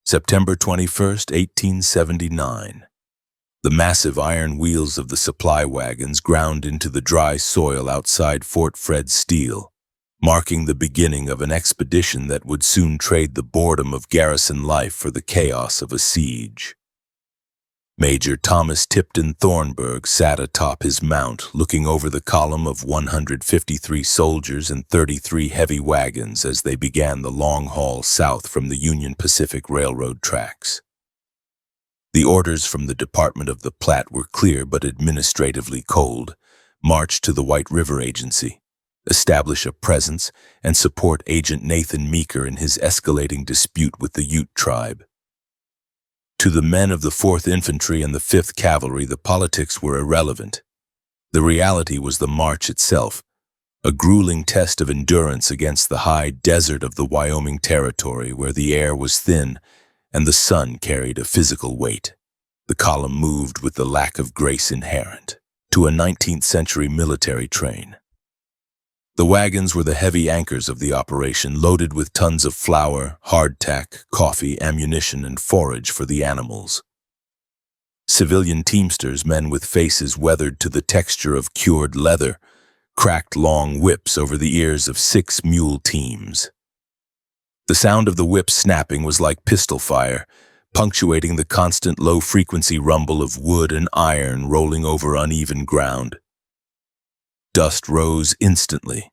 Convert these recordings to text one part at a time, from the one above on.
September 21st, 1879. The massive iron wheels of the supply wagons ground into the dry soil outside Fort Fred Steele, marking the beginning of an expedition that would soon trade the boredom of garrison life for the chaos of a siege. Major Thomas Tipton Thornburg sat atop his mount, looking over the column of 153 soldiers and 33 heavy wagons as they began the long haul south from the Union Pacific Railroad tracks. The orders from the Department of the Platte were clear but administratively cold: march to the White River Agency, establish a presence, and support Agent Nathan Meeker in his escalating dispute with the Ute tribe. To the men of the 4th Infantry and the 5th Cavalry, the politics were irrelevant. The reality was the march itself, a grueling test of endurance against the high desert of the Wyoming Territory, where the air was thin and the sun carried a physical weight. The column moved with the lack of grace inherent to a 19th century military train. The wagons were the heavy anchors of the operation, loaded with tons of flour, hardtack, coffee, ammunition, and forage for the animals. Civilian teamsters, men with faces weathered to the texture of cured leather, cracked long whips over the ears of 6 mule teams. The sound of the whips snapping was like pistol fire, punctuating the constant low-frequency rumble of wood and iron rolling over uneven ground. Dust rose instantly.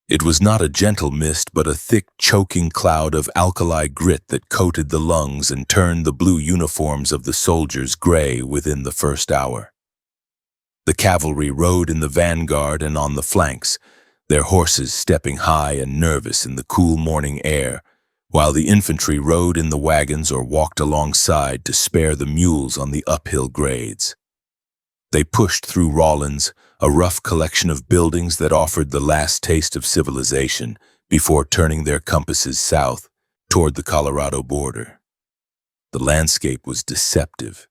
It was not a gentle mist, but a thick, choking cloud of alkali grit that coated the lungs and turned the blue uniforms of the soldiers gray within the first hour. The cavalry rode in the vanguard and on the flanks, their horses stepping high and nervous in the cool morning air, while the infantry rode in the wagons or walked alongside to spare the mules on the uphill grades. They pushed through Rawlins, a rough collection of buildings that offered the last taste of civilization, before turning their compasses south toward the Colorado border. The landscape was deceptive.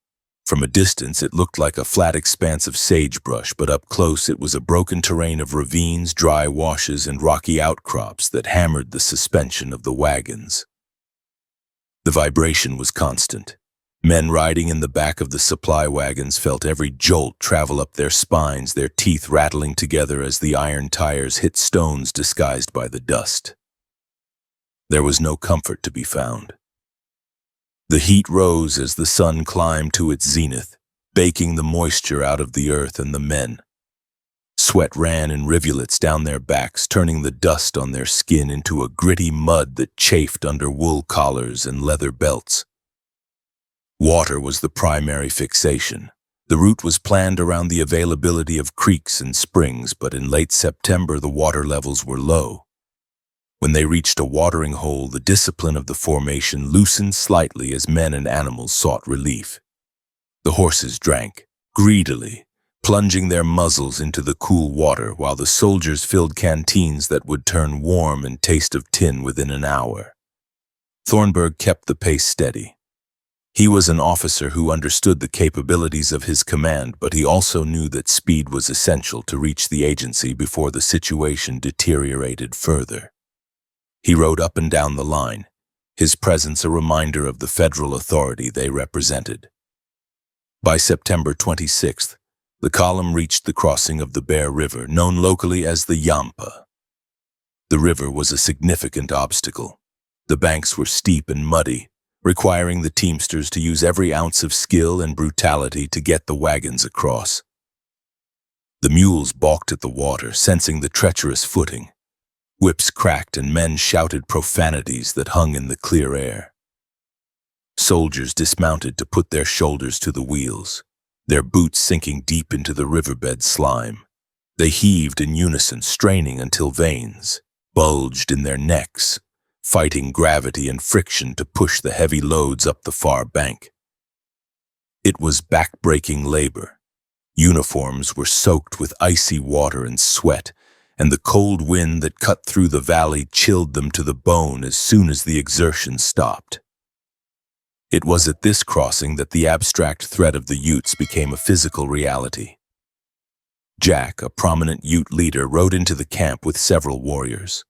From a distance, it looked like a flat expanse of sagebrush, but up close it was a broken terrain of ravines, dry washes, and rocky outcrops that hammered the suspension of the wagons. The vibration was constant. Men riding in the back of the supply wagons felt every jolt travel up their spines, their teeth rattling together as the iron tires hit stones disguised by the dust. There was no comfort to be found. The heat rose as the sun climbed to its zenith, baking the moisture out of the earth and the men. Sweat ran in rivulets down their backs, turning the dust on their skin into a gritty mud that chafed under wool collars and leather belts. Water was the primary fixation. The route was planned around the availability of creeks and springs, but in late September the water levels were low. When they reached a watering hole, the discipline of the formation loosened slightly as men and animals sought relief. The horses drank, greedily, plunging their muzzles into the cool water, while the soldiers filled canteens that would turn warm and taste of tin within an hour. Thornburg kept the pace steady. He was an officer who understood the capabilities of his command, but he also knew that speed was essential to reach the agency before the situation deteriorated further. He rode up and down the line, his presence a reminder of the federal authority they represented. By September 26th, the column reached the crossing of the Bear River, known locally as the Yampa. The river was a significant obstacle. The banks were steep and muddy, requiring the teamsters to use every ounce of skill and brutality to get the wagons across. The mules balked at the water, sensing the treacherous footing. Whips cracked and men shouted profanities that hung in the clear air. Soldiers dismounted to put their shoulders to the wheels, their boots sinking deep into the riverbed slime. They heaved in unison, straining until veins bulged in their necks, fighting gravity and friction to push the heavy loads up the far bank. It was back-breaking labor. Uniforms were soaked with icy water and sweat, and the cold wind that cut through the valley chilled them to the bone as soon as the exertion stopped. It was at this crossing that the abstract threat of the Utes became a physical reality. Jack, a prominent Ute leader, rode into the camp with several warriors.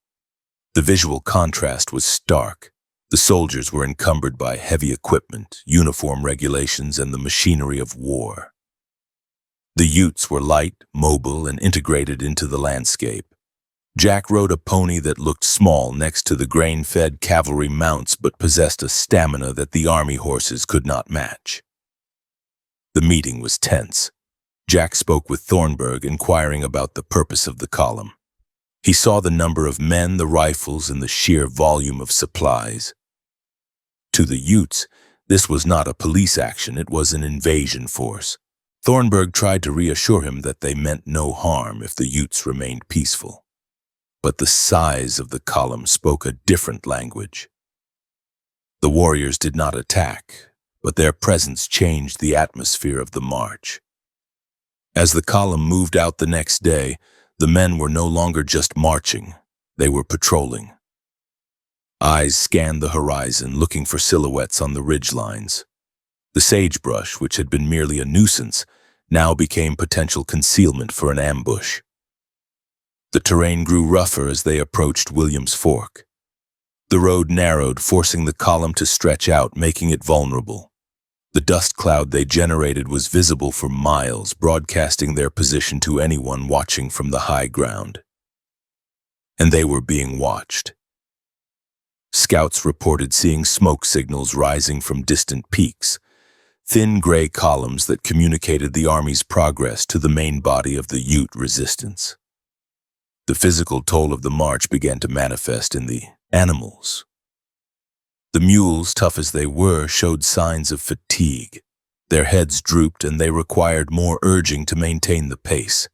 The visual contrast was stark. The The soldiers were encumbered by heavy equipment, uniform regulations, and the machinery of war. The Utes were light, mobile, and integrated into the landscape. Jack rode a pony that looked small next to the grain-fed cavalry mounts but possessed a stamina that the army horses could not match. The meeting was tense. Jack spoke with Thornburg, inquiring about the purpose of the column. He saw the number of men, the rifles, and the sheer volume of supplies. To the Utes, this was not a police action, it was an invasion force. Thornburg tried to reassure him that they meant no harm if the Utes remained peaceful. But the size of the column spoke a different language. The warriors did not attack, but their presence changed the atmosphere of the march. As the column moved out the next day, the men were no longer just marching, they were patrolling. Eyes scanned the horizon, looking for silhouettes on the ridgelines. The sagebrush, which had been merely a nuisance, now became potential concealment for an ambush. The terrain grew rougher as they approached Williams Fork. The road narrowed, forcing the column to stretch out, making it vulnerable. The dust cloud they generated was visible for miles, broadcasting their position to anyone watching from the high ground. And they were being watched. Scouts reported seeing smoke signals rising from distant peaks, thin gray columns that communicated the army's progress to the main body of the Ute resistance. The physical toll of the march began to manifest in the animals. The mules, tough as they were, showed signs of fatigue. Their heads drooped and they required more urging to maintain the pace.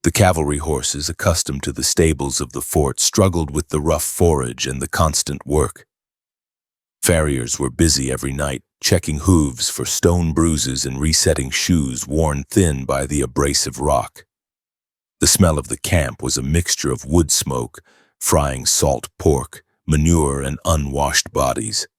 The cavalry horses, accustomed to the stables of the fort, struggled with the rough forage and the constant work. Farriers were busy every night, checking hooves for stone bruises and resetting shoes worn thin by the abrasive rock. The smell of the camp was a mixture of wood smoke, frying salt pork, manure, and unwashed bodies.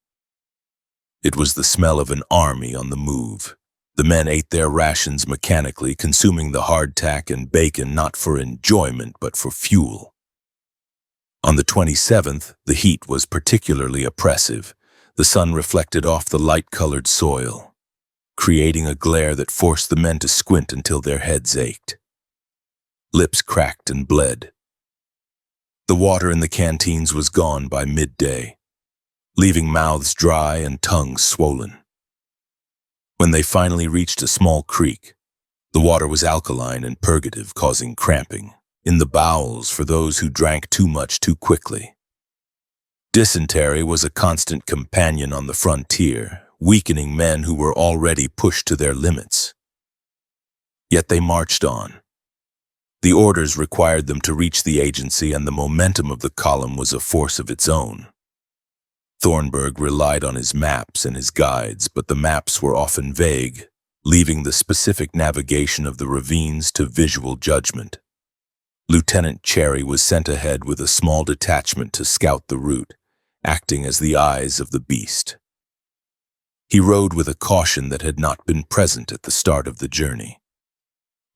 It was the smell of an army on the move. The men ate their rations mechanically, consuming the hardtack and bacon not for enjoyment but for fuel. On the 27th, the heat was particularly oppressive. The sun reflected off the light-colored soil, creating a glare that forced the men to squint until their heads ached. Lips cracked and bled. The water in the canteens was gone by midday, leaving mouths dry and tongues swollen. When they finally reached a small creek, the water was alkaline and purgative, causing cramping in the bowels for those who drank too much too quickly. Dysentery was a constant companion on the frontier, weakening men who were already pushed to their limits. Yet they marched on. The orders required them to reach the agency, and the momentum of the column was a force of its own. Thornburg relied on his maps and his guides, but the maps were often vague, leaving the specific navigation of the ravines to visual judgment. Lieutenant Cherry was sent ahead with a small detachment to scout the route, acting as the eyes of the beast. He rode with a caution that had not been present at the start of the journey.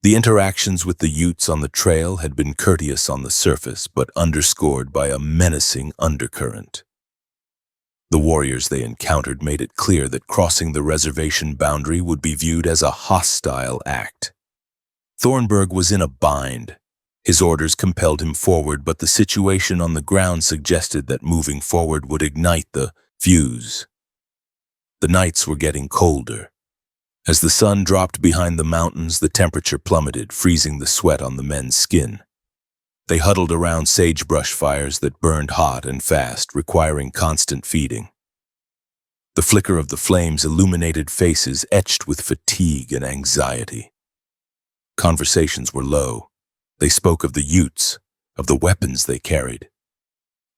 The interactions with the Utes on the trail had been courteous on the surface, but underscored by a menacing undercurrent. The warriors they encountered made it clear that crossing the reservation boundary would be viewed as a hostile act. Thornburg was in a bind. His orders compelled him forward, but the situation on the ground suggested that moving forward would ignite the fuse. The nights were getting colder. As the sun dropped behind the mountains, the temperature plummeted, freezing the sweat on the men's skin. They huddled around sagebrush fires that burned hot and fast, requiring constant feeding. The flicker of the flames illuminated faces etched with fatigue and anxiety. Conversations were low. They spoke of the Utes, of the weapons they carried.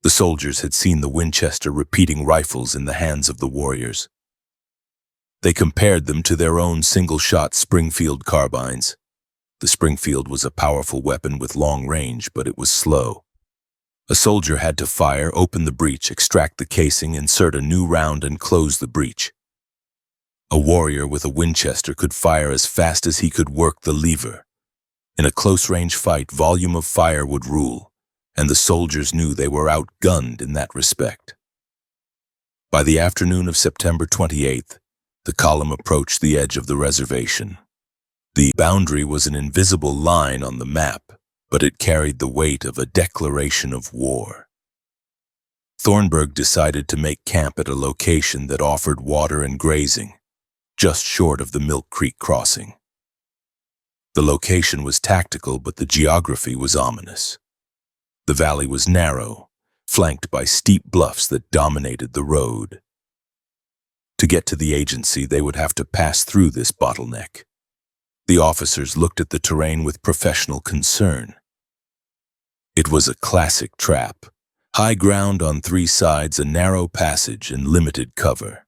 The soldiers had seen the Winchester repeating rifles in the hands of the warriors. They compared them to their own single-shot Springfield carbines. The Springfield was a powerful weapon with long range, but it was slow. A soldier had to fire, open the breech, extract the casing, insert a new round, and close the breech. A warrior with a Winchester could fire as fast as he could work the lever. In a close-range fight, volume of fire would rule, and the soldiers knew they were outgunned in that respect. By the afternoon of September 28th, the column approached the edge of the reservation. The boundary was an invisible line on the map, but it carried the weight of a declaration of war. Thornburg decided to make camp at a location that offered water and grazing, just short of the Milk Creek crossing. The location was tactical, but the geography was ominous. The valley was narrow, flanked by steep bluffs that dominated the road. To get to the agency, they would have to pass through this bottleneck. The officers looked at the terrain with professional concern. It was a classic trap. High ground on three sides, a narrow passage, and limited cover.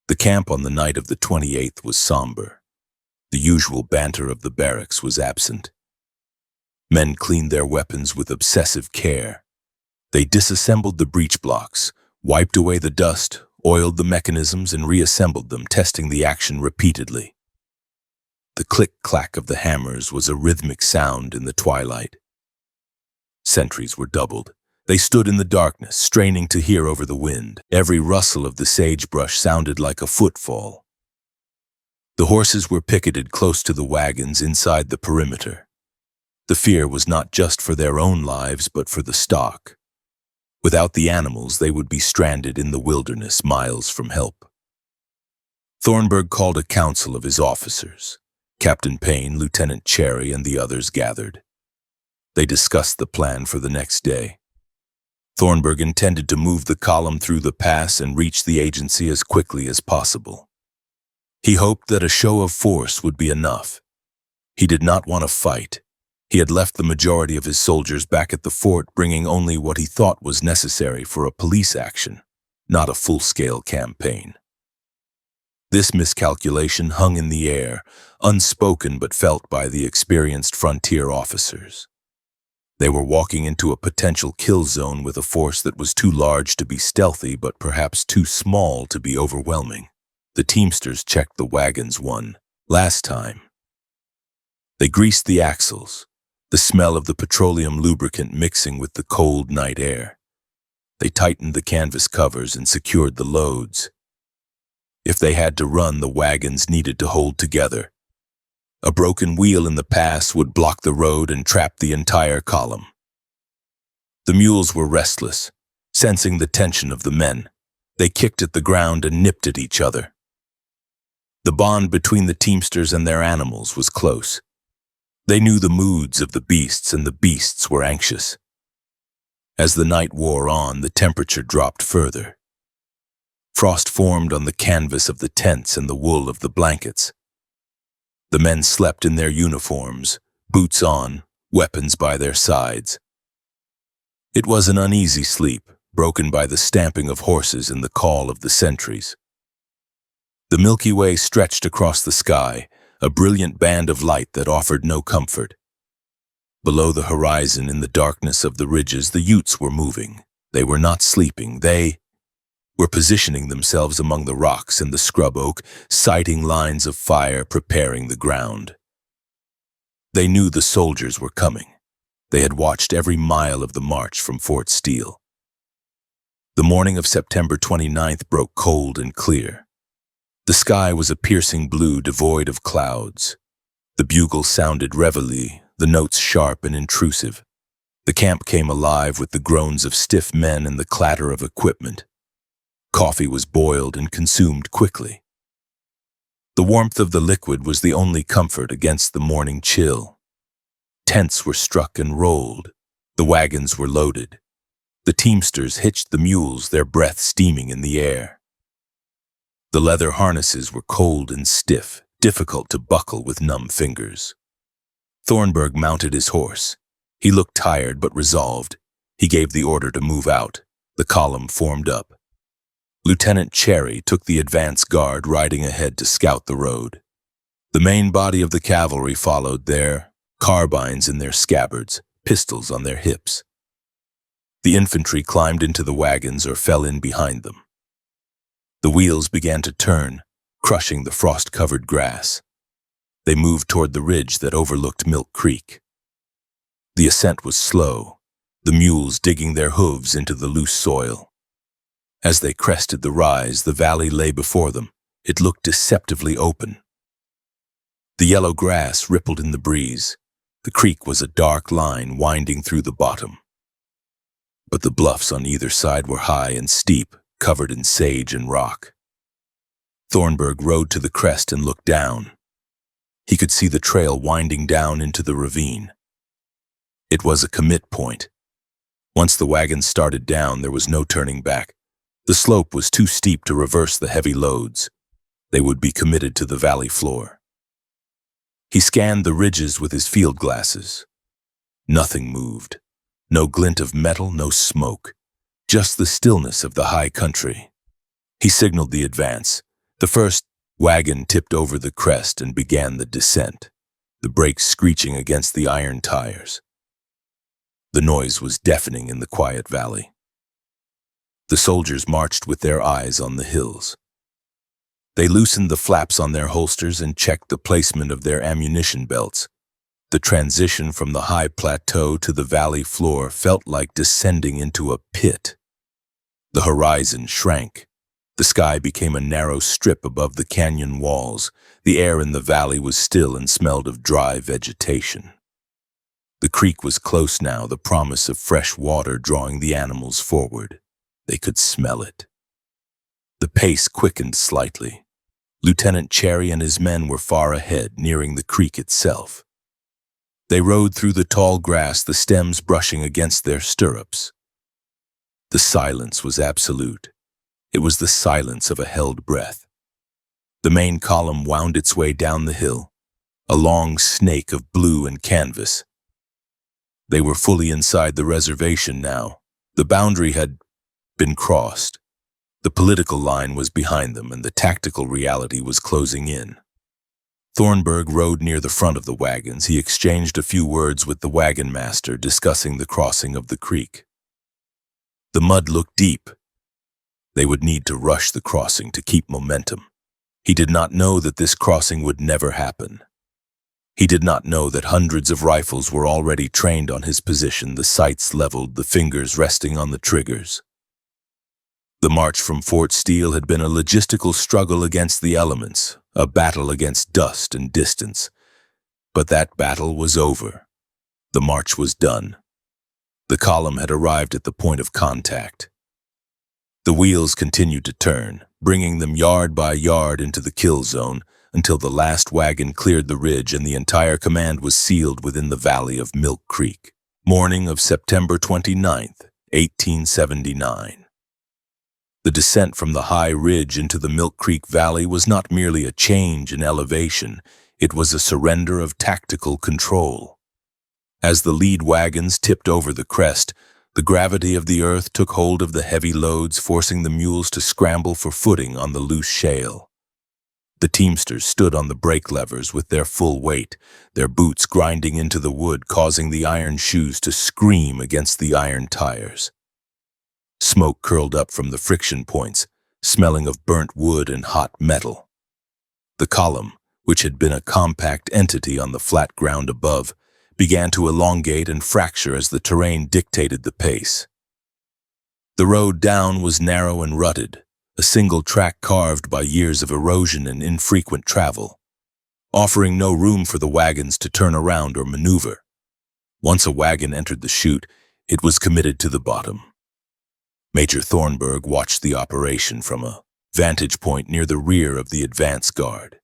The camp on the night of the 28th was somber. The usual banter of the barracks was absent. Men cleaned their weapons with obsessive care. They disassembled the breech blocks, wiped away the dust, oiled the mechanisms, and reassembled them, testing the action repeatedly. The click-clack of the hammers was a rhythmic sound in the twilight. Sentries were doubled. They stood in the darkness, straining to hear over the wind. Every rustle of the sagebrush sounded like a footfall. The horses were picketed close to the wagons inside the perimeter. The fear was not just for their own lives, but for the stock. Without the animals, they would be stranded in the wilderness, miles from help. Thornburg called a council of his officers. Captain Payne, Lieutenant Cherry, and the others gathered. They discussed the plan for the next day. Thornburg intended to move the column through the pass and reach the agency as quickly as possible. He hoped that a show of force would be enough. He did not want to fight. He had left the majority of his soldiers back at the fort, bringing only what he thought was necessary for a police action, not a full-scale campaign. This miscalculation hung in the air, unspoken but felt by the experienced frontier officers. They were walking into a potential kill zone with a force that was too large to be stealthy, but perhaps too small to be overwhelming. The teamsters checked the wagons one last time. They greased the axles, the smell of the petroleum lubricant mixing with the cold night air. They tightened the canvas covers and secured the loads. If they had to run, the wagons needed to hold together. A broken wheel in the pass would block the road and trap the entire column. The mules were restless, sensing the tension of the men. They kicked at the ground and nipped at each other. The bond between the teamsters and their animals was close. They knew the moods of the beasts, and the beasts were anxious. As the night wore on, the temperature dropped further. Frost formed on the canvas of the tents and the wool of the blankets. The men slept in their uniforms, boots on, weapons by their sides. It was an uneasy sleep, broken by the stamping of horses and the call of the sentries. The Milky Way stretched across the sky, a brilliant band of light that offered no comfort. Below the horizon, in the darkness of the ridges, the Utes were moving. They were not sleeping. They were positioning themselves among the rocks and the scrub oak, sighting lines of fire, preparing the ground. They knew the soldiers were coming. They had watched every mile of the march from Fort Steele. The morning of September 29th broke cold and clear. The sky was a piercing blue devoid of clouds. The bugle sounded reveille, the notes sharp and intrusive. The camp came alive with the groans of stiff men and the clatter of equipment. Coffee was boiled and consumed quickly. The warmth of the liquid was the only comfort against the morning chill. Tents were struck and rolled. The wagons were loaded. The teamsters hitched the mules, their breath steaming in the air. The leather harnesses were cold and stiff, difficult to buckle with numb fingers. Thornburg mounted his horse. He looked tired but resolved. He gave the order to move out. The column formed up. Lieutenant Cherry took the advance guard, riding ahead to scout the road. The main body of the cavalry followed there, carbines in their scabbards, pistols on their hips. The infantry climbed into the wagons or fell in behind them. The wheels began to turn, crushing the frost-covered grass. They moved toward the ridge that overlooked Milk Creek. The ascent was slow, the mules digging their hooves into the loose soil. As they crested the rise, the valley lay before them. It looked deceptively open. The yellow grass rippled in the breeze. The creek was a dark line winding through the bottom. But the bluffs on either side were high and steep, covered in sage and rock. Thornburg rode to the crest and looked down. He could see the trail winding down into the ravine. It was a commit point. Once the wagon started down, there was no turning back. The slope was too steep to reverse the heavy loads. They would be committed to the valley floor. He scanned the ridges with his field glasses. Nothing moved. No glint of metal, no smoke. Just the stillness of the high country. He signaled the advance. The first wagon tipped over the crest and began the descent, the brakes screeching against the iron tires. The noise was deafening in the quiet valley. The soldiers marched with their eyes on the hills. They loosened the flaps on their holsters and checked the placement of their ammunition belts. The transition from the high plateau to the valley floor felt like descending into a pit. The horizon shrank. The sky became a narrow strip above the canyon walls. The air in the valley was still and smelled of dry vegetation. The creek was close now, the promise of fresh water drawing the animals forward. They could smell it. The pace quickened slightly. Lieutenant Cherry and his men were far ahead, nearing the creek itself. They rode through the tall grass, the stems brushing against their stirrups. The silence was absolute. It was the silence of a held breath. The main column wound its way down the hill, a long snake of blue and canvas. They were fully inside the reservation now. The boundary had been crossed. The political line was behind them, and the tactical reality was closing in. Thornburg rode near the front of the wagons. He exchanged a few words with the wagon master, discussing the crossing of the creek. The mud looked deep. They would need to rush the crossing to keep momentum. He did not know that this crossing would never happen. He did not know that hundreds of rifles were already trained on his position, the sights leveled, the fingers resting on the triggers. The march from Fort Steele had been a logistical struggle against the elements, a battle against dust and distance. But that battle was over. The march was done. The column had arrived at the point of contact. The wheels continued to turn, bringing them yard by yard into the kill zone until the last wagon cleared the ridge and the entire command was sealed within the valley of Milk Creek. Morning of September 29th, 1879. The descent from the high ridge into the Milk Creek Valley was not merely a change in elevation, it was a surrender of tactical control. As the lead wagons tipped over the crest, the gravity of the earth took hold of the heavy loads, forcing the mules to scramble for footing on the loose shale. The teamsters stood on the brake levers with their full weight, their boots grinding into the wood, causing the iron shoes to scream against the iron tires. Smoke curled up from the friction points, smelling of burnt wood and hot metal. The column, which had been a compact entity on the flat ground above, began to elongate and fracture as the terrain dictated the pace. The road down was narrow and rutted, a single track carved by years of erosion and infrequent travel, offering no room for the wagons to turn around or maneuver. Once a wagon entered the chute, it was committed to the bottom. Major Thornburg watched the operation from a vantage point near the rear of the advance guard.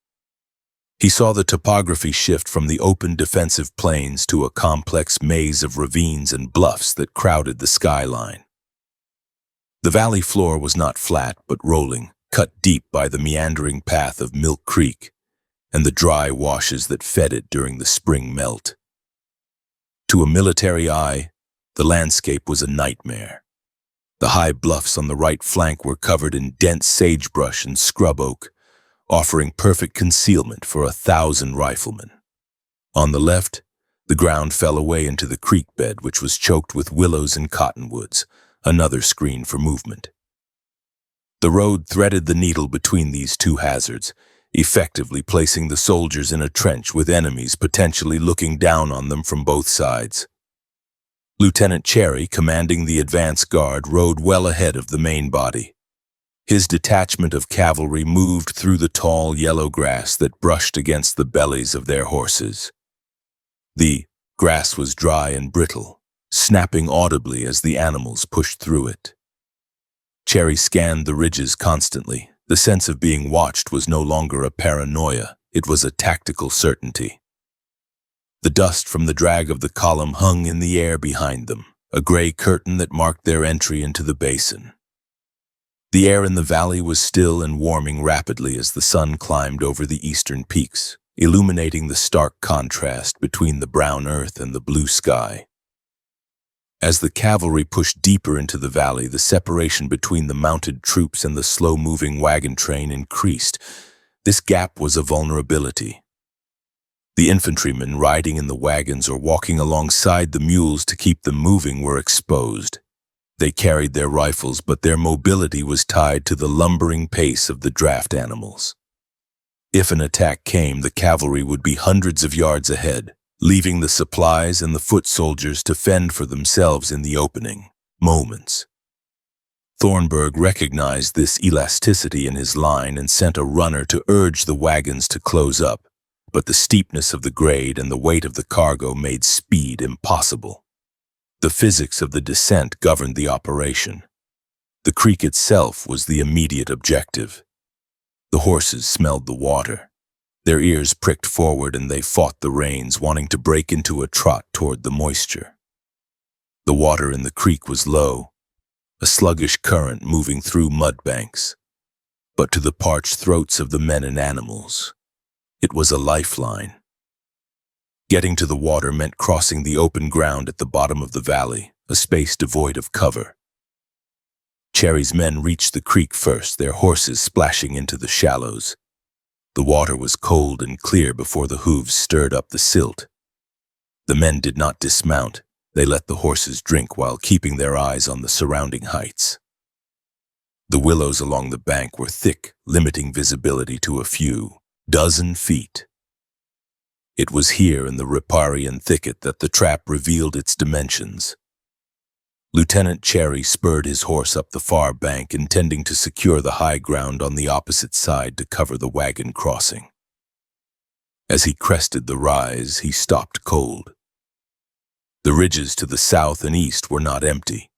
He saw the topography shift from the open defensive plains to a complex maze of ravines and bluffs that crowded the skyline. The valley floor was not flat but rolling, cut deep by the meandering path of Milk Creek and the dry washes that fed it during the spring melt. To a military eye, the landscape was a nightmare. The high bluffs on the right flank were covered in dense sagebrush and scrub oak, offering perfect concealment for 1,000 riflemen. On the left, the ground fell away into the creek bed, which was choked with willows and cottonwoods, another screen for movement. The road threaded the needle between these two hazards, effectively placing the soldiers in a trench with enemies potentially looking down on them from both sides. Lieutenant Cherry, commanding the advance guard, rode well ahead of the main body. His detachment of cavalry moved through the tall yellow grass that brushed against the bellies of their horses. The grass was dry and brittle, snapping audibly as the animals pushed through it. Cherry scanned the ridges constantly. The sense of being watched was no longer a paranoia, it was a tactical certainty. The dust from the drag of the column hung in the air behind them, a gray curtain that marked their entry into the basin. The air in the valley was still and warming rapidly as the sun climbed over the eastern peaks, illuminating the stark contrast between the brown earth and the blue sky. As the cavalry pushed deeper into the valley, the separation between the mounted troops and the slow-moving wagon train increased. This gap was a vulnerability. The infantrymen riding in the wagons or walking alongside the mules to keep them moving were exposed. They carried their rifles, but their mobility was tied to the lumbering pace of the draft animals. If an attack came, the cavalry would be hundreds of yards ahead, leaving the supplies and the foot soldiers to fend for themselves in the opening moments. Thornburg recognized this elasticity in his line and sent a runner to urge the wagons to close up, but the steepness of the grade and the weight of the cargo made speed impossible. The physics of the descent governed the operation. The creek itself was the immediate objective. The horses smelled the water. Their ears pricked forward and they fought the reins, wanting to break into a trot toward the moisture. The water in the creek was low, a sluggish current moving through mud banks. But to the parched throats of the men and animals, it was a lifeline. Getting to the water meant crossing the open ground at the bottom of the valley, a space devoid of cover. Cherry's men reached the creek first, their horses splashing into the shallows. The water was cold and clear before the hooves stirred up the silt. The men did not dismount. They let the horses drink while keeping their eyes on the surrounding heights. The willows along the bank were thick, limiting visibility to a few dozen feet. It was here in the riparian thicket that the trap revealed its dimensions. Lieutenant Cherry spurred his horse up the far bank, intending to secure the high ground on the opposite side to cover the wagon crossing. As he crested the rise, he stopped cold. The ridges to the south and east were not empty.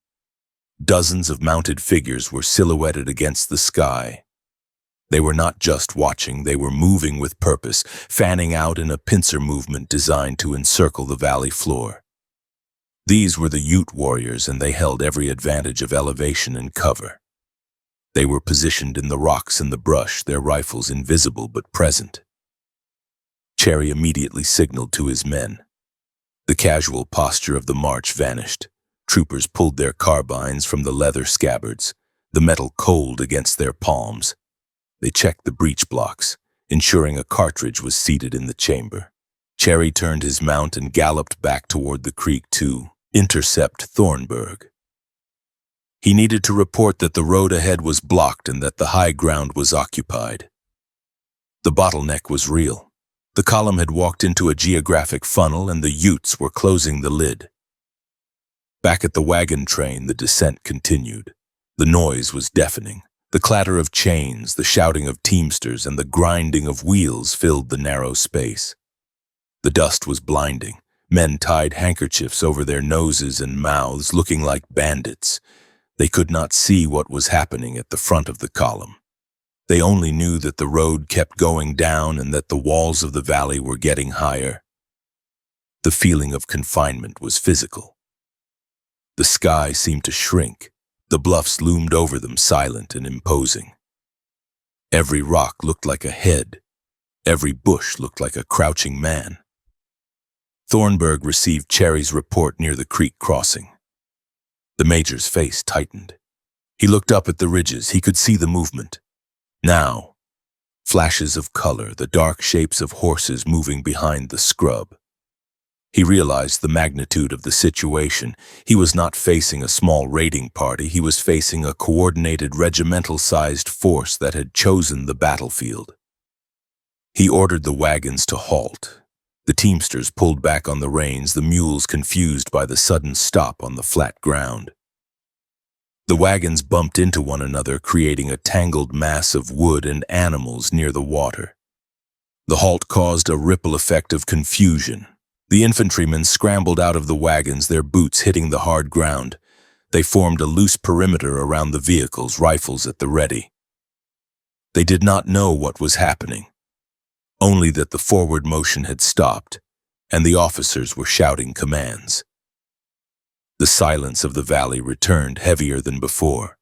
Dozens of mounted figures were silhouetted against the sky. They were not just watching, they were moving with purpose, fanning out in a pincer movement designed to encircle the valley floor. These were the Ute warriors, and they held every advantage of elevation and cover. They were positioned in the rocks and the brush, their rifles invisible but present. Cherry immediately signaled to his men. The casual posture of the march vanished. Troopers pulled their carbines from the leather scabbards, the metal cold against their palms. They checked the breech blocks, ensuring a cartridge was seated in the chamber. Cherry turned his mount and galloped back toward the creek to intercept Thornburg. He needed to report that the road ahead was blocked and that the high ground was occupied. The bottleneck was real. The column had walked into a geographic funnel and the Utes were closing the lid. Back at the wagon train, the descent continued. The noise was deafening. The clatter of chains, the shouting of teamsters, and the grinding of wheels filled the narrow space. The dust was blinding. Men tied handkerchiefs over their noses and mouths, looking like bandits. They could not see what was happening at the front of the column. They only knew that the road kept going down and that the walls of the valley were getting higher. The feeling of confinement was physical. The sky seemed to shrink. The bluffs loomed over them, silent and imposing. Every rock looked like a head. Every bush looked like a crouching man. Thornburg received Cherry's report near the creek crossing. The major's face tightened. He looked up at the ridges. He could see the movement. Now, flashes of color, the dark shapes of horses moving behind the scrub. He realized the magnitude of the situation. He was not facing a small raiding party. He was facing a coordinated regimental-sized force that had chosen the battlefield. He ordered the wagons to halt. The teamsters pulled back on the reins, the mules confused by the sudden stop on the flat ground. The wagons bumped into one another, creating a tangled mass of wood and animals near the water. The halt caused a ripple effect of confusion. The infantrymen scrambled out of the wagons, their boots hitting the hard ground. They formed a loose perimeter around the vehicles, rifles at the ready. They did not know what was happening, only that the forward motion had stopped, and the officers were shouting commands. The silence of the valley returned, heavier than before.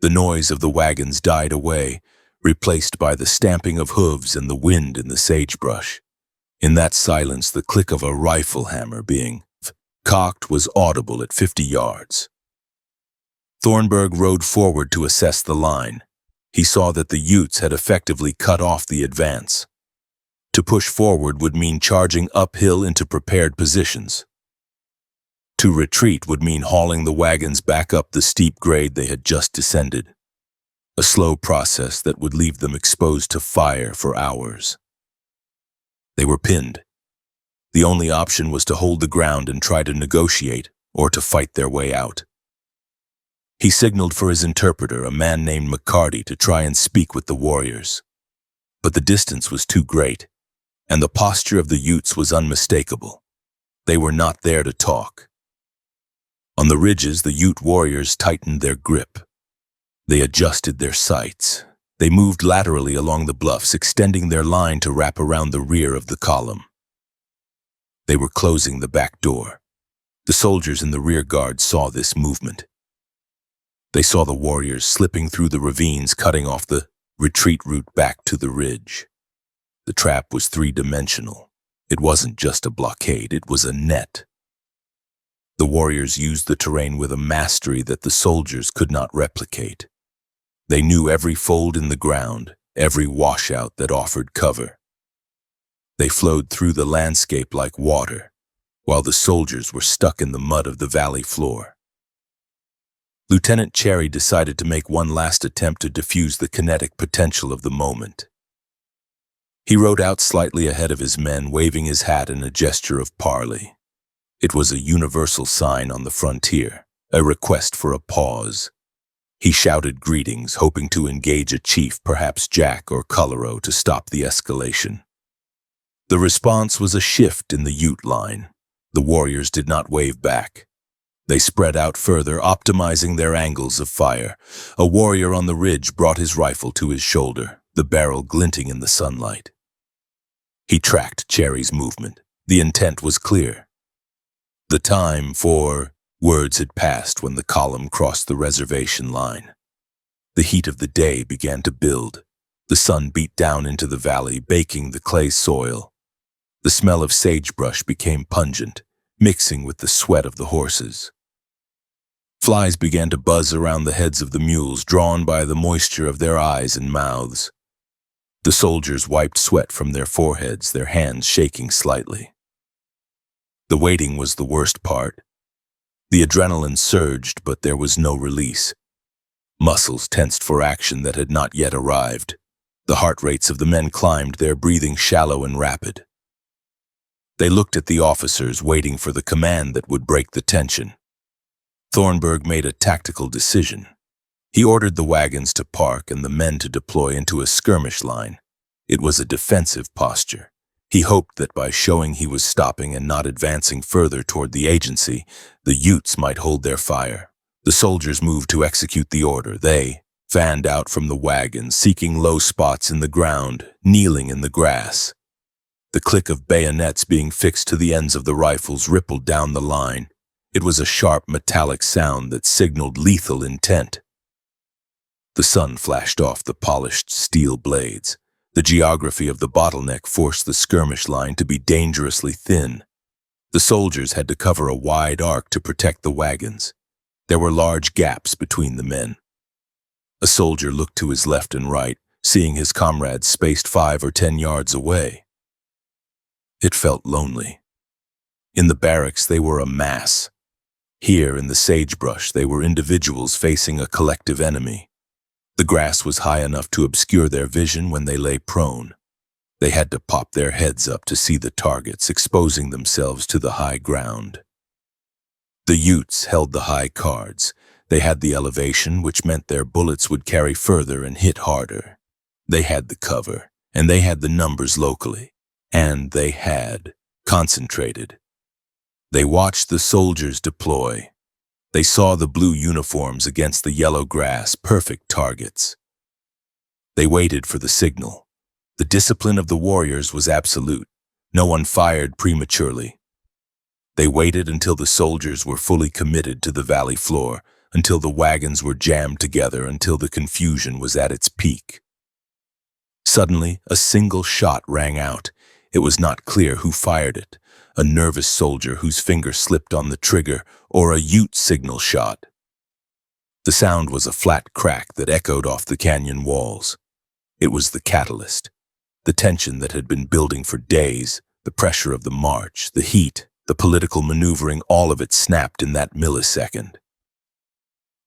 The noise of the wagons died away, replaced by the stamping of hooves and the wind in the sagebrush. In that silence, the click of a rifle hammer being cocked was audible at 50 yards. Thornburg rode forward to assess the line. He saw that the Utes had effectively cut off the advance. To push forward would mean charging uphill into prepared positions. To retreat would mean hauling the wagons back up the steep grade they had just descended. A slow process that would leave them exposed to fire for hours. They were pinned. The only option was to hold the ground and try to negotiate, or to fight their way out. He signaled for his interpreter, a man named McCarty, to try and speak with the warriors. But the distance was too great, and the posture of the Utes was unmistakable. They were not there to talk. On the ridges, the Ute warriors tightened their grip. They adjusted their sights. They moved laterally along the bluffs, extending their line to wrap around the rear of the column. They were closing the back door. The soldiers in the rear guard saw this movement. They saw the warriors slipping through the ravines, cutting off the retreat route back to the ridge. The trap was three-dimensional. It wasn't just a blockade, it was a net. The warriors used the terrain with a mastery that the soldiers could not replicate. They knew every fold in the ground, every washout that offered cover. They flowed through the landscape like water, while the soldiers were stuck in the mud of the valley floor. Lieutenant Cherry decided to make one last attempt to defuse the kinetic potential of the moment. He rode out slightly ahead of his men, waving his hat in a gesture of parley. It was a universal sign on the frontier, a request for a pause. He shouted greetings, hoping to engage a chief, perhaps Jack or Colorado, to stop the escalation. The response was a shift in the Ute line. The warriors did not wave back. They spread out further, optimizing their angles of fire. A warrior on the ridge brought his rifle to his shoulder, the barrel glinting in the sunlight. He tracked Cherry's movement. The intent was clear. The time for words had passed when the column crossed the reservation line. The heat of the day began to build. The sun beat down into the valley, baking the clay soil. The smell of sagebrush became pungent, mixing with the sweat of the horses. Flies began to buzz around the heads of the mules, drawn by the moisture of their eyes and mouths. The soldiers wiped sweat from their foreheads, their hands shaking slightly. The waiting was the worst part. The adrenaline surged, but there was no release. Muscles tensed for action that had not yet arrived. The heart rates of the men climbed, their breathing shallow and rapid. They looked at the officers, waiting for the command that would break the tension. Thornburg made a tactical decision. He ordered the wagons to park and the men to deploy into a skirmish line. It was a defensive posture. He hoped that by showing he was stopping and not advancing further toward the agency, the Utes might hold their fire. The soldiers moved to execute the order. They fanned out from the wagons, seeking low spots in the ground, kneeling in the grass. The click of bayonets being fixed to the ends of the rifles rippled down the line. It was a sharp metallic sound that signaled lethal intent. The sun flashed off the polished steel blades. The geography of the bottleneck forced the skirmish line to be dangerously thin. The soldiers had to cover a wide arc to protect the wagons. There were large gaps between the men. A soldier looked to his left and right, seeing his comrades spaced 5 or 10 yards away. It felt lonely. In the barracks, they were a mass. Here, in the sagebrush, they were individuals facing a collective enemy. The grass was high enough to obscure their vision when they lay prone. They had to pop their heads up to see the targets, exposing themselves to the high ground. The Utes held the high cards, They had the elevation, which meant their bullets would carry further and hit harder. They had the cover, and they had the numbers locally, and they had concentrated. They watched the soldiers deploy. They saw the blue uniforms against the yellow grass, perfect targets. They waited for the signal. The discipline of the warriors was absolute. No one fired prematurely. They waited until the soldiers were fully committed to the valley floor, until the wagons were jammed together, until the confusion was at its peak. Suddenly, a single shot rang out. It was not clear who fired it, a nervous soldier whose finger slipped on the trigger, or a Ute signal shot. The sound was a flat crack that echoed off the canyon walls. It was the catalyst. The tension that had been building for days, the pressure of the march, the heat, the political maneuvering, all of it snapped in that millisecond.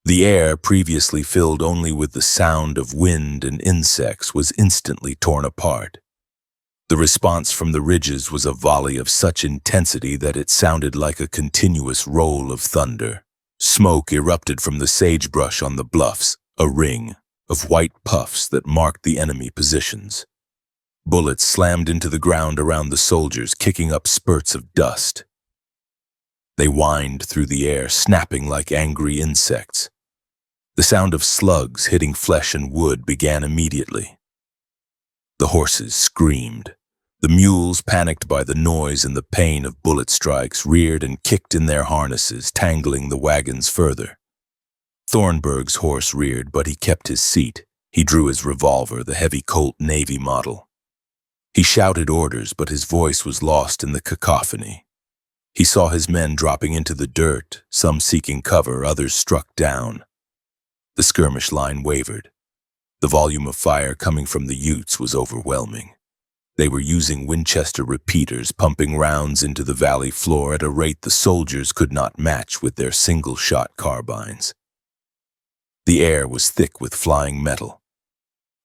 The air, previously filled only with the sound of wind and insects, was instantly torn apart. The response from the ridges was a volley of such intensity that it sounded like a continuous roll of thunder. Smoke erupted from the sagebrush on the bluffs, a ring of white puffs that marked the enemy positions. Bullets slammed into the ground around the soldiers, kicking up spurts of dust. They whined through the air, snapping like angry insects. The sound of slugs hitting flesh and wood began immediately. The horses screamed. The mules, panicked by the noise and the pain of bullet strikes, reared and kicked in their harnesses, tangling the wagons further. Thornburg's horse reared, but he kept his seat. He drew his revolver, the heavy Colt Navy model. He shouted orders, but his voice was lost in the cacophony. He saw his men dropping into the dirt, some seeking cover, others struck down. The skirmish line wavered. The volume of fire coming from the Utes was overwhelming. They were using Winchester repeaters, pumping rounds into the valley floor at a rate the soldiers could not match with their single-shot carbines. The air was thick with flying metal.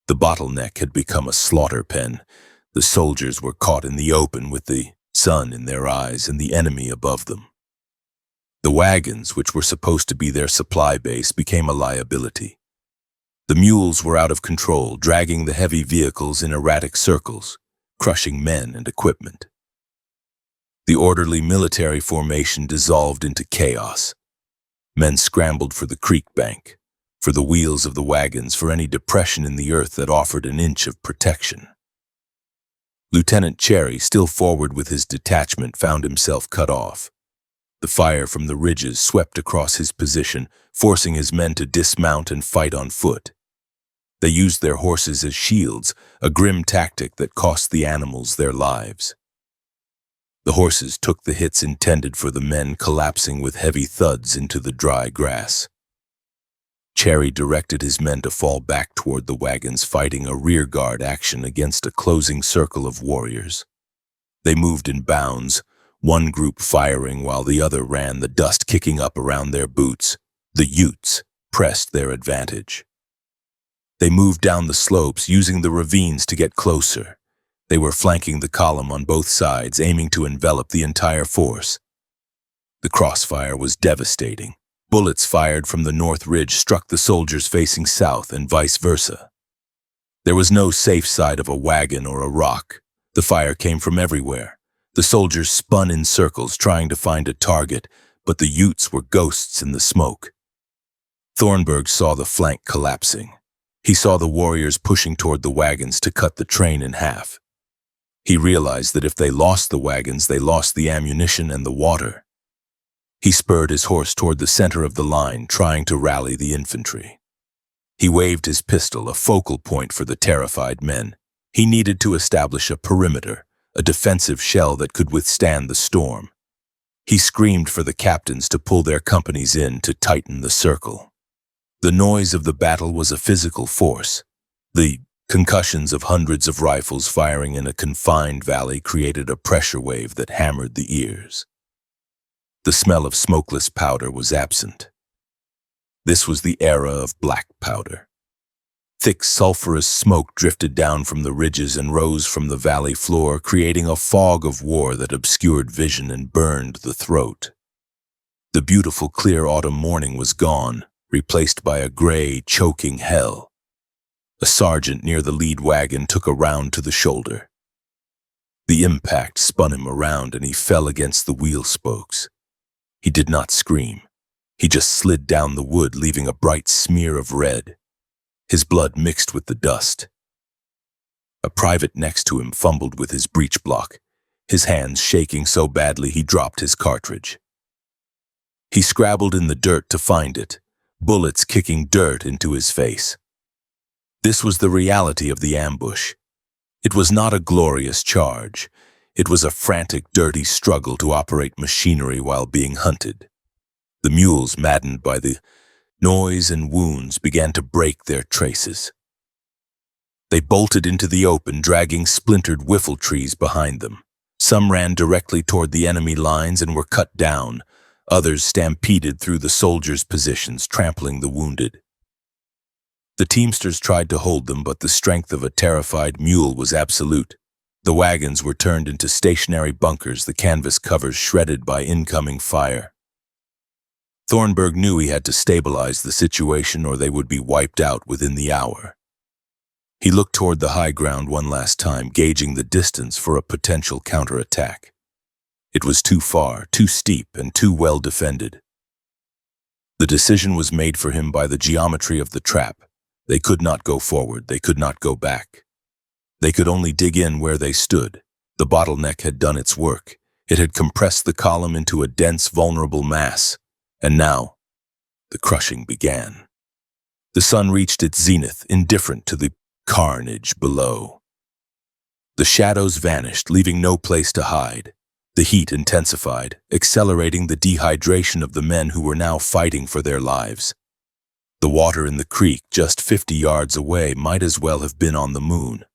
The bottleneck had become a slaughter pen. The soldiers were caught in the open with the sun in their eyes and the enemy above them. The wagons, which were supposed to be their supply base, became a liability. The mules were out of control, dragging the heavy vehicles in erratic circles, crushing men and equipment. The orderly military formation dissolved into chaos. Men scrambled for the creek bank, for the wheels of the wagons, for any depression in the earth that offered an inch of protection. Lieutenant Cherry, still forward with his detachment, found himself cut off. The fire from the ridges swept across his position, forcing his men to dismount and fight on foot. They used their horses as shields, a grim tactic that cost the animals their lives. The horses took the hits intended for the men, collapsing with heavy thuds into the dry grass. Cherry directed his men to fall back toward the wagons, fighting a rearguard action against a closing circle of warriors. They moved in bounds, one group firing while the other ran, the dust kicking up around their boots. The Utes pressed their advantage. They moved down the slopes, using the ravines to get closer. They were flanking the column on both sides, aiming to envelop the entire force. The crossfire was devastating. Bullets fired from the north ridge struck the soldiers facing south and vice versa. There was no safe side of a wagon or a rock. The fire came from everywhere. The soldiers spun in circles trying to find a target, but the Utes were ghosts in the smoke. Thornburg saw the flank collapsing. He saw the warriors pushing toward the wagons to cut the train in half. He realized that if they lost the wagons, they lost the ammunition and the water. He spurred his horse toward the center of the line, trying to rally the infantry. He waved his pistol, a focal point for the terrified men. He needed to establish a perimeter, a defensive shell that could withstand the storm. He screamed for the captains to pull their companies in to tighten the circle. The noise of the battle was a physical force. The concussions of hundreds of rifles firing in a confined valley created a pressure wave that hammered the ears. The smell of smokeless powder was absent. This was the era of black powder. Thick sulfurous smoke drifted down from the ridges and rose from the valley floor, creating a fog of war that obscured vision and burned the throat. The beautiful clear autumn morning was gone. replaced by a gray, choking hell. A sergeant near the lead wagon took a round to the shoulder. The impact spun him around and he fell against the wheel spokes. He did not scream. He just slid down the wood, leaving a bright smear of red. His blood mixed with the dust. A private next to him fumbled with his breech block, his hands shaking so badly he dropped his cartridge. He scrabbled in the dirt to find it, bullets kicking dirt into his face. This was the reality of the ambush. It was not a glorious charge. It was a frantic, dirty struggle to operate machinery while being hunted. The mules, maddened by the noise and wounds, began to break their traces. They bolted into the open, dragging splintered whiffle trees behind them. Some ran directly toward the enemy lines and were cut down. Others stampeded through the soldiers' positions, trampling the wounded. The teamsters tried to hold them, but the strength of a terrified mule was absolute. The wagons were turned into stationary bunkers, the canvas covers shredded by incoming fire. Thornburg knew he had to stabilize the situation or they would be wiped out within the hour. He looked toward the high ground one last time, gauging the distance for a potential counterattack. It was too far, too steep, and too well defended. The decision was made for him by the geometry of the trap. They could not go forward, they could not go back. They could only dig in where they stood. The bottleneck had done its work. It had compressed the column into a dense, vulnerable mass. And now, the crushing began. The sun reached its zenith, indifferent to the carnage below. The shadows vanished, leaving no place to hide. The heat intensified, accelerating the dehydration of the men who were now fighting for their lives. The water in the creek just 50 yards away might as well have been on the moon.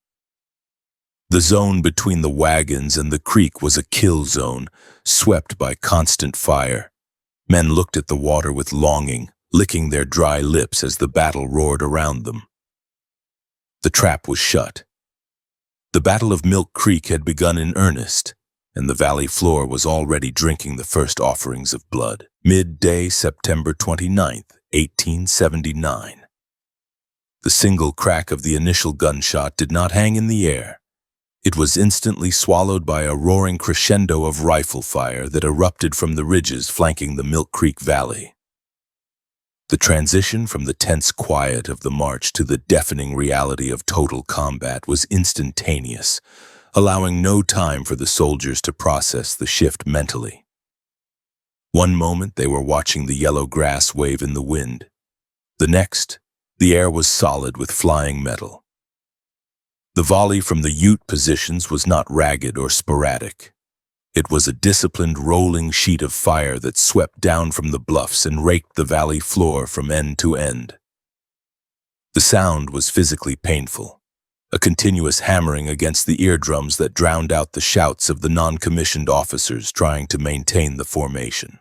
The zone between the wagons and the creek was a kill zone, swept by constant fire. Men looked at the water with longing, licking their dry lips as the battle roared around them. The trap was shut. The Battle of Milk Creek had begun in earnest, and the valley floor was already drinking the first offerings of blood. Midday, September 29th, 1879. The single crack of the initial gunshot did not hang in the air. It was instantly swallowed by a roaring crescendo of rifle fire that erupted from the ridges flanking the Milk Creek Valley. The transition from the tense quiet of the march to the deafening reality of total combat was instantaneous, allowing no time for the soldiers to process the shift mentally. One moment they were watching the yellow grass wave in the wind. The next, the air was solid with flying metal. The volley from the Ute positions was not ragged or sporadic. It was a disciplined, rolling sheet of fire that swept down from the bluffs and raked the valley floor from end to end. The sound was physically painful, a continuous hammering against the eardrums that drowned out the shouts of the non-commissioned officers trying to maintain the formation.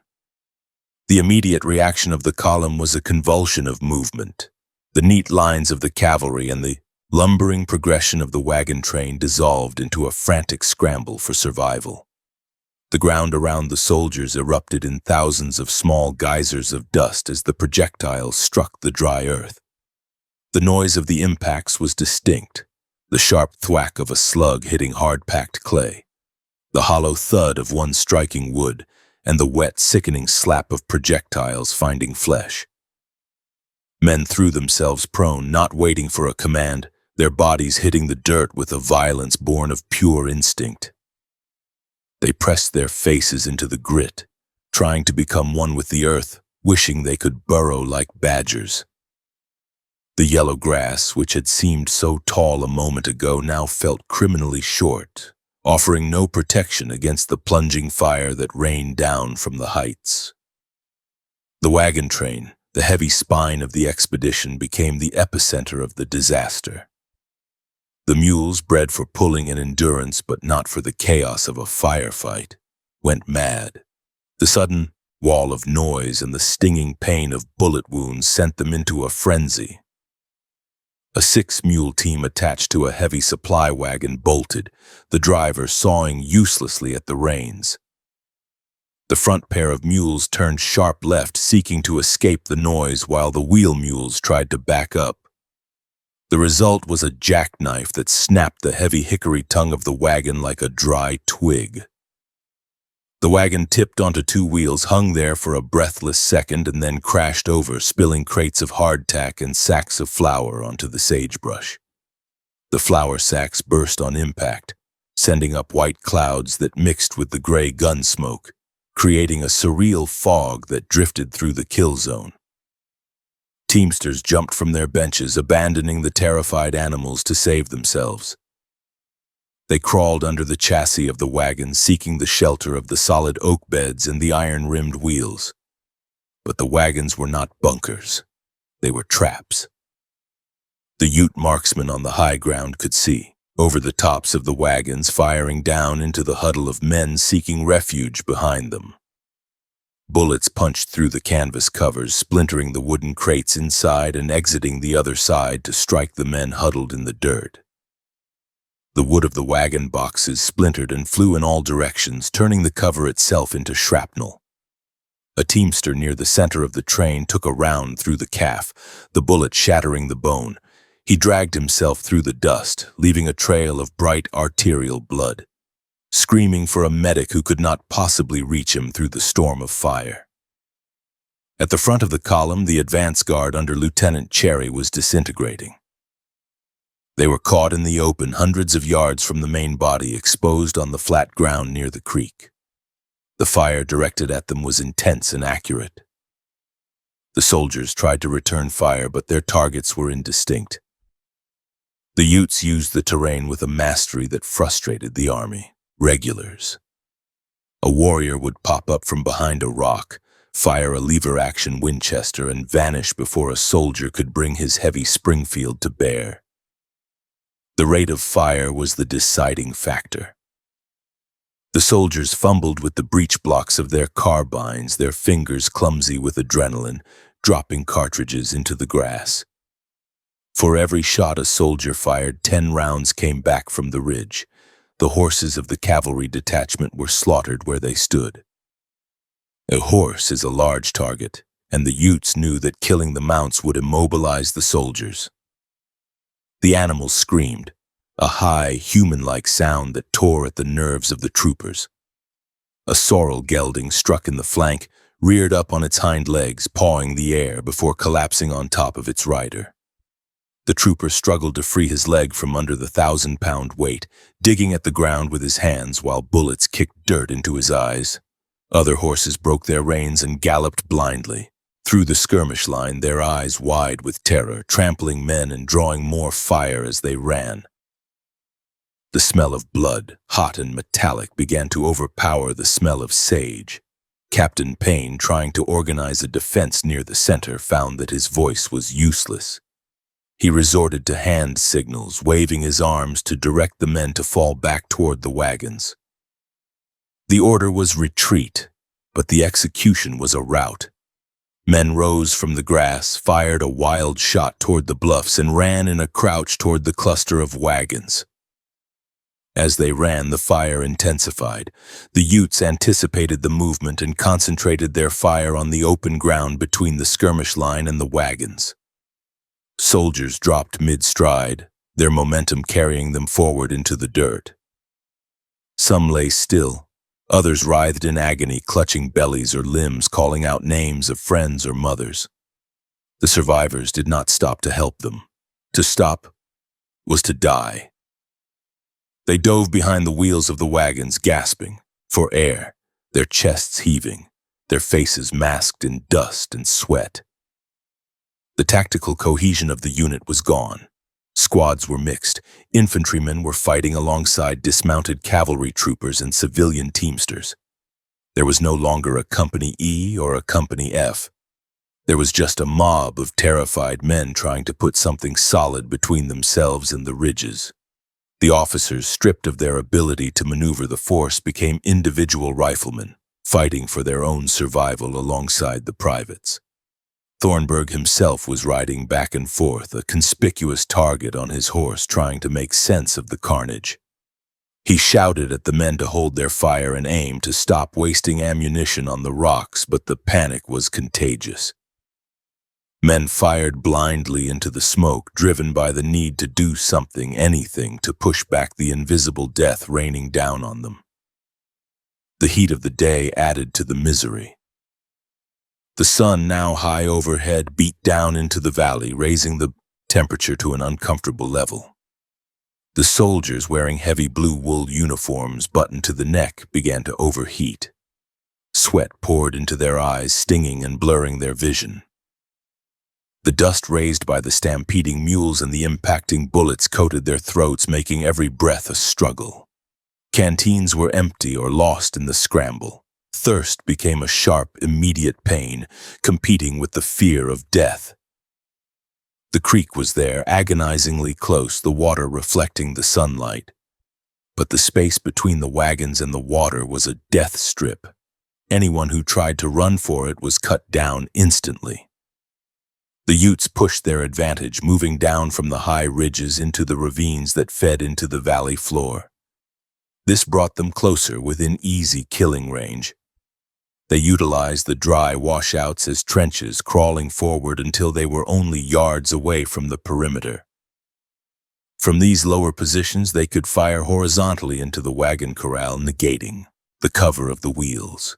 The immediate reaction of the column was a convulsion of movement. The neat lines of the cavalry and the lumbering progression of the wagon train dissolved into a frantic scramble for survival. The ground around the soldiers erupted in thousands of small geysers of dust as the projectiles struck the dry earth. The noise of the impacts was distinct, the sharp thwack of a slug hitting hard-packed clay, the hollow thud of one striking wood, and the wet, sickening slap of projectiles finding flesh. Men threw themselves prone, not waiting for a command, their bodies hitting the dirt with a violence born of pure instinct. They pressed their faces into the grit, trying to become one with the earth, wishing they could burrow like badgers. The yellow grass, which had seemed so tall a moment ago, now felt criminally short, offering no protection against the plunging fire that rained down from the heights. The wagon train, the heavy spine of the expedition, became the epicenter of the disaster. The mules, bred for pulling and endurance but not for the chaos of a firefight, went mad. The sudden wall of noise and the stinging pain of bullet wounds sent them into a frenzy. A 6-mule team attached to a heavy supply wagon bolted, the driver sawing uselessly at the reins. The front pair of mules turned sharp left, seeking to escape the noise while the wheel mules tried to back up. The result was a jackknife that snapped the heavy hickory tongue of the wagon like a dry twig. The wagon tipped onto two wheels, hung there for a breathless second, and then crashed over, spilling crates of hardtack and sacks of flour onto the sagebrush. The flour sacks burst on impact, sending up white clouds that mixed with the gray gun smoke, creating a surreal fog that drifted through the kill zone. Teamsters jumped from their benches, abandoning the terrified animals to save themselves. They crawled under the chassis of the wagon, seeking the shelter of the solid oak beds and the iron-rimmed wheels. But the wagons were not bunkers. They were traps. The Ute marksmen on the high ground could see, over the tops of the wagons, firing down into the huddle of men seeking refuge behind them. Bullets punched through the canvas covers, splintering the wooden crates inside and exiting the other side to strike the men huddled in the dirt. The wood of the wagon boxes splintered and flew in all directions, turning the cover itself into shrapnel. A teamster near the center of the train took a round through the calf, the bullet shattering the bone. He dragged himself through the dust, leaving a trail of bright arterial blood, screaming for a medic who could not possibly reach him through the storm of fire. At the front of the column, the advance guard under Lieutenant Cherry was disintegrating. They were caught in the open, hundreds of yards from the main body, exposed on the flat ground near the creek. The fire directed at them was intense and accurate. The soldiers tried to return fire, but their targets were indistinct. The Utes used the terrain with a mastery that frustrated the army. Regulars. A warrior would pop up from behind a rock, fire a lever-action Winchester, and vanish before a soldier could bring his heavy Springfield to bear. The rate of fire was the deciding factor. The soldiers fumbled with the breech blocks of their carbines, their fingers clumsy with adrenaline, dropping cartridges into the grass. For every shot a soldier fired, 10 rounds came back from the ridge. The horses of the cavalry detachment were slaughtered where they stood. A horse is a large target, and the Utes knew that killing the mounts would immobilize the soldiers. The animals screamed, a high, human-like sound that tore at the nerves of the troopers. A sorrel gelding struck in the flank, reared up on its hind legs, pawing the air before collapsing on top of its rider. The trooper struggled to free his leg from under the 1,000-pound weight, digging at the ground with his hands while bullets kicked dirt into his eyes. Other horses broke their reins and galloped blindly. Through the skirmish line, their eyes wide with terror, trampling men and drawing more fire as they ran. The smell of blood, hot and metallic, began to overpower the smell of sage. Captain Payne, trying to organize a defense near the center, found that his voice was useless. He resorted to hand signals, waving his arms to direct the men to fall back toward the wagons. The order was retreat, but the execution was a rout. Men rose from the grass, fired a wild shot toward the bluffs, and ran in a crouch toward the cluster of wagons. As they ran, the fire intensified. The Utes anticipated the movement and concentrated their fire on the open ground between the skirmish line and the wagons. Soldiers dropped mid-stride, their momentum carrying them forward into the dirt. Some lay still. Others writhed in agony, clutching bellies or limbs, calling out names of friends or mothers. The survivors did not stop to help them. To stop was to die. They dove behind the wheels of the wagons, gasping for air, their chests heaving, their faces masked in dust and sweat. The tactical cohesion of the unit was gone. Squads were mixed. Infantrymen were fighting alongside dismounted cavalry troopers and civilian teamsters. There was no longer a Company E or a Company F. There was just a mob of terrified men trying to put something solid between themselves and the ridges. The officers, stripped of their ability to maneuver the force, became individual riflemen, fighting for their own survival alongside the privates. Thornburg himself was riding back and forth, a conspicuous target on his horse, trying to make sense of the carnage. He shouted at the men to hold their fire and aim, to stop wasting ammunition on the rocks, but the panic was contagious. Men fired blindly into the smoke, driven by the need to do something, anything, to push back the invisible death raining down on them. The heat of the day added to the misery. The sun, now high overhead, beat down into the valley, raising the temperature to an uncomfortable level. The soldiers, wearing heavy blue wool uniforms buttoned to the neck, began to overheat. Sweat poured into their eyes, stinging and blurring their vision. The dust raised by the stampeding mules and the impacting bullets coated their throats, making every breath a struggle. Canteens were empty or lost in the scramble. Thirst became a sharp, immediate pain, competing with the fear of death. The creek was there, agonizingly close, the water reflecting the sunlight. But the space between the wagons and the water was a death strip. Anyone who tried to run for it was cut down instantly. The Utes pushed their advantage, moving down from the high ridges into the ravines that fed into the valley floor. This brought them closer, within easy killing range. They utilized the dry washouts as trenches, crawling forward until they were only yards away from the perimeter. From these lower positions, they could fire horizontally into the wagon corral, negating the cover of the wheels.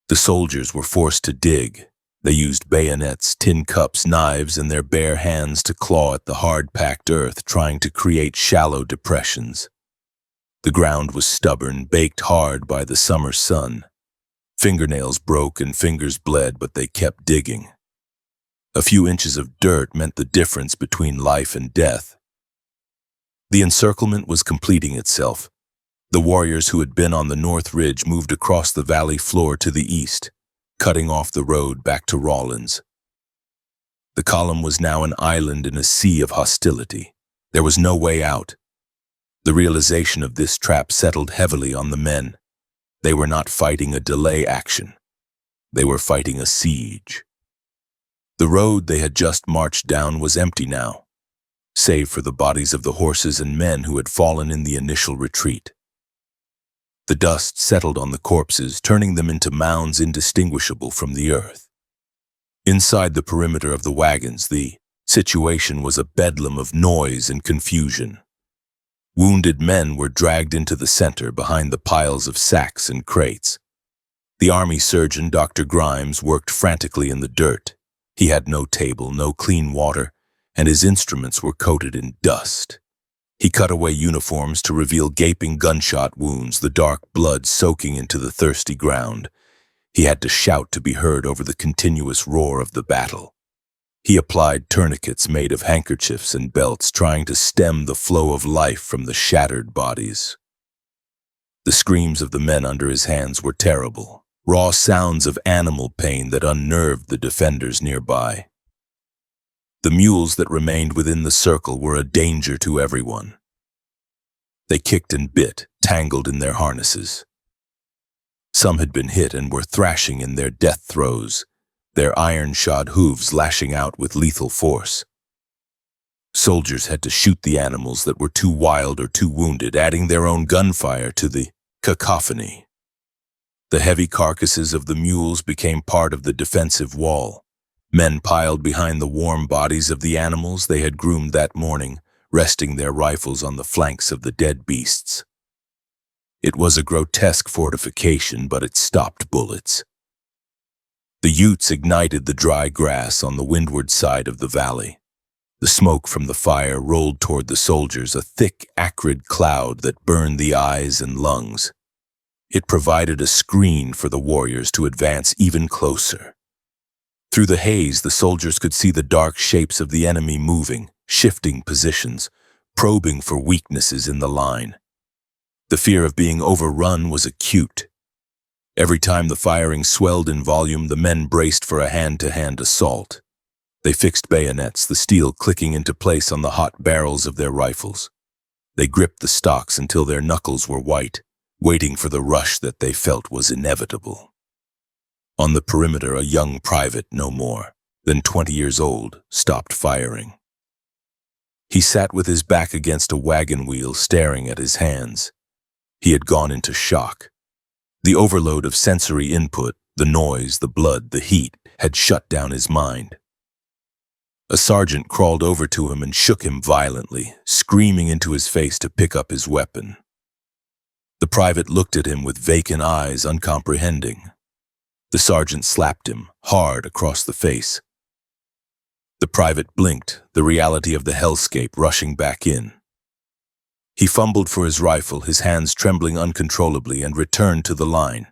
The soldiers were forced to dig. They used bayonets, tin cups, knives, and their bare hands to claw at the hard-packed earth, trying to create shallow depressions. The ground was stubborn, baked hard by the summer sun. Fingernails broke and fingers bled, but they kept digging. A few inches of dirt meant the difference between life and death. The encirclement was completing itself. The warriors who had been on the north ridge moved across the valley floor to the east, cutting off the road back to Rawlins. The column was now an island in a sea of hostility. There was no way out. The realization of this trap settled heavily on the men. They were not fighting a delay action. They were fighting a siege. The road they had just marched down was empty now, save for the bodies of the horses and men who had fallen in the initial retreat. The dust settled on the corpses, turning them into mounds indistinguishable from the earth. Inside the perimeter of the wagons, the situation was a bedlam of noise and confusion. Wounded men were dragged into the center behind the piles of sacks and crates. The army surgeon, Dr. Grimes, worked frantically in the dirt. He had no table, no clean water, and his instruments were coated in dust. He cut away uniforms to reveal gaping gunshot wounds, the dark blood soaking into the thirsty ground. He had to shout to be heard over the continuous roar of the battle. He applied tourniquets made of handkerchiefs and belts, trying to stem the flow of life from the shattered bodies. The screams of the men under his hands were terrible, raw sounds of animal pain that unnerved the defenders nearby. The mules that remained within the circle were a danger to everyone. They kicked and bit, tangled in their harnesses. Some had been hit and were thrashing in their death throes, their iron-shod hooves lashing out with lethal force. Soldiers had to shoot the animals that were too wild or too wounded, adding their own gunfire to the cacophony. The heavy carcasses of the mules became part of the defensive wall. Men piled behind the warm bodies of the animals they had groomed that morning, resting their rifles on the flanks of the dead beasts. It was a grotesque fortification, but it stopped bullets. The Utes ignited the dry grass on the windward side of the valley. The smoke from the fire rolled toward the soldiers, a thick, acrid cloud that burned the eyes and lungs. It provided a screen for the warriors to advance even closer. Through the haze, the soldiers could see the dark shapes of the enemy moving, shifting positions, probing for weaknesses in the line. The fear of being overrun was acute. Every time the firing swelled in volume, the men braced for a hand-to-hand assault. They fixed bayonets, the steel clicking into place on the hot barrels of their rifles. They gripped the stocks until their knuckles were white, waiting for the rush that they felt was inevitable. On the perimeter, a young private, no more than 20 years old, stopped firing. He sat with his back against a wagon wheel, staring at his hands. He had gone into shock. The overload of sensory input, the noise, the blood, the heat, had shut down his mind. A sergeant crawled over to him and shook him violently, screaming into his face to pick up his weapon. The private looked at him with vacant eyes, uncomprehending. The sergeant slapped him hard across the face. The private blinked, the reality of the hellscape rushing back in. He fumbled for his rifle, his hands trembling uncontrollably, and returned to the line.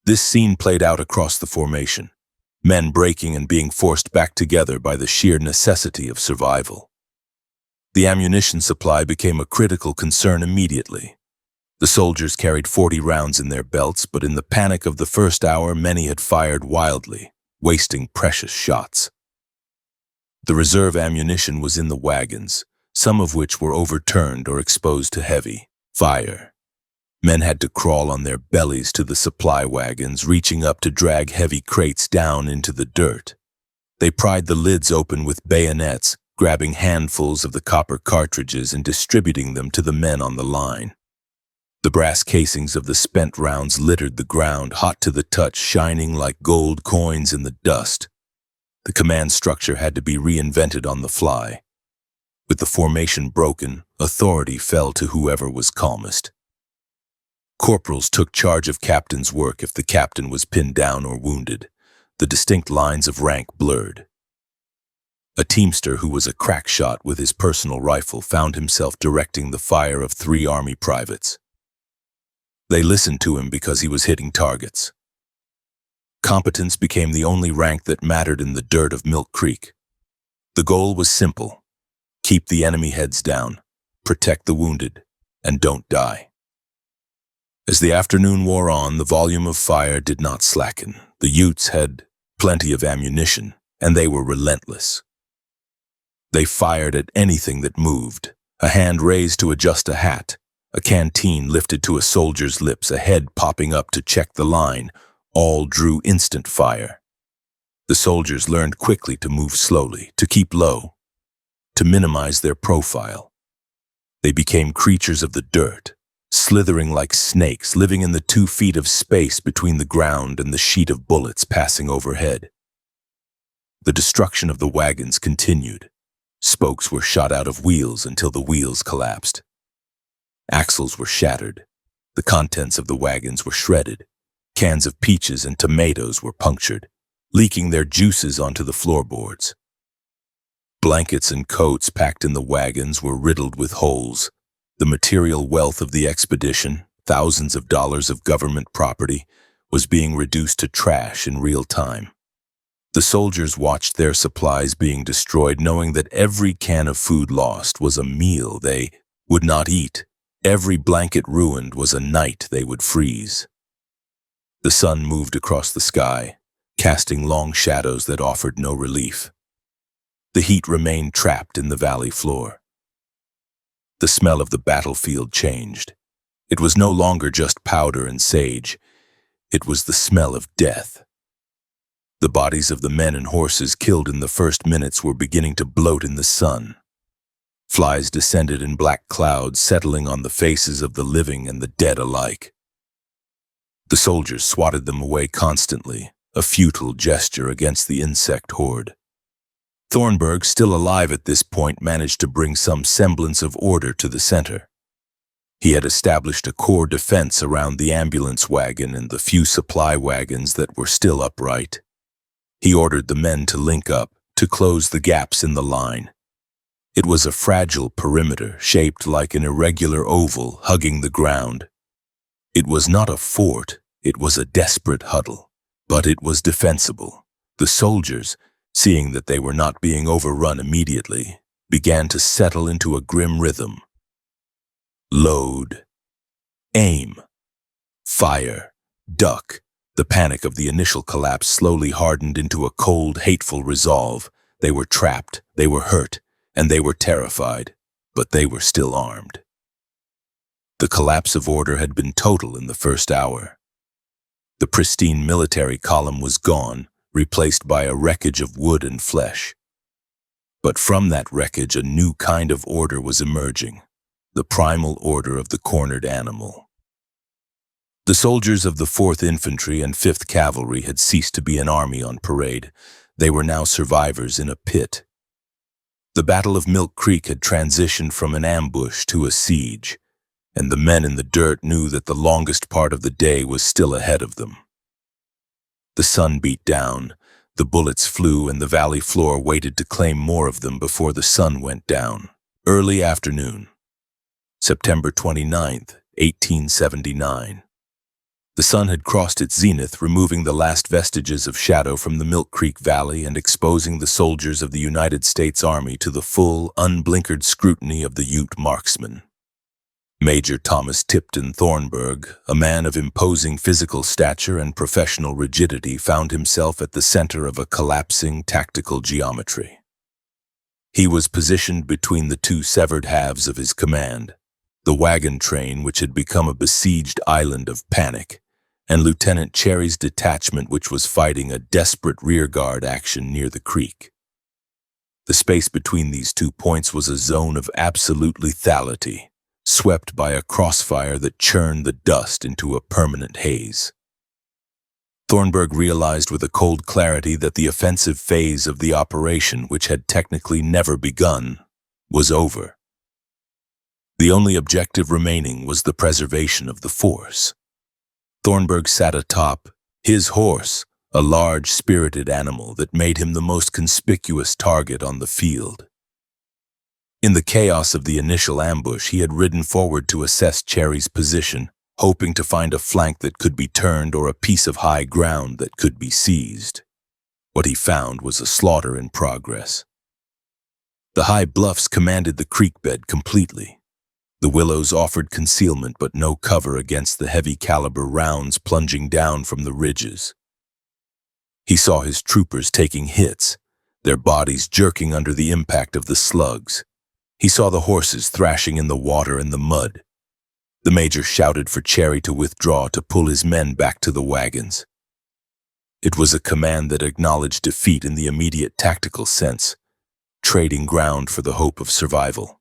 This scene played out across the formation, men breaking and being forced back together by the sheer necessity of survival. The ammunition supply became a critical concern immediately. The soldiers carried 40 rounds in their belts, but in the panic of the first hour, many had fired wildly, wasting precious shots. The reserve ammunition was in the wagons, some of which were overturned or exposed to heavy fire. Men had to crawl on their bellies to the supply wagons, reaching up to drag heavy crates down into the dirt. They pried the lids open with bayonets, grabbing handfuls of the copper cartridges and distributing them to the men on the line. The brass casings of the spent rounds littered the ground, hot to the touch, shining like gold coins in the dust. The command structure had to be reinvented on the fly. With the formation broken, authority fell to whoever was calmest. Corporals took charge of captain's work if the captain was pinned down or wounded. The distinct lines of rank blurred. A teamster who was a crack shot with his personal rifle found himself directing the fire of 3 Army privates. They listened to him because he was hitting targets. Competence became the only rank that mattered in the dirt of Milk Creek. The goal was simple: keep the enemy heads down, protect the wounded, and don't die. As the afternoon wore on, the volume of fire did not slacken. The Utes had plenty of ammunition, and they were relentless. They fired at anything that moved, a hand raised to adjust a hat, a canteen lifted to a soldier's lips, a head popping up to check the line. All drew instant fire. The soldiers learned quickly to move slowly, to keep low, to minimize their profile. They became creatures of the dirt, slithering like snakes, living in the 2 feet of space between the ground and the sheet of bullets passing overhead. The destruction of the wagons continued. Spokes were shot out of wheels until the wheels collapsed. Axles were shattered. The contents of the wagons were shredded. Cans of peaches and tomatoes were punctured, leaking their juices onto the floorboards. Blankets and coats packed in the wagons were riddled with holes. The material wealth of the expedition, thousands of dollars of government property, was being reduced to trash in real time. The soldiers watched their supplies being destroyed, knowing that every can of food lost was a meal they would not eat. Every blanket ruined was a night they would freeze. The sun moved across the sky, casting long shadows that offered no relief. The heat remained trapped in the valley floor. The smell of the battlefield changed. It was no longer just powder and sage. It was the smell of death. The bodies of the men and horses killed in the first minutes were beginning to bloat in the sun. Flies descended in black clouds, settling on the faces of the living and the dead alike. The soldiers swatted them away constantly, a futile gesture against the insect horde. Thornburg, still alive at this point, managed to bring some semblance of order to the center. He had established a core defense around the ambulance wagon and the few supply wagons that were still upright. He ordered the men to link up, to close the gaps in the line. It was a fragile perimeter, shaped like an irregular oval hugging the ground. It was not a fort, it was a desperate huddle, but it was defensible. The soldiers, seeing that they were not being overrun immediately, began to settle into a grim rhythm. Load, aim, fire, duck. The panic of the initial collapse slowly hardened into a cold, hateful resolve. They were trapped, they were hurt, and they were terrified, but they were still armed. The collapse of order had been total in the first hour. The pristine military column was gone, replaced by a wreckage of wood and flesh. But from that wreckage, a new kind of order was emerging, the primal order of the cornered animal. The soldiers of the 4th Infantry and 5th Cavalry had ceased to be an army on parade. They were now survivors in a pit. The Battle of Milk Creek had transitioned from an ambush to a siege, and the men in the dirt knew that the longest part of the day was still ahead of them. The sun beat down, the bullets flew, and the valley floor waited to claim more of them before the sun went down. Early afternoon, September 29th, 1879. The sun had crossed its zenith, removing the last vestiges of shadow from the Milk Creek Valley and exposing the soldiers of the United States Army to the full, unblinkered scrutiny of the Ute marksman. Major Thomas Tipton Thornburg, a man of imposing physical stature and professional rigidity, found himself at the center of a collapsing tactical geometry. He was positioned between the two severed halves of his command, the wagon train, which had become a besieged island of panic, and Lieutenant Cherry's detachment, which was fighting a desperate rearguard action near the creek. The space between these 2 points was a zone of absolute lethality, swept by a crossfire that churned the dust into a permanent haze. Thornburg realized with a cold clarity that the offensive phase of the operation, which had technically never begun, was over. The only objective remaining was the preservation of the force. Thornburg sat atop his horse, a large, spirited animal that made him the most conspicuous target on the field. In the chaos of the initial ambush, he had ridden forward to assess Cherry's position, hoping to find a flank that could be turned or a piece of high ground that could be seized. What he found was a slaughter in progress. The high bluffs commanded the creek bed completely. The willows offered concealment but no cover against the heavy caliber rounds plunging down from the ridges. He saw his troopers taking hits, their bodies jerking under the impact of the slugs. He saw the horses thrashing in the water and the mud. The major shouted for Cherry to withdraw, to pull his men back to the wagons. It was a command that acknowledged defeat in the immediate tactical sense, trading ground for the hope of survival.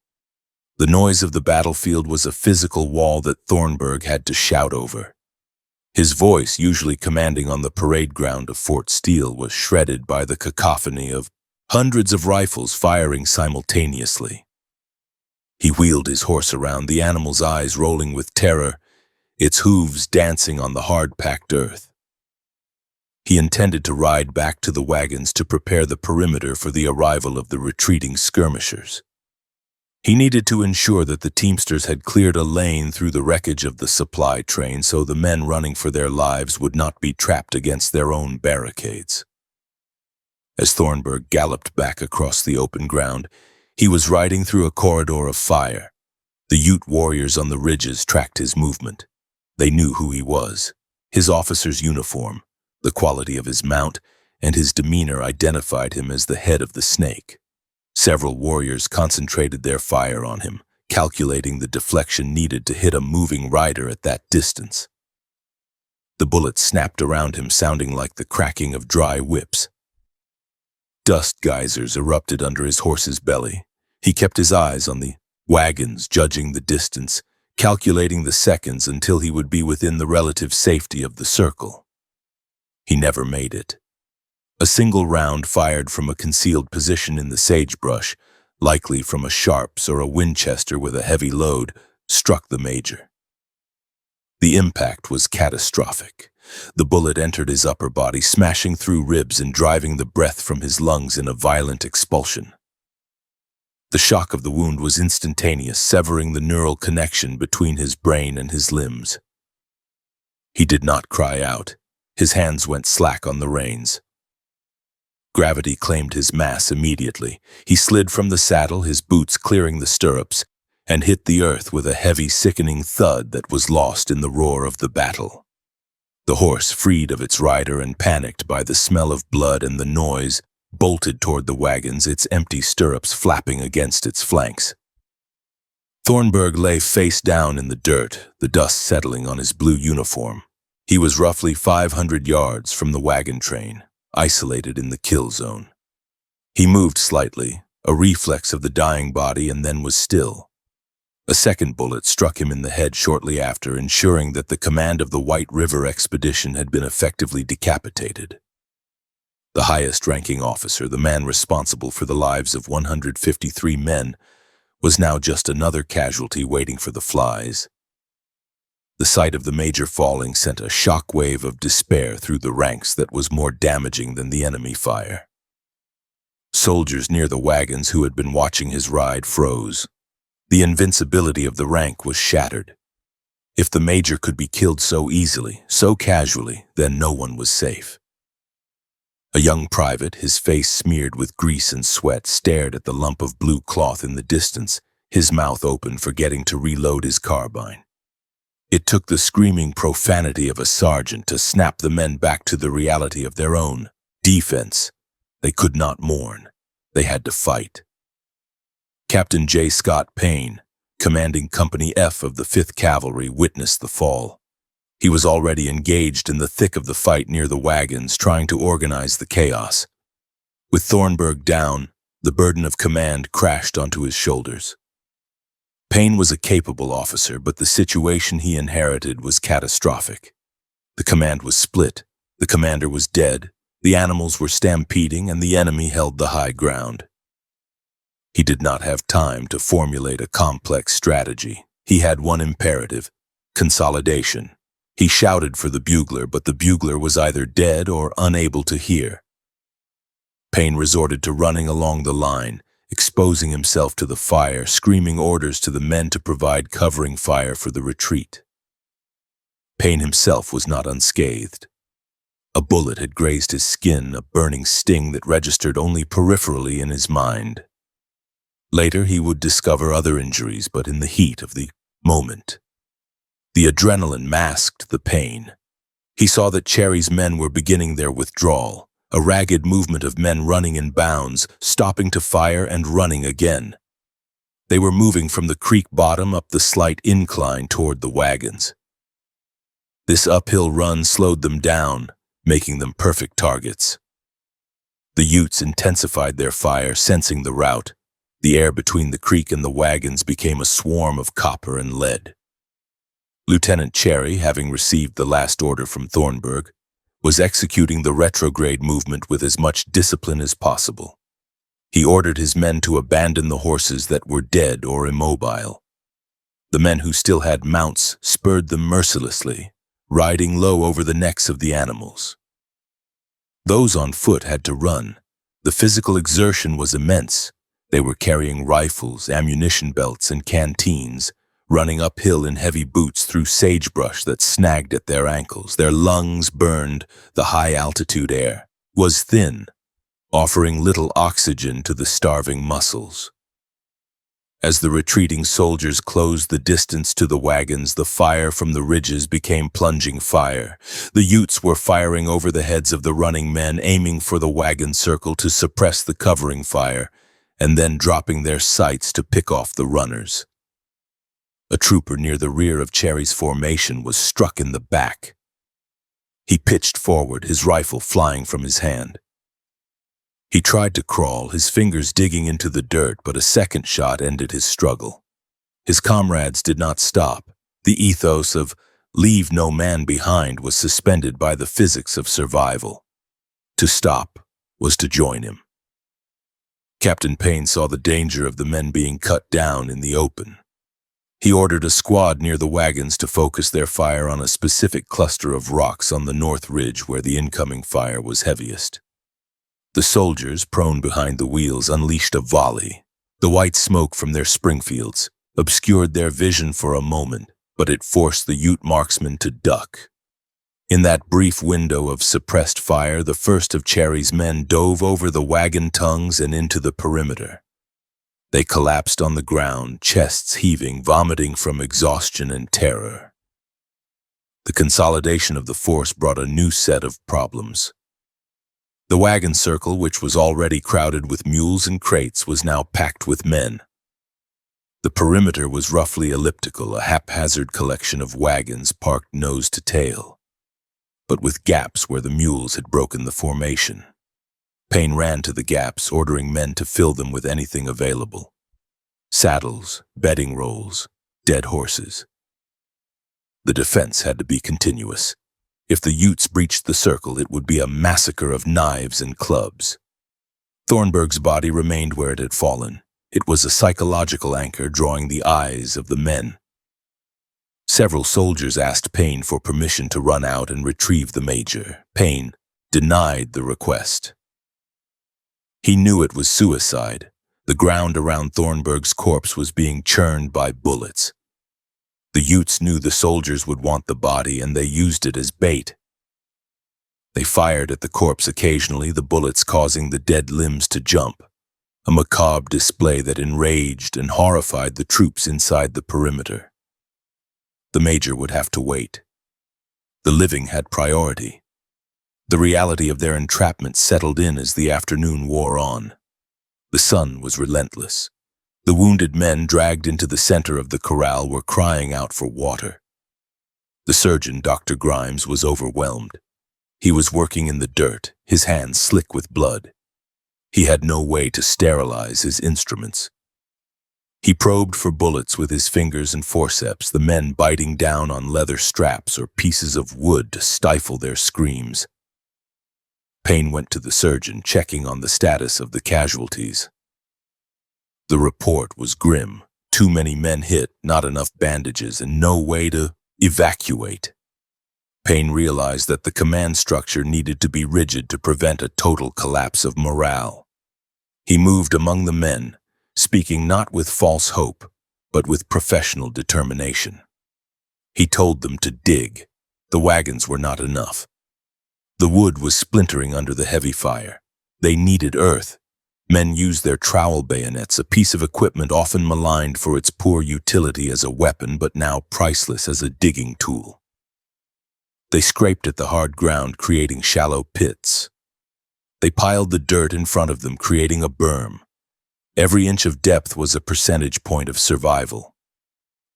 The noise of the battlefield was a physical wall that Thornburg had to shout over. His voice, usually commanding on the parade ground of Fort Steele, was shredded by the cacophony of hundreds of rifles firing simultaneously. He wheeled his horse around, the animal's eyes rolling with terror, its hooves dancing on the hard-packed earth. He intended to ride back to the wagons to prepare the perimeter for the arrival of the retreating skirmishers. He needed to ensure that the teamsters had cleared a lane through the wreckage of the supply train so the men running for their lives would not be trapped against their own barricades. As Thornburg galloped back across the open ground, he was riding through a corridor of fire. The Ute warriors on the ridges tracked his movement. They knew who he was. His officer's uniform, the quality of his mount, and his demeanor identified him as the head of the snake. Several warriors concentrated their fire on him, calculating the deflection needed to hit a moving rider at that distance. The bullets snapped around him, sounding like the cracking of dry whips. Dust geysers erupted under his horse's belly. He kept his eyes on the wagons, judging the distance, calculating the seconds until he would be within the relative safety of the circle. He never made it. A single round fired from a concealed position in the sagebrush, likely from a Sharps or a Winchester with a heavy load, struck the major. The impact was catastrophic. The bullet entered his upper body, smashing through ribs and driving the breath from his lungs in a violent expulsion. The shock of the wound was instantaneous, severing the neural connection between his brain and his limbs. He did not cry out. His hands went slack on the reins. Gravity claimed his mass immediately. He slid from the saddle, his boots clearing the stirrups, and hit the earth with a heavy, sickening thud that was lost in the roar of the battle. The horse, freed of its rider and panicked by the smell of blood and the noise, bolted toward the wagons, its empty stirrups flapping against its flanks. Thornburg lay face down in the dirt, the dust settling on his blue uniform. He was roughly 500 yards from the wagon train, isolated in the kill zone. He moved slightly, a reflex of the dying body, and then was still. A second bullet struck him in the head shortly after, ensuring that the command of the White River expedition had been effectively decapitated. The highest-ranking officer, the man responsible for the lives of 153 men, was now just another casualty waiting for the flies. The sight of the major falling sent a shockwave of despair through the ranks that was more damaging than the enemy fire. Soldiers near the wagons who had been watching his ride froze. The invincibility of the rank was shattered. If the major could be killed so easily, so casually, then no one was safe. A young private, his face smeared with grease and sweat, stared at the lump of blue cloth in the distance, his mouth open, forgetting to reload his carbine. It took the screaming profanity of a sergeant to snap the men back to the reality of their own defense. They could not mourn. They had to fight. Captain J. Scott Payne, commanding Company F of the 5th Cavalry, witnessed the fall. He was already engaged in the thick of the fight near the wagons, trying to organize the chaos. With Thornburg down, the burden of command crashed onto his shoulders. Payne was a capable officer, but the situation he inherited was catastrophic. The command was split, the commander was dead, the animals were stampeding, and the enemy held the high ground. He did not have time to formulate a complex strategy. He had one imperative: consolidation. He shouted for the bugler, but the bugler was either dead or unable to hear. Payne resorted to running along the line, exposing himself to the fire, screaming orders to the men to provide covering fire for the retreat. Payne himself was not unscathed. A bullet had grazed his skin, a burning sting that registered only peripherally in his mind. Later he would discover other injuries, but in the heat of the moment. The adrenaline masked the pain. He saw that Cherry's men were beginning their withdrawal, a ragged movement of men running in bounds, stopping to fire and running again. They were moving from the creek bottom up the slight incline toward the wagons. This uphill run slowed them down, making them perfect targets. The Utes intensified their fire, sensing the rout. The air between the creek and the wagons became a swarm of copper and lead. Lieutenant Cherry, having received the last order from Thornburg, was executing the retrograde movement with as much discipline as possible. He ordered his men to abandon the horses that were dead or immobile. The men who still had mounts spurred them mercilessly, riding low over the necks of the animals. Those on foot had to run. The physical exertion was immense. They were carrying rifles, ammunition belts, and canteens, running uphill in heavy boots through sagebrush that snagged at their ankles. Their lungs burned. The high-altitude air was thin, offering little oxygen to the starving muscles. As the retreating soldiers closed the distance to the wagons, the fire from the ridges became plunging fire. The Utes were firing over the heads of the running men, aiming for the wagon circle to suppress the covering fire, and then dropping their sights to pick off the runners. A trooper near the rear of Cherry's formation was struck in the back. He pitched forward, his rifle flying from his hand. He tried to crawl, his fingers digging into the dirt, but a second shot ended his struggle. His comrades did not stop. The ethos of "leave no man behind" was suspended by the physics of survival. To stop was to join him. Captain Payne saw the danger of the men being cut down in the open. He ordered a squad near the wagons to focus their fire on a specific cluster of rocks on the north ridge where the incoming fire was heaviest. The soldiers, prone behind the wheels, unleashed a volley. The white smoke from their Springfields obscured their vision for a moment, but it forced the Ute marksmen to duck. In that brief window of suppressed fire, the first of Cherry's men dove over the wagon tongues and into the perimeter. They collapsed on the ground, chests heaving, vomiting from exhaustion and terror. The consolidation of the force brought a new set of problems. The wagon circle, which was already crowded with mules and crates, was now packed with men. The perimeter was roughly elliptical, a haphazard collection of wagons parked nose to tail, but with gaps where the mules had broken the formation. Payne ran to the gaps, ordering men to fill them with anything available. Saddles, bedding rolls, dead horses. The defense had to be continuous. If the Utes breached the circle, it would be a massacre of knives and clubs. Thornburg's body remained where it had fallen. It was a psychological anchor drawing the eyes of the men. Several soldiers asked Payne for permission to run out and retrieve the major. Payne denied the request. He knew it was suicide. The ground around Thornburg's corpse was being churned by bullets. The Utes knew the soldiers would want the body, and they used it as bait. They fired at the corpse occasionally, the bullets causing the dead limbs to jump, a macabre display that enraged and horrified the troops inside the perimeter. The major would have to wait. The living had priority. The reality of their entrapment settled in as the afternoon wore on. The sun was relentless. The wounded men dragged into the center of the corral were crying out for water. The surgeon, Dr. Grimes, was overwhelmed. He was working in the dirt, his hands slick with blood. He had no way to sterilize his instruments. He probed for bullets with his fingers and forceps, the men biting down on leather straps or pieces of wood to stifle their screams. Payne went to the surgeon, checking on the status of the casualties. The report was grim. Too many men hit, not enough bandages, and no way to evacuate. Payne realized that the command structure needed to be rigid to prevent a total collapse of morale. He moved among the men, speaking not with false hope, but with professional determination. He told them to dig. The wagons were not enough. The wood was splintering under the heavy fire. They needed earth. Men used their trowel bayonets, a piece of equipment often maligned for its poor utility as a weapon, but now priceless as a digging tool. They scraped at the hard ground, creating shallow pits. They piled the dirt in front of them, creating a berm. Every inch of depth was a percentage point of survival.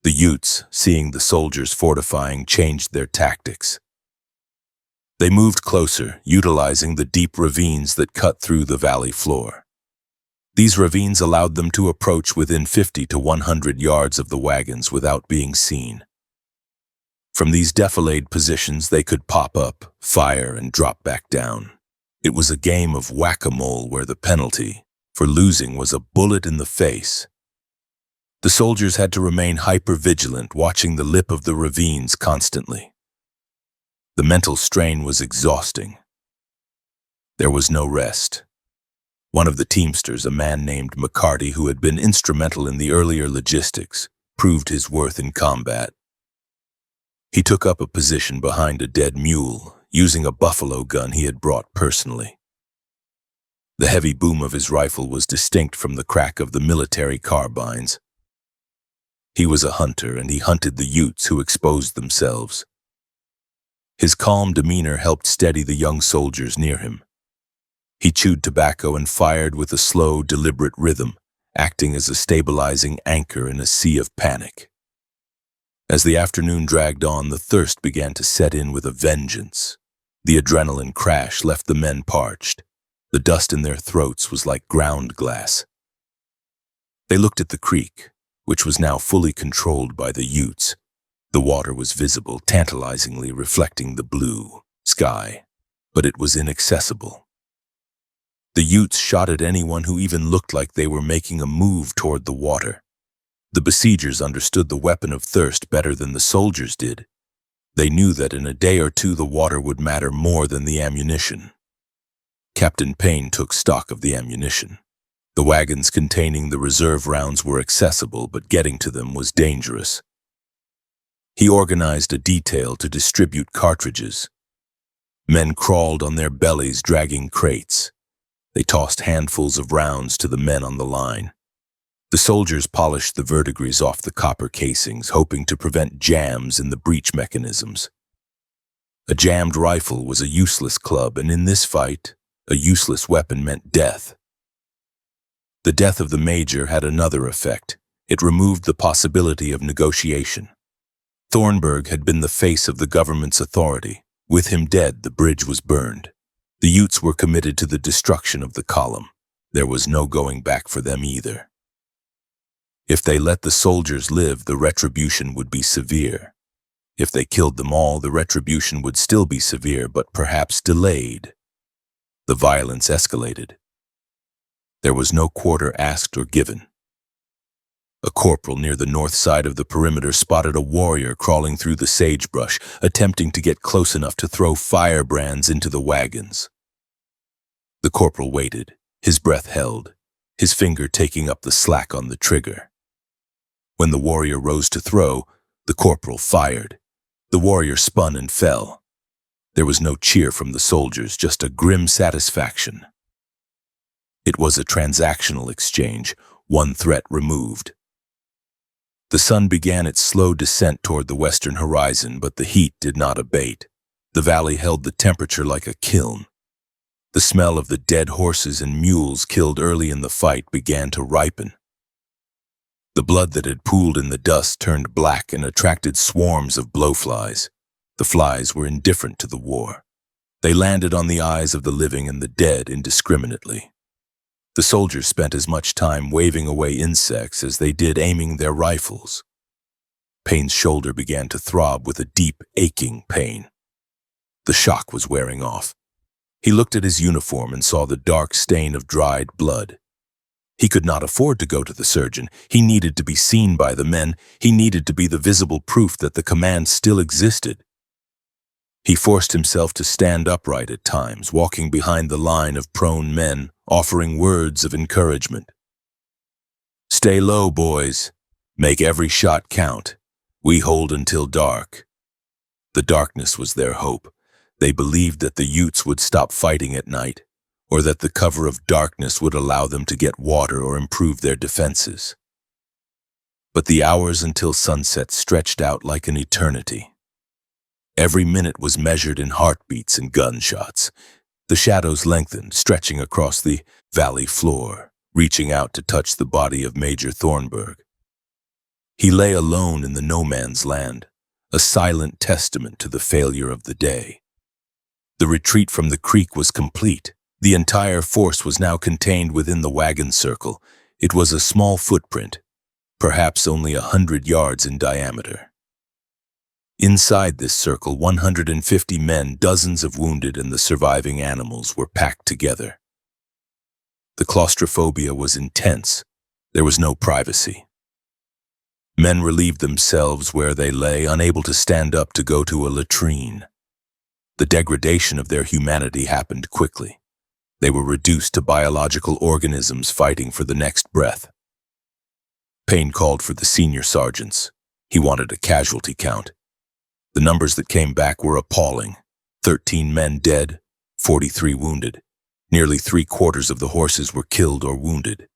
The Utes, seeing the soldiers fortifying, changed their tactics. They moved closer, utilizing the deep ravines that cut through the valley floor. These ravines allowed them to approach within 50 to 100 yards of the wagons without being seen. From these defilade positions, they could pop up, fire, and drop back down. It was a game of whack-a-mole where the penalty for losing was a bullet in the face. The soldiers had to remain hyper-vigilant, watching the lip of the ravines constantly. The mental strain was exhausting. There was no rest. One of the teamsters, a man named McCarty, who had been instrumental in the earlier logistics, proved his worth in combat. He took up a position behind a dead mule, using a buffalo gun he had brought personally. The heavy boom of his rifle was distinct from the crack of the military carbines. He was a hunter, and he hunted the Utes who exposed themselves. His calm demeanor helped steady the young soldiers near him. He chewed tobacco and fired with a slow, deliberate rhythm, acting as a stabilizing anchor in a sea of panic. As the afternoon dragged on, the thirst began to set in with a vengeance. The adrenaline crash left the men parched. The dust in their throats was like ground glass. They looked at the creek, which was now fully controlled by the Utes. The water was visible, tantalizingly reflecting the blue sky, but it was inaccessible. The Utes shot at anyone who even looked like they were making a move toward the water. The besiegers understood the weapon of thirst better than the soldiers did. They knew that in a day or two the water would matter more than the ammunition. Captain Payne took stock of the ammunition. The wagons containing the reserve rounds were accessible, but getting to them was dangerous. He organized a detail to distribute cartridges. Men crawled on their bellies, dragging crates. They tossed handfuls of rounds to the men on the line. The soldiers polished the verdigris off the copper casings, hoping to prevent jams in the breech mechanisms. A jammed rifle was a useless club, and in this fight, a useless weapon meant death. The death of the major had another effect. It removed the possibility of negotiation. Thornburg had been the face of the government's authority. With him dead, the bridge was burned. The Utes were committed to the destruction of the column. There was no going back for them either. If they let the soldiers live, the retribution would be severe. If they killed them all, the retribution would still be severe, but perhaps delayed. The violence escalated. There was no quarter asked or given. A corporal near the north side of the perimeter spotted a warrior crawling through the sagebrush, attempting to get close enough to throw firebrands into the wagons. The corporal waited, his breath held, his finger taking up the slack on the trigger. When the warrior rose to throw, the corporal fired. The warrior spun and fell. There was no cheer from the soldiers, just a grim satisfaction. It was a transactional exchange, one threat removed. The sun began its slow descent toward the western horizon, but the heat did not abate. The valley held the temperature like a kiln. The smell of the dead horses and mules killed early in the fight began to ripen. The blood that had pooled in the dust turned black and attracted swarms of blowflies. The flies were indifferent to the war. They landed on the eyes of the living and the dead indiscriminately. The soldiers spent as much time waving away insects as they did aiming their rifles. Payne's shoulder began to throb with a deep, aching pain. The shock was wearing off. He looked at his uniform and saw the dark stain of dried blood. He could not afford to go to the surgeon. He needed to be seen by the men. He needed to be the visible proof that the command still existed. He forced himself to stand upright at times, walking behind the line of prone men, offering words of encouragement. "Stay low, boys. Make every shot count. We hold until dark." The darkness was their hope. They believed that the Utes would stop fighting at night, or that the cover of darkness would allow them to get water or improve their defenses. But the hours until sunset stretched out like an eternity. Every minute was measured in heartbeats and gunshots. The shadows lengthened, stretching across the valley floor, reaching out to touch the body of Major Thornburg. He lay alone in the no-man's land, a silent testament to the failure of the day. The retreat from the creek was complete. The entire force was now contained within the wagon circle. It was a small footprint, perhaps only 100 yards in diameter. Inside this circle, 150 men, dozens of wounded, and the surviving animals were packed together. The claustrophobia was intense. There was no privacy. Men relieved themselves where they lay, unable to stand up to go to a latrine. The degradation of their humanity happened quickly. They were reduced to biological organisms fighting for the next breath. Payne called for the senior sergeants. He wanted a casualty count. The numbers that came back were appalling. 13 men dead, 43 wounded. Nearly 3/4 of the horses were killed or wounded.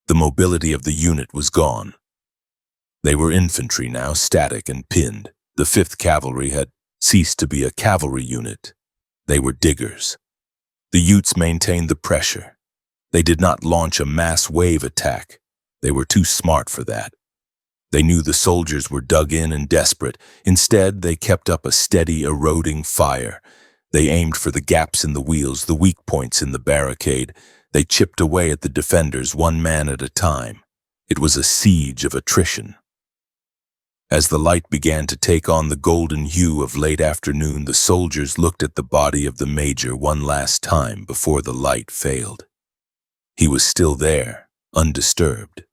The mobility of the unit was gone. They were infantry now, static and pinned. The 5th Cavalry had ceased to be a cavalry unit. They were diggers. The Utes maintained the pressure. They did not launch a mass wave attack. They were too smart for that. They knew the soldiers were dug in and desperate. Instead, they kept up a steady, eroding fire. They aimed for the gaps in the wheels, the weak points in the barricade. They chipped away at the defenders, one man at a time. It was a siege of attrition. As the light began to take on the golden hue of late afternoon, the soldiers looked at the body of the major one last time before the light failed. He was still there, undisturbed.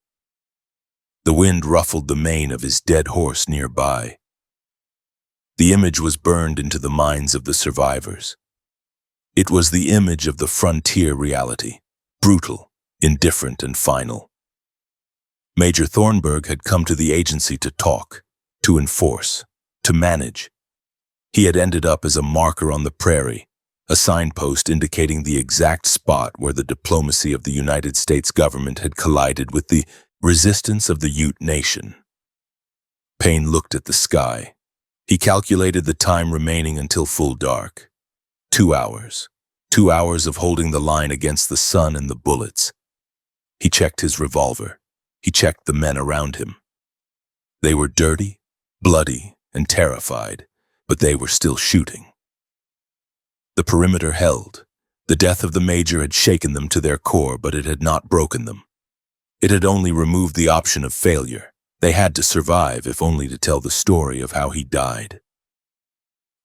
The wind ruffled the mane of his dead horse nearby. The image was burned into the minds of the survivors. It was the image of the frontier reality, brutal, indifferent, and final. Major Thornburg had come to the agency to talk, to enforce, to manage. He had ended up as a marker on the prairie, a signpost indicating the exact spot where the diplomacy of the United States government had collided with the resistance of the Ute Nation. Payne looked at the sky. He calculated the time remaining until full dark. 2 hours. 2 hours of holding the line against the sun and the bullets. He checked his revolver. He checked the men around him. They were dirty, bloody, and terrified, but they were still shooting. The perimeter held. The death of the major had shaken them to their core, but it had not broken them. It had only removed the option of failure. They had to survive, if only to tell the story of how he died.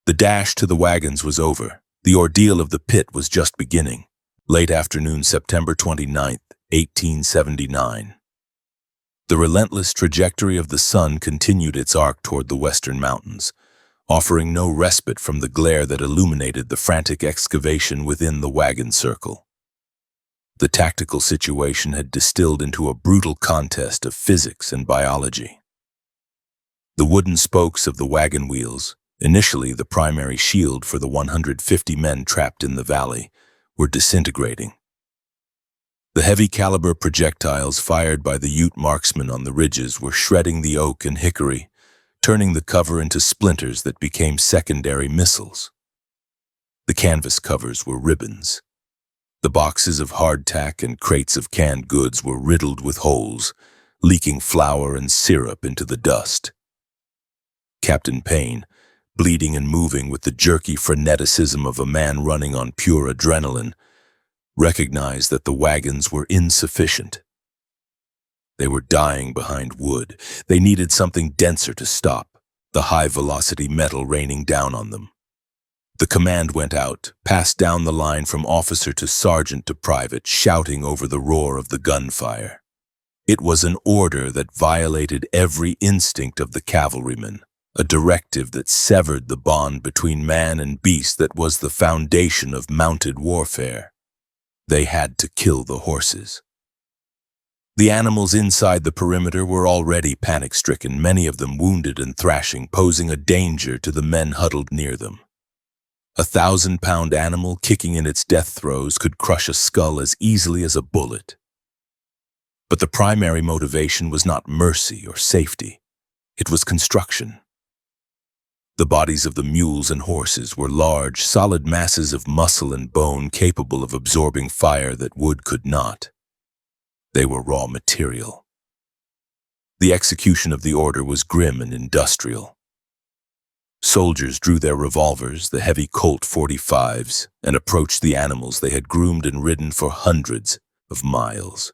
The dash to the wagons was over. The ordeal of the pit was just beginning. Late afternoon, September 29th, 1879. The relentless trajectory of the sun continued its arc toward the western mountains, offering no respite from the glare that illuminated the frantic excavation within the wagon circle. The tactical situation had distilled into a brutal contest of physics and biology. The wooden spokes of the wagon wheels, initially the primary shield for the 150 men trapped in the valley, were disintegrating. The heavy-caliber projectiles fired by the Ute marksmen on the ridges were shredding the oak and hickory, turning the cover into splinters that became secondary missiles. The canvas covers were ribbons. The boxes of hardtack and crates of canned goods were riddled with holes, leaking flour and syrup into the dust. Captain Payne, bleeding and moving with the jerky freneticism of a man running on pure adrenaline, recognized that the wagons were insufficient. They were dying behind wood. They needed something denser to stop, the high-velocity metal raining down on them. The command went out, passed down the line from officer to sergeant to private, shouting over the roar of the gunfire. It was an order that violated every instinct of the cavalryman, a directive that severed the bond between man and beast that was the foundation of mounted warfare. They had to kill the horses. The animals inside the perimeter were already panic-stricken, many of them wounded and thrashing, posing a danger to the men huddled near them. A 1,000-pound animal kicking in its death throes could crush a skull as easily as a bullet. But the primary motivation was not mercy or safety. It was construction. The bodies of the mules and horses were large, solid masses of muscle and bone capable of absorbing fire that wood could not. They were raw material. The execution of the order was grim and industrial. Soldiers drew their revolvers, the heavy Colt 45s, and approached the animals they had groomed and ridden for hundreds of miles.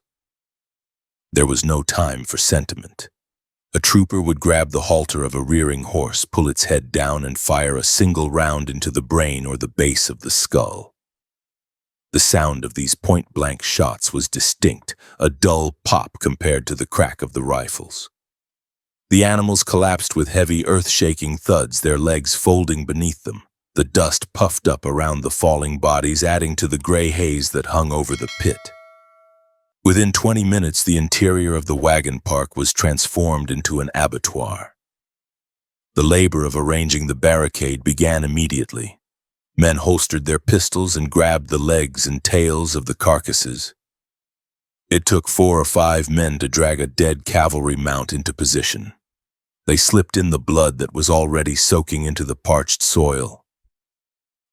There was no time for sentiment. A trooper would grab the halter of a rearing horse, pull its head down, and fire a single round into the brain or the base of the skull. The sound of these point-blank shots was distinct, a dull pop compared to the crack of the rifles. The animals collapsed with heavy, earth-shaking thuds, their legs folding beneath them, the dust puffed up around the falling bodies, adding to the gray haze that hung over the pit. Within 20 minutes, the interior of the wagon park was transformed into an abattoir. The labor of arranging the barricade began immediately. Men holstered their pistols and grabbed the legs and tails of the carcasses. It took 4 or 5 men to drag a dead cavalry mount into position. They slipped in the blood that was already soaking into the parched soil.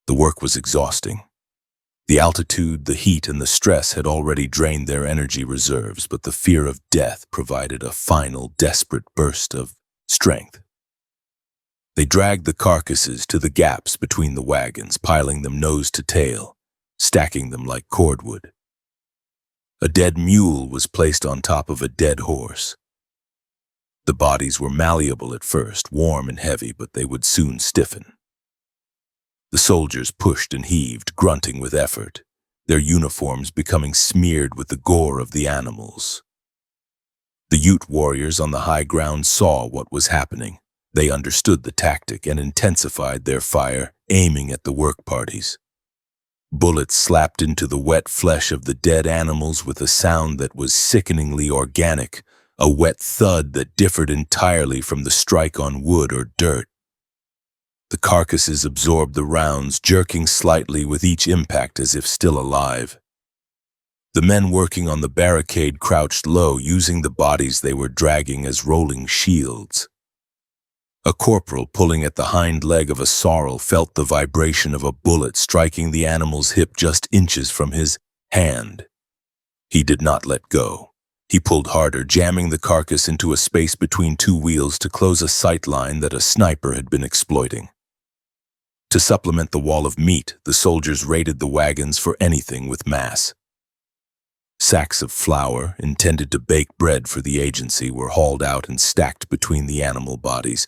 The work was exhausting. The altitude, the heat, and the stress had already drained their energy reserves, but the fear of death provided a final, desperate burst of strength. They dragged the carcasses to the gaps between the wagons, piling them nose to tail, stacking them like cordwood. A dead mule was placed on top of a dead horse. The bodies were malleable at first, warm and heavy, but they would soon stiffen. The soldiers pushed and heaved, grunting with effort, their uniforms becoming smeared with the gore of the animals. The Ute warriors on the high ground saw what was happening. They understood the tactic and intensified their fire, aiming at the work parties. Bullets slapped into the wet flesh of the dead animals with a sound that was sickeningly organic, a wet thud that differed entirely from the strike on wood or dirt. The carcasses absorbed the rounds, jerking slightly with each impact as if still alive. The men working on the barricade crouched low, using the bodies they were dragging as rolling shields. A corporal pulling at the hind leg of a sorrel felt the vibration of a bullet striking the animal's hip just inches from his hand. He did not let go. He pulled harder, jamming the carcass into a space between 2 wheels to close a sight line that a sniper had been exploiting. To supplement the wall of meat, the soldiers raided the wagons for anything with mass. Sacks of flour, intended to bake bread for the agency, were hauled out and stacked between the animal bodies.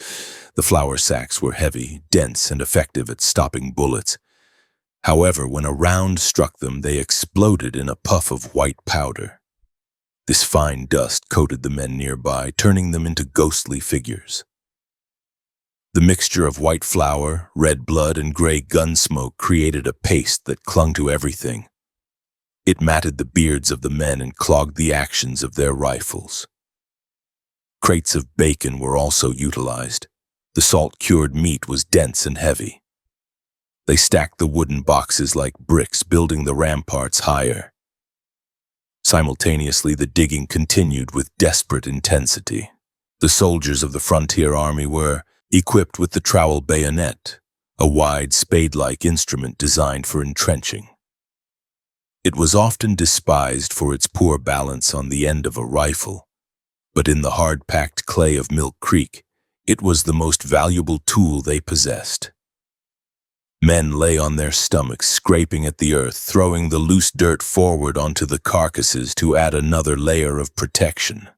The flour sacks were heavy, dense, and effective at stopping bullets. However, when a round struck them, they exploded in a puff of white powder. This fine dust coated the men nearby, turning them into ghostly figures. The mixture of white flour, red blood, and gray gun smoke created a paste that clung to everything. It matted the beards of the men and clogged the actions of their rifles. Crates of bacon were also utilized. The salt-cured meat was dense and heavy. They stacked the wooden boxes like bricks, building the ramparts higher. Simultaneously, the digging continued with desperate intensity. The soldiers of the frontier army were equipped with the trowel bayonet, a wide spade-like instrument designed for entrenching. It was often despised for its poor balance on the end of a rifle, but in the hard-packed clay of Milk Creek, it was the most valuable tool they possessed. Men lay on their stomachs, scraping at the earth, throwing the loose dirt forward onto the carcasses to add another layer of protection.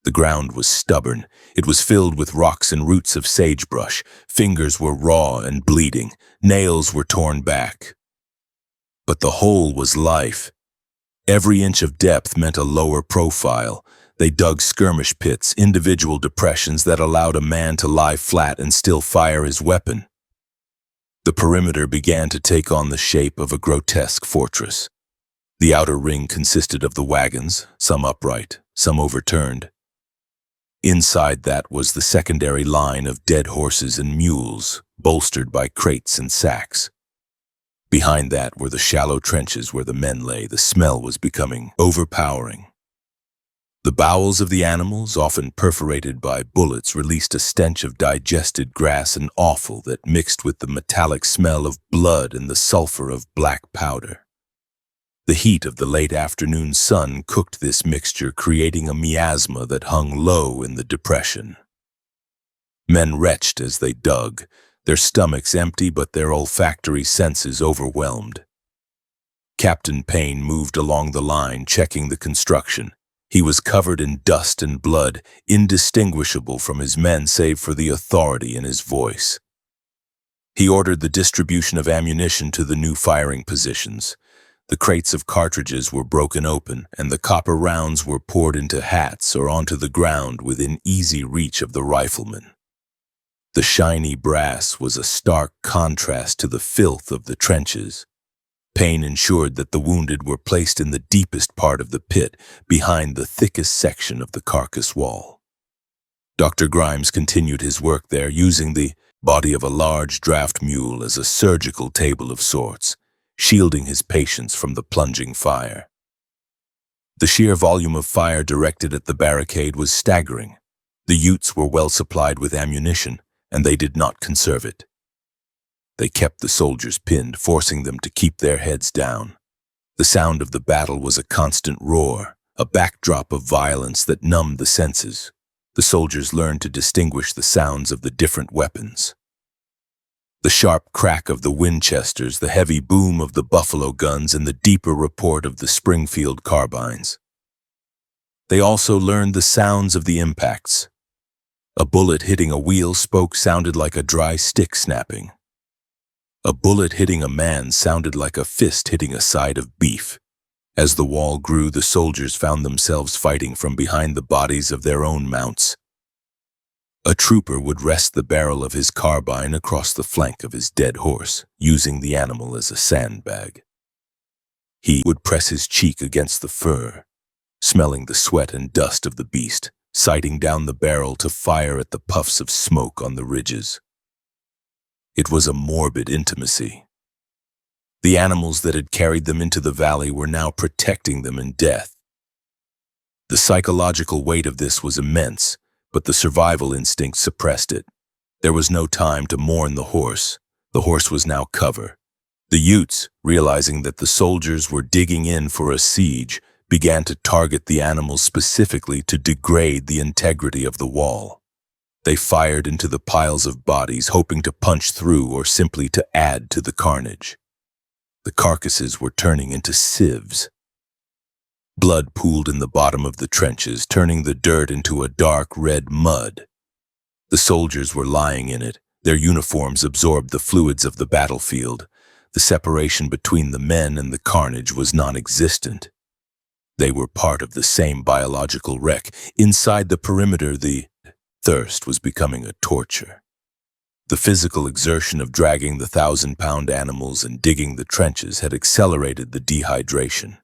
The ground was stubborn. It was filled with rocks and roots of sagebrush. Fingers were raw and bleeding. Nails were torn back. But the whole was life. Every inch of depth meant a lower profile. They dug skirmish pits, individual depressions that allowed a man to lie flat and still fire his weapon. The perimeter began to take on the shape of a grotesque fortress. The outer ring consisted of the wagons, some upright, some overturned. Inside that was the secondary line of dead horses and mules, bolstered by crates and sacks. Behind that were the shallow trenches where the men lay. The smell was becoming overpowering. The bowels of the animals, often perforated by bullets, released a stench of digested grass and offal that mixed with the metallic smell of blood and the sulfur of black powder. The heat of the late afternoon sun cooked this mixture, creating a miasma that hung low in the depression. Men retched as they dug, their stomachs empty but their olfactory senses overwhelmed. Captain Payne moved along the line, checking the construction. He was covered in dust and blood, indistinguishable from his men save for the authority in his voice. He ordered the distribution of ammunition to the new firing positions. The crates of cartridges were broken open, and the copper rounds were poured into hats or onto the ground within easy reach of the riflemen. The shiny brass was a stark contrast to the filth of the trenches. Payne ensured that the wounded were placed in the deepest part of the pit, behind the thickest section of the carcass wall. Dr. Grimes continued his work there, using the body of a large draft mule as a surgical table of sorts, shielding his patients from the plunging fire. The sheer volume of fire directed at the barricade was staggering. The Utes were well supplied with ammunition, and they did not conserve it. They kept the soldiers pinned, forcing them to keep their heads down. The sound of the battle was a constant roar, a backdrop of violence that numbed the senses. The soldiers learned to distinguish the sounds of the different weapons. The sharp crack of the Winchesters, the heavy boom of the Buffalo guns, and the deeper report of the Springfield carbines. They also learned the sounds of the impacts. A bullet hitting a wheel spoke sounded like a dry stick snapping. A bullet hitting a man sounded like a fist hitting a side of beef. As the wall grew, the soldiers found themselves fighting from behind the bodies of their own mounts. A trooper would rest the barrel of his carbine across the flank of his dead horse, using the animal as a sandbag. He would press his cheek against the fur, smelling the sweat and dust of the beast, sighting down the barrel to fire at the puffs of smoke on the ridges. It was a morbid intimacy. The animals that had carried them into the valley were now protecting them in death. The psychological weight of this was immense, but the survival instinct suppressed it. There was no time to mourn the horse. The horse was now cover. The Utes, realizing that the soldiers were digging in for a siege, began to target the animals specifically to degrade the integrity of the wall. They fired into the piles of bodies, hoping to punch through or simply to add to the carnage. The carcasses were turning into sieves. Blood pooled in the bottom of the trenches, turning the dirt into a dark red mud. The soldiers were lying in it. Their uniforms absorbed the fluids of the battlefield. The separation between the men and the carnage was non-existent. They were part of the same biological wreck. Inside the perimeter, the thirst was becoming a torture. The physical exertion of dragging the 1,000-pound animals and digging the trenches had accelerated the dehydration.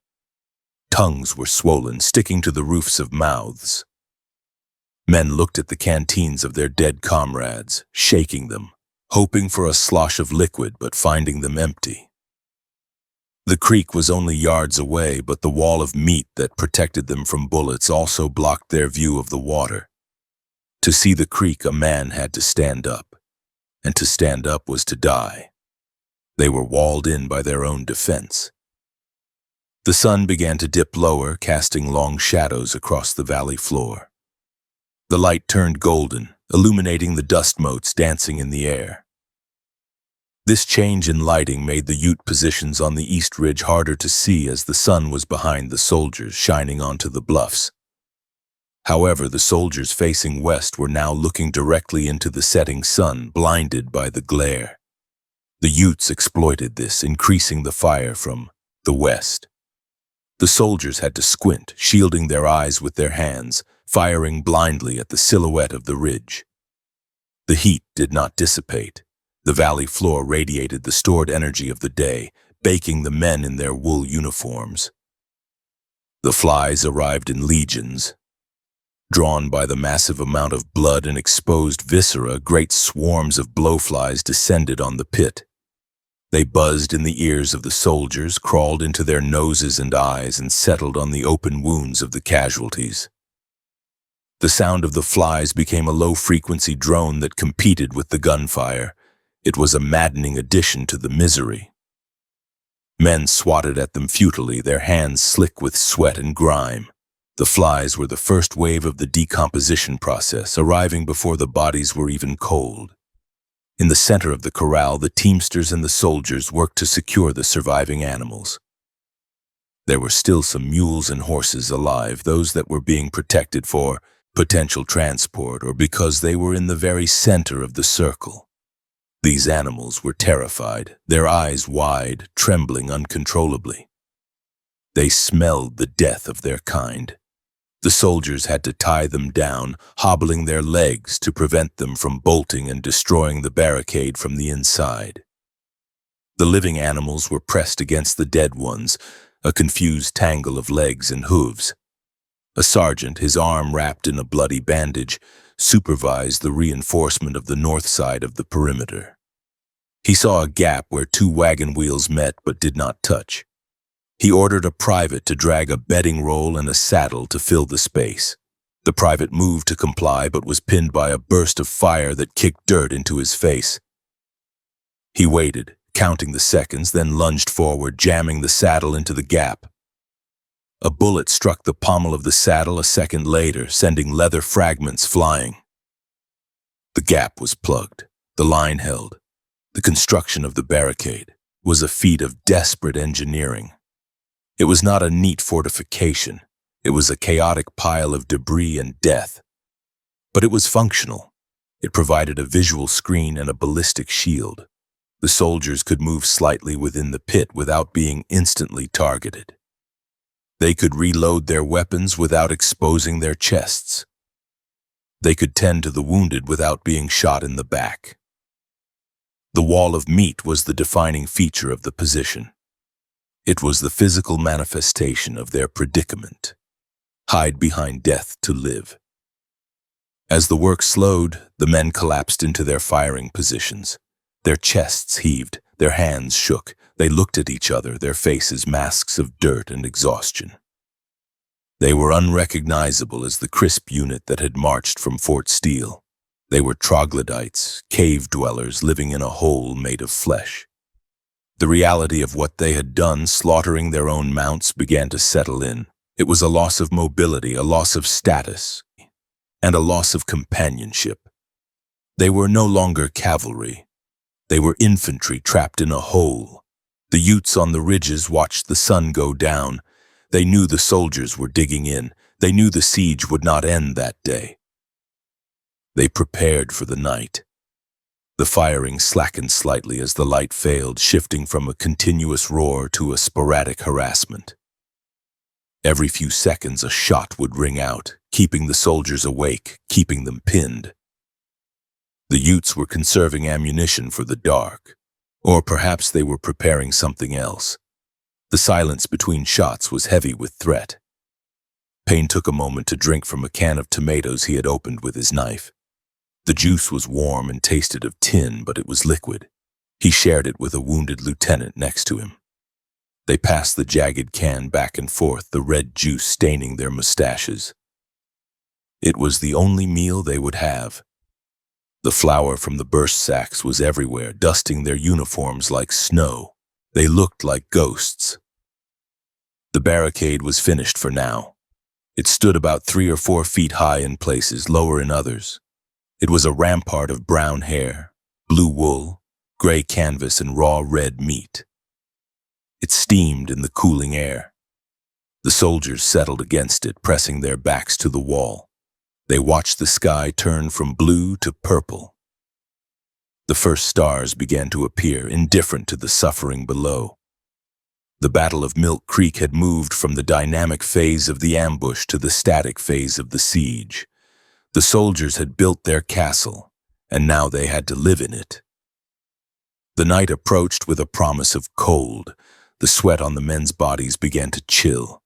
Tongues were swollen, sticking to the roofs of mouths. Men looked at the canteens of their dead comrades, shaking them, hoping for a slosh of liquid but finding them empty. The creek was only yards away, but the wall of meat that protected them from bullets also blocked their view of the water. To see the creek, a man had to stand up, and to stand up was to die. They were walled in by their own defense. The sun began to dip lower, casting long shadows across the valley floor. The light turned golden, illuminating the dust motes dancing in the air. This change in lighting made the Ute positions on the east ridge harder to see as the sun was behind the soldiers, shining onto the bluffs. However, the soldiers facing west were now looking directly into the setting sun, blinded by the glare. The Utes exploited this, increasing the fire from the west. The soldiers had to squint, shielding their eyes with their hands, firing blindly at the silhouette of the ridge. The heat did not dissipate. The valley floor radiated the stored energy of the day, baking the men in their wool uniforms. The flies arrived in legions. Drawn by the massive amount of blood and exposed viscera, great swarms of blowflies descended on the pit. They buzzed in the ears of the soldiers, crawled into their noses and eyes, and settled on the open wounds of the casualties. The sound of the flies became a low-frequency drone that competed with the gunfire. It was a maddening addition to the misery. Men swatted at them futilely, their hands slick with sweat and grime. The flies were the first wave of the decomposition process, arriving before the bodies were even cold. In the center of the corral, the teamsters and the soldiers worked to secure the surviving animals. There were still some mules and horses alive, those that were being protected for potential transport or because they were in the very center of the circle. These animals were terrified, their eyes wide, trembling uncontrollably. They smelled the death of their kind. The soldiers had to tie them down, hobbling their legs to prevent them from bolting and destroying the barricade from the inside. The living animals were pressed against the dead ones, a confused tangle of legs and hooves. A sergeant, his arm wrapped in a bloody bandage, supervised the reinforcement of the north side of the perimeter. He saw a gap where two wagon wheels met but did not touch. He ordered a private to drag a bedding roll and a saddle to fill the space. The private moved to comply but was pinned by a burst of fire that kicked dirt into his face. He waited, counting the seconds, then lunged forward, jamming the saddle into the gap. A bullet struck the pommel of the saddle a second later, sending leather fragments flying. The gap was plugged. The line held. The construction of the barricade was a feat of desperate engineering. It was not a neat fortification. It was a chaotic pile of debris and death. But it was functional. It provided a visual screen and a ballistic shield. The soldiers could move slightly within the pit without being instantly targeted. They could reload their weapons without exposing their chests. They could tend to the wounded without being shot in the back. The wall of meat was the defining feature of the position. It was the physical manifestation of their predicament. Hide behind death to live. As the work slowed, the men collapsed into their firing positions. Their chests heaved, their hands shook. They looked at each other, their faces masks of dirt and exhaustion. They were unrecognizable as the crisp unit that had marched from Fort Steele. They were troglodytes, cave dwellers living in a hole made of flesh. The reality of what they had done, slaughtering their own mounts, began to settle in. It was a loss of mobility, a loss of status, and a loss of companionship. They were no longer cavalry. They were infantry trapped in a hole. The Utes on the ridges watched the sun go down. They knew the soldiers were digging in. They knew the siege would not end that day. They prepared for the night. The firing slackened slightly as the light failed, shifting from a continuous roar to a sporadic harassment. Every few seconds a shot would ring out, keeping the soldiers awake, keeping them pinned. The Utes were conserving ammunition for the dark, or perhaps they were preparing something else. The silence between shots was heavy with threat. Payne took a moment to drink from a can of tomatoes he had opened with his knife. The juice was warm and tasted of tin, but it was liquid. He shared it with a wounded lieutenant next to him. They passed the jagged can back and forth, the red juice staining their mustaches. It was the only meal they would have. The flour from the burst sacks was everywhere, dusting their uniforms like snow. They looked like ghosts. The barricade was finished for now. It stood about 3 or 4 feet high in places, lower in others. It was a rampart of brown hair, blue wool, gray canvas, and raw red meat. It steamed in the cooling air. The soldiers settled against it, pressing their backs to the wall. They watched the sky turn from blue to purple. The first stars began to appear, indifferent to the suffering below. The Battle of Milk Creek had moved from the dynamic phase of the ambush to the static phase of the siege. The soldiers had built their castle, and now they had to live in it. The night approached with a promise of cold. The sweat on the men's bodies began to chill.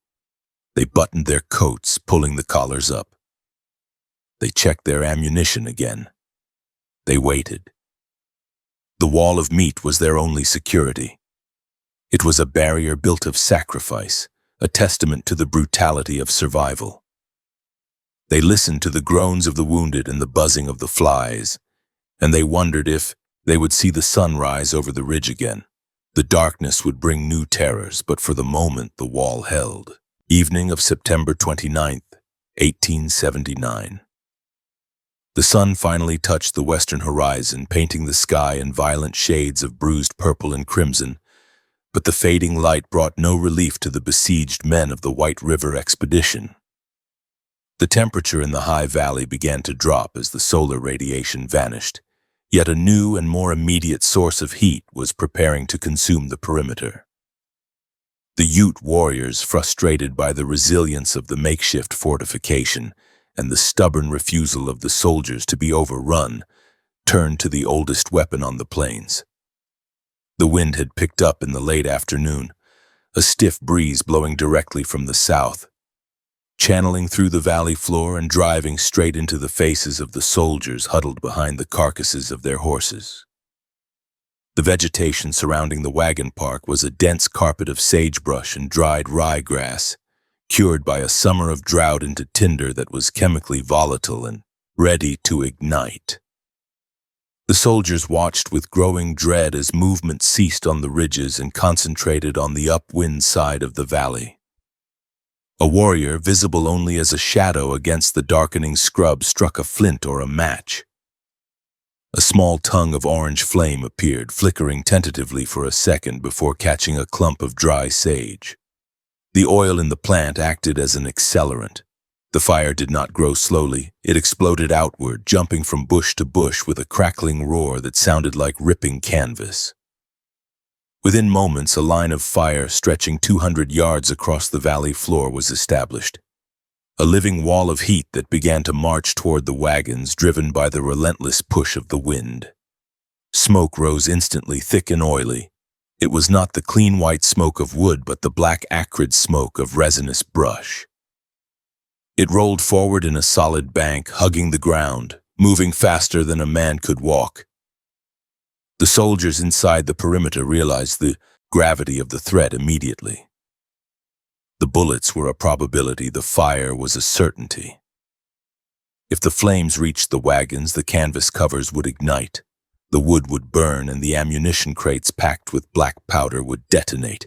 They buttoned their coats, pulling the collars up. They checked their ammunition again. They waited. The wall of meat was their only security. It was a barrier built of sacrifice, a testament to the brutality of survival. They listened to the groans of the wounded and the buzzing of the flies, and they wondered if they would see the sun rise over the ridge again. The darkness would bring new terrors, but for the moment the wall held. Evening of September 29th, 1879. The sun finally touched the western horizon, painting the sky in violent shades of bruised purple and crimson, but the fading light brought no relief to the besieged men of the White River expedition. The temperature in the high valley began to drop as the solar radiation vanished, yet a new and more immediate source of heat was preparing to consume the perimeter. The Ute warriors, frustrated by the resilience of the makeshift fortification and the stubborn refusal of the soldiers to be overrun, turned to the oldest weapon on the plains. The wind had picked up in the late afternoon, a stiff breeze blowing directly from the south, channeling through the valley floor and driving straight into the faces of the soldiers huddled behind the carcasses of their horses. The vegetation surrounding the wagon park was a dense carpet of sagebrush and dried ryegrass, cured by a summer of drought into tinder that was chemically volatile and ready to ignite. The soldiers watched with growing dread as movement ceased on the ridges and concentrated on the upwind side of the valley. A warrior, visible only as a shadow against the darkening scrub, struck a flint or a match. A small tongue of orange flame appeared, flickering tentatively for a second before catching a clump of dry sage. The oil in the plant acted as an accelerant. The fire did not grow slowly. It exploded outward, jumping from bush to bush with a crackling roar that sounded like ripping canvas. Within moments, a line of fire stretching 200 yards across the valley floor was established. A living wall of heat that began to march toward the wagons, driven by the relentless push of the wind. Smoke rose instantly, thick and oily. It was not the clean white smoke of wood, but the black acrid smoke of resinous brush. It rolled forward in a solid bank, hugging the ground, moving faster than a man could walk. The soldiers inside the perimeter realized the gravity of the threat immediately. The bullets were a probability, the fire was a certainty. If the flames reached the wagons, the canvas covers would ignite, the wood would burn, and the ammunition crates packed with black powder would detonate,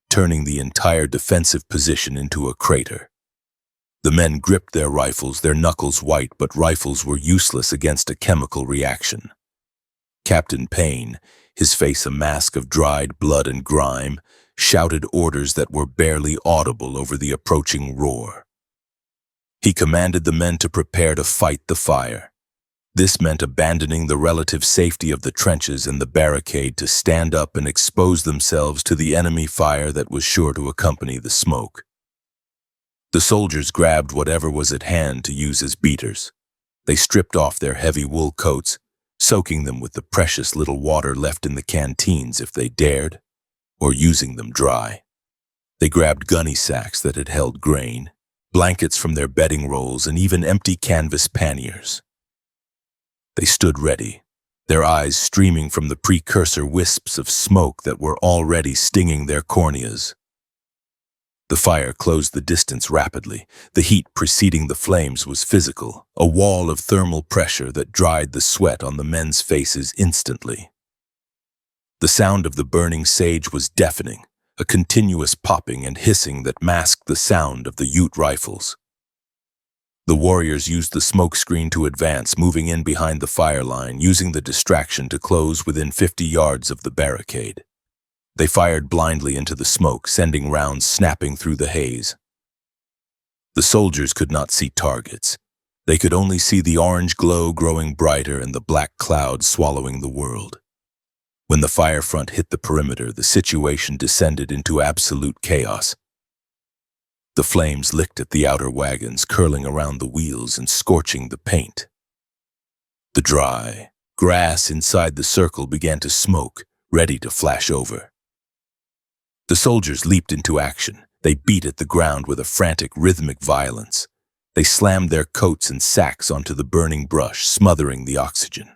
turning the entire defensive position into a crater. The men gripped their rifles, their knuckles white, but rifles were useless against a chemical reaction. Captain Payne, his face a mask of dried blood and grime, shouted orders that were barely audible over the approaching roar. He commanded the men to prepare to fight the fire. This meant abandoning the relative safety of the trenches and the barricade to stand up and expose themselves to the enemy fire that was sure to accompany the smoke. The soldiers grabbed whatever was at hand to use as beaters. They stripped off their heavy wool coats, soaking them with the precious little water left in the canteens if they dared, or using them dry. They grabbed gunny sacks that had held grain, blankets from their bedding rolls, and even empty canvas panniers. They stood ready, their eyes streaming from the precursor wisps of smoke that were already stinging their corneas. The fire closed the distance rapidly. The heat preceding the flames was physical, a wall of thermal pressure that dried the sweat on the men's faces instantly. The sound of the burning sage was deafening, a continuous popping and hissing that masked the sound of the Ute rifles. The warriors used the smoke screen to advance, moving in behind the fire line, using the distraction to close within 50 yards of the barricade. They fired blindly into the smoke, sending rounds snapping through the haze. The soldiers could not see targets. They could only see the orange glow growing brighter and the black cloud swallowing the world. When the fire front hit the perimeter, the situation descended into absolute chaos. The flames licked at the outer wagons, curling around the wheels and scorching the paint. The dry grass inside the circle began to smoke, ready to flash over. The soldiers leaped into action. They beat at the ground with a frantic, rhythmic violence. They slammed their coats and sacks onto the burning brush, smothering the oxygen.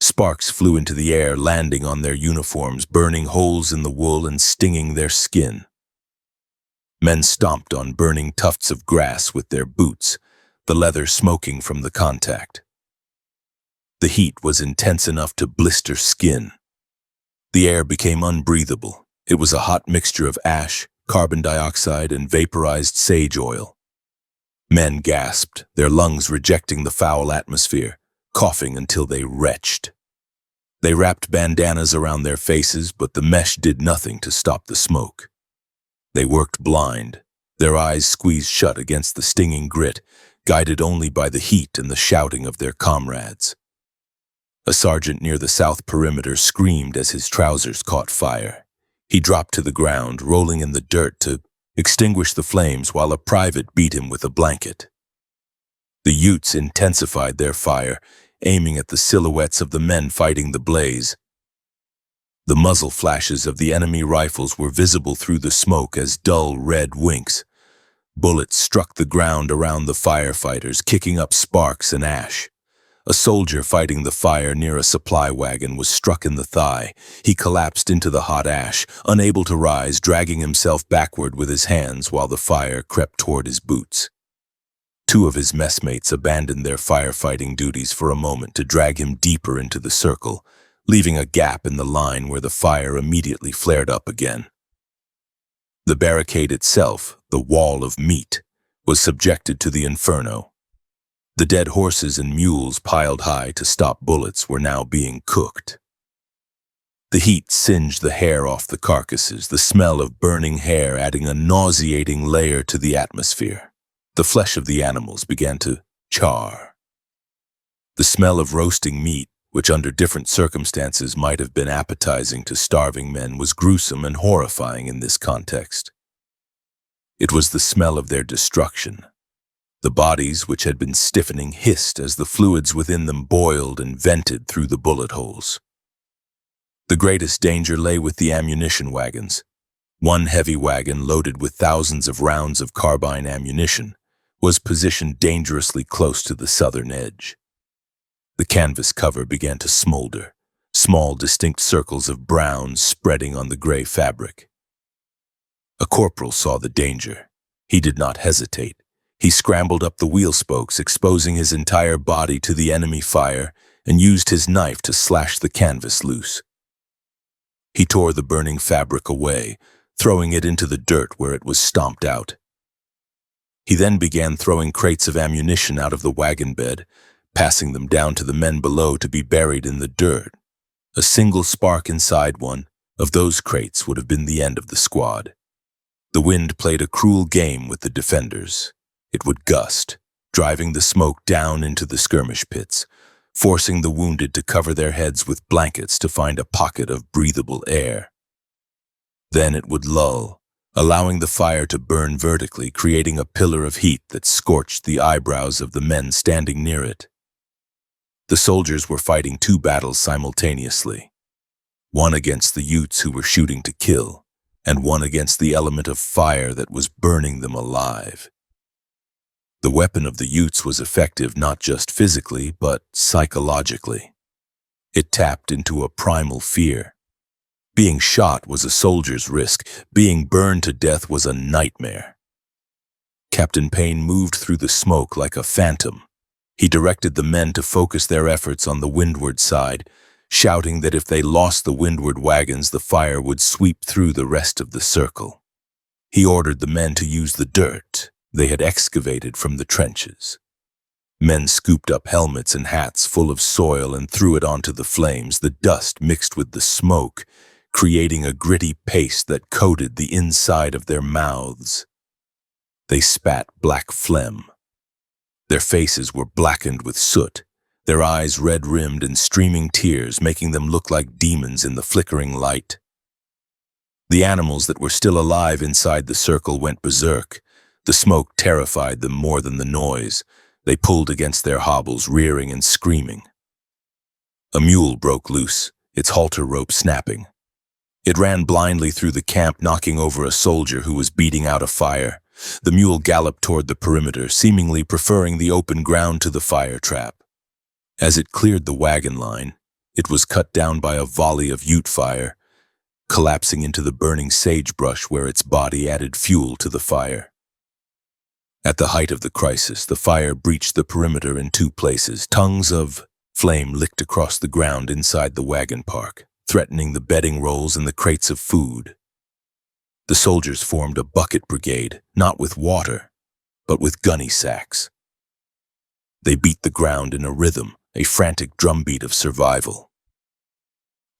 Sparks flew into the air, landing on their uniforms, burning holes in the wool and stinging their skin. Men stomped on burning tufts of grass with their boots, the leather smoking from the contact. The heat was intense enough to blister skin. The air became unbreathable. It was a hot mixture of ash, carbon dioxide, and vaporized sage oil. Men gasped, their lungs rejecting the foul atmosphere, coughing until they retched. They wrapped bandanas around their faces, but the mesh did nothing to stop the smoke. They worked blind, their eyes squeezed shut against the stinging grit, guided only by the heat and the shouting of their comrades. A sergeant near the south perimeter screamed as his trousers caught fire. He dropped to the ground, rolling in the dirt to extinguish the flames while a private beat him with a blanket. The Utes intensified their fire, aiming at the silhouettes of the men fighting the blaze. The muzzle flashes of the enemy rifles were visible through the smoke as dull red winks. Bullets struck the ground around the firefighters, kicking up sparks and ash. A soldier fighting the fire near a supply wagon was struck in the thigh. He collapsed into the hot ash, unable to rise, dragging himself backward with his hands while the fire crept toward his boots. Two of his messmates abandoned their firefighting duties for a moment to drag him deeper into the circle, leaving a gap in the line where the fire immediately flared up again. The barricade itself, the wall of meat, was subjected to the inferno. The dead horses and mules piled high to stop bullets were now being cooked. The heat singed the hair off the carcasses, the smell of burning hair adding a nauseating layer to the atmosphere. The flesh of the animals began to char. The smell of roasting meat, which under different circumstances might have been appetizing to starving men, was gruesome and horrifying in this context. It was the smell of their destruction. The bodies, which had been stiffening, hissed as the fluids within them boiled and vented through the bullet holes. The greatest danger lay with the ammunition wagons. One heavy wagon, loaded with thousands of rounds of carbine ammunition, was positioned dangerously close to the southern edge. The canvas cover began to smolder, small distinct circles of brown spreading on the gray fabric. A corporal saw the danger. He did not hesitate. He scrambled up the wheel spokes, exposing his entire body to the enemy fire, and used his knife to slash the canvas loose. He tore the burning fabric away, throwing it into the dirt where it was stomped out. He then began throwing crates of ammunition out of the wagon bed, passing them down to the men below to be buried in the dirt. A single spark inside one of those crates would have been the end of the squad. The wind played a cruel game with the defenders. It would gust, driving the smoke down into the skirmish pits, forcing the wounded to cover their heads with blankets to find a pocket of breathable air. Then it would lull, allowing the fire to burn vertically, creating a pillar of heat that scorched the eyebrows of the men standing near it. The soldiers were fighting two battles simultaneously, one against the Utes who were shooting to kill, and one against the element of fire that was burning them alive. The weapon of the Utes was effective not just physically, but psychologically. It tapped into a primal fear. Being shot was a soldier's risk. Being burned to death was a nightmare. Captain Payne moved through the smoke like a phantom. He directed the men to focus their efforts on the windward side, shouting that if they lost the windward wagons, the fire would sweep through the rest of the circle. He ordered the men to use the dirt they had excavated from the trenches. Men scooped up helmets and hats full of soil and threw it onto the flames. The dust mixed with the smoke, creating a gritty paste that coated the inside of their mouths. They spat black phlegm. Their faces were blackened with soot, their eyes red-rimmed and streaming tears, making them look like demons in the flickering light. The animals that were still alive inside the circle went berserk. The smoke terrified them more than the noise. They pulled against their hobbles, rearing and screaming. A mule broke loose, its halter rope snapping. It ran blindly through the camp, knocking over a soldier who was beating out a fire. The mule galloped toward the perimeter, seemingly preferring the open ground to the fire trap. As it cleared the wagon line, it was cut down by a volley of Ute fire, collapsing into the burning sagebrush where its body added fuel to the fire. At the height of the crisis, the fire breached the perimeter in two places. Tongues of flame licked across the ground inside the wagon park, threatening the bedding rolls and the crates of food. The soldiers formed a bucket brigade, not with water, but with gunny sacks. They beat the ground in a rhythm, a frantic drumbeat of survival.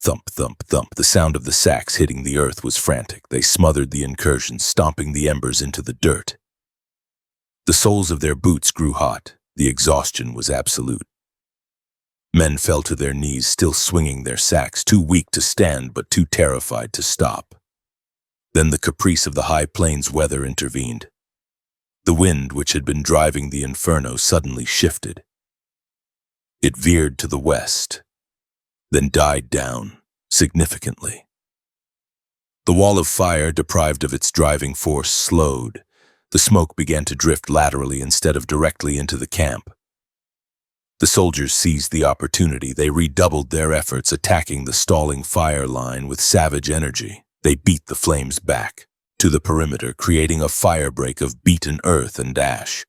Thump, thump, thump. The sound of the sacks hitting the earth was frantic. They smothered the incursions, stomping the embers into the dirt. The soles of their boots grew hot. The exhaustion was absolute. Men fell to their knees, still swinging their sacks, too weak to stand but too terrified to stop. Then the caprice of the high plains weather intervened. The wind, which had been driving the inferno, suddenly shifted. It veered to the west, then died down significantly. The wall of fire, deprived of its driving force, slowed. The smoke began to drift laterally instead of directly into the camp. The soldiers seized the opportunity. They redoubled their efforts, attacking the stalling fire line with savage energy. They beat the flames back to the perimeter, creating a firebreak of beaten earth and ash.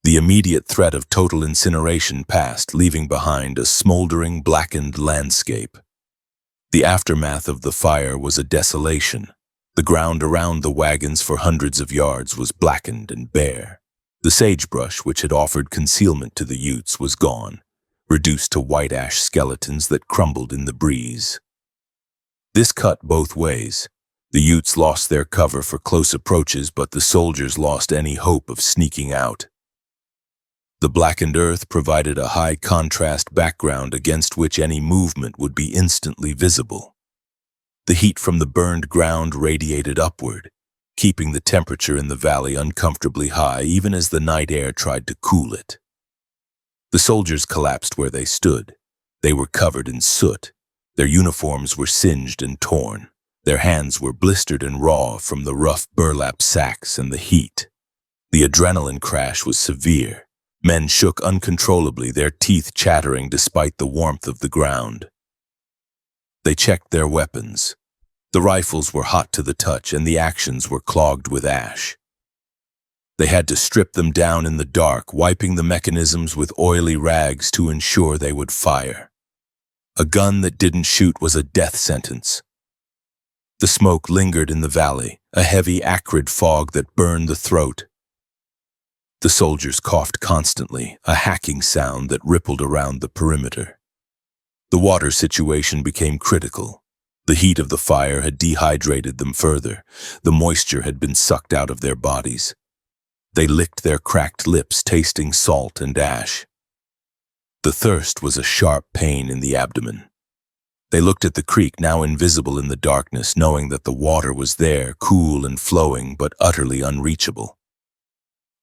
The immediate threat of total incineration passed, leaving behind a smoldering, blackened landscape. The aftermath of the fire was a desolation. The ground around the wagons for hundreds of yards was blackened and bare. The sagebrush, which had offered concealment to the Utes, was gone, reduced to white ash skeletons that crumbled in the breeze. This cut both ways. The Utes lost their cover for close approaches, but the soldiers lost any hope of sneaking out. The blackened earth provided a high-contrast background against which any movement would be instantly visible. The heat from the burned ground radiated upward, keeping the temperature in the valley uncomfortably high even as the night air tried to cool it. The soldiers collapsed where they stood. They were covered in soot. Their uniforms were singed and torn. Their hands were blistered and raw from the rough burlap sacks and the heat. The adrenaline crash was severe. Men shook uncontrollably, their teeth chattering despite the warmth of the ground. They checked their weapons. The rifles were hot to the touch and the actions were clogged with ash. They had to strip them down in the dark, wiping the mechanisms with oily rags to ensure they would fire. A gun that didn't shoot was a death sentence. The smoke lingered in the valley, a heavy, acrid fog that burned the throat. The soldiers coughed constantly, a hacking sound that rippled around the perimeter. The water situation became critical. The heat of the fire had dehydrated them further. The moisture had been sucked out of their bodies. They licked their cracked lips, tasting salt and ash. The thirst was a sharp pain in the abdomen. They looked at the creek, now invisible in the darkness, knowing that the water was there, cool and flowing, but utterly unreachable.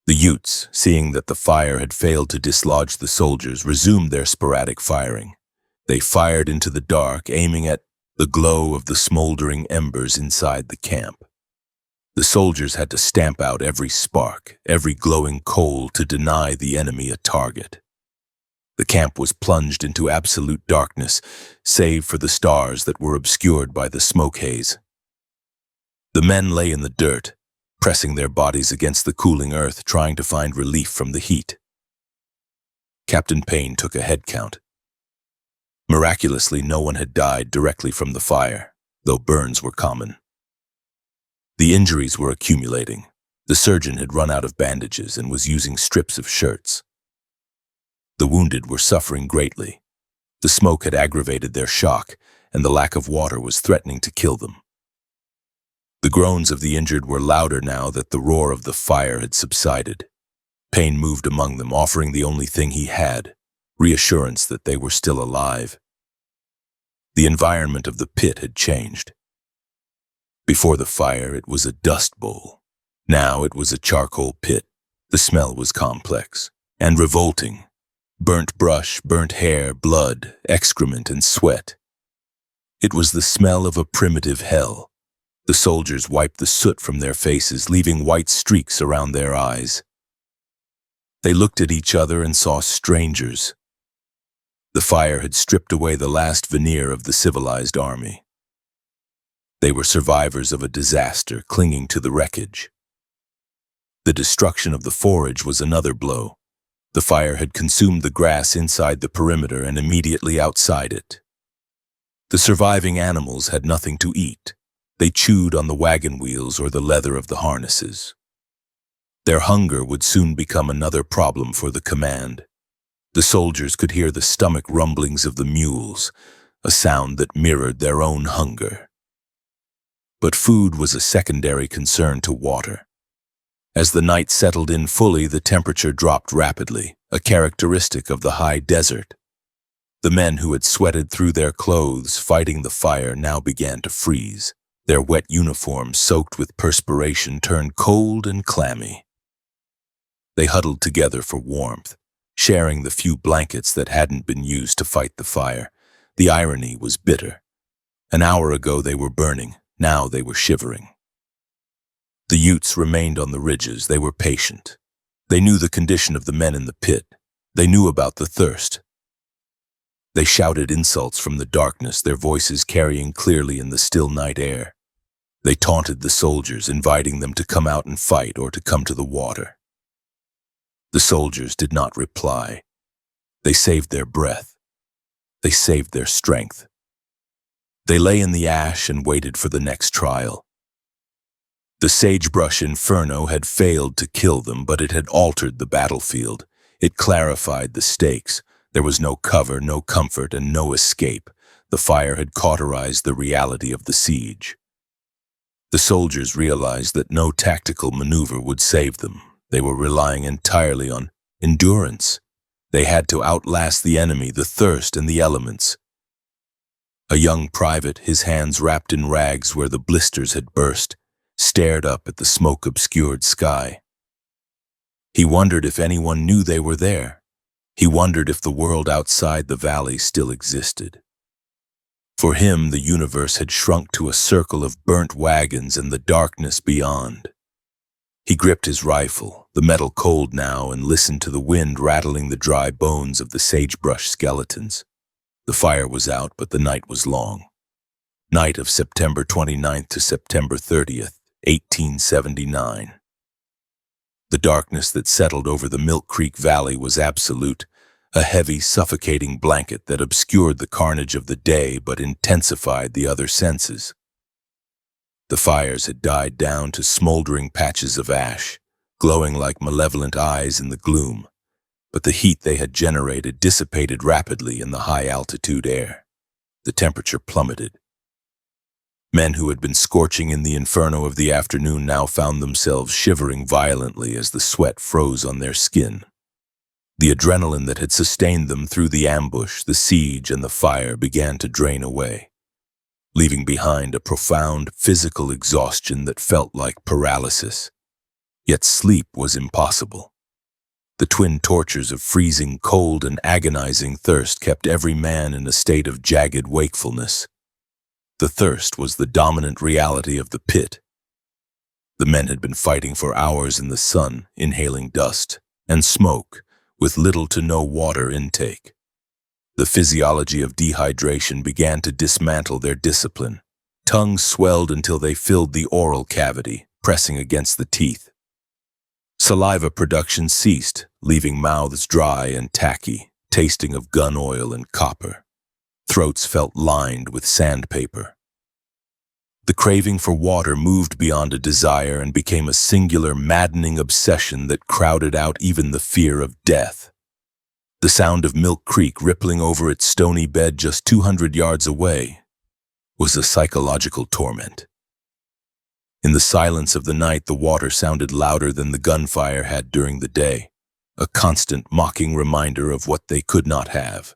The Utes, seeing that the fire had failed to dislodge the soldiers, resumed their sporadic firing. They fired into the dark, aiming at the glow of the smoldering embers inside the camp. The soldiers had to stamp out every spark, every glowing coal to deny the enemy a target. The camp was plunged into absolute darkness, save for the stars that were obscured by the smoke haze. The men lay in the dirt, pressing their bodies against the cooling earth, trying to find relief from the heat. Captain Payne took a head count. Miraculously, no one had died directly from the fire, though burns were common. The injuries were accumulating. The surgeon had run out of bandages and was using strips of shirts. The wounded were suffering greatly. The smoke had aggravated their shock, and the lack of water was threatening to kill them. The groans of the injured were louder now that the roar of the fire had subsided. Payne moved among them, offering the only thing he had, reassurance that they were still alive. The environment of the pit had changed. Before the fire, it was a dust bowl. Now it was a charcoal pit. The smell was complex and revolting. Burnt brush, burnt hair, blood, excrement, and sweat. It was the smell of a primitive hell. The soldiers wiped the soot from their faces, leaving white streaks around their eyes. They looked at each other and saw strangers. The fire had stripped away the last veneer of the civilized army. They were survivors of a disaster, clinging to the wreckage. The destruction of the forage was another blow. The fire had consumed the grass inside the perimeter and immediately outside it. The surviving animals had nothing to eat. They chewed on the wagon wheels or the leather of the harnesses. Their hunger would soon become another problem for the command. The soldiers could hear the stomach rumblings of the mules, a sound that mirrored their own hunger. But food was a secondary concern to water. As the night settled in fully, the temperature dropped rapidly, a characteristic of the high desert. The men who had sweated through their clothes fighting the fire now began to freeze. Their wet uniforms, soaked with perspiration, turned cold and clammy. They huddled together for warmth, sharing the few blankets that hadn't been used to fight the fire. The irony was bitter. An hour ago they were burning, now they were shivering. The Utes remained on the ridges. They were patient. They knew the condition of the men in the pit. They knew about the thirst. They shouted insults from the darkness, their voices carrying clearly in the still night air. They taunted the soldiers, inviting them to come out and fight or to come to the water. The soldiers did not reply. They saved their breath. They saved their strength. They lay in the ash and waited for the next trial. The sagebrush inferno had failed to kill them, but it had altered the battlefield. It clarified the stakes. There was no cover, no comfort, and no escape. The fire had cauterized the reality of the siege. The soldiers realized that no tactical maneuver would save them. They were relying entirely on endurance. They had to outlast the enemy, the thirst, and the elements. A young private, his hands wrapped in rags where the blisters had burst, stared up at the smoke-obscured sky. He wondered if anyone knew they were there. He wondered if the world outside the valley still existed. For him, the universe had shrunk to a circle of burnt wagons and the darkness beyond. He gripped his rifle, the metal cold now, and listened to the wind rattling the dry bones of the sagebrush skeletons. The fire was out, but the night was long. Night of September 29th to September 30th. 1879. The darkness that settled over the Milk Creek Valley was absolute, a heavy, suffocating blanket that obscured the carnage of the day but intensified the other senses. The fires had died down to smoldering patches of ash. glowing like malevolent eyes in the gloom, but the heat they had generated dissipated rapidly in the high-altitude air. The temperature plummeted. Men who had been scorching in the inferno of the afternoon now found themselves shivering violently as the sweat froze on their skin. The adrenaline that had sustained them through the ambush, the siege, and the fire began to drain away, leaving behind a profound physical exhaustion that felt like paralysis. Yet sleep was impossible. The twin tortures of freezing cold and agonizing thirst kept every man in a state of jagged wakefulness. The thirst was the dominant reality of the pit. The men had been fighting for hours in the sun, inhaling dust and smoke, with little to no water intake. The physiology of dehydration began to dismantle their discipline. Tongues swelled until they filled the oral cavity, pressing against the teeth. Saliva production ceased, leaving mouths dry and tacky, tasting of gun oil and copper. Throats felt lined with sandpaper. The craving for water moved beyond a desire and became a singular, maddening obsession that crowded out even the fear of death. The sound of Milk Creek rippling over its stony bed just 200 yards away was a psychological torment. In the silence of the night, the water sounded louder than the gunfire had during the day, a constant mocking reminder of what they could not have.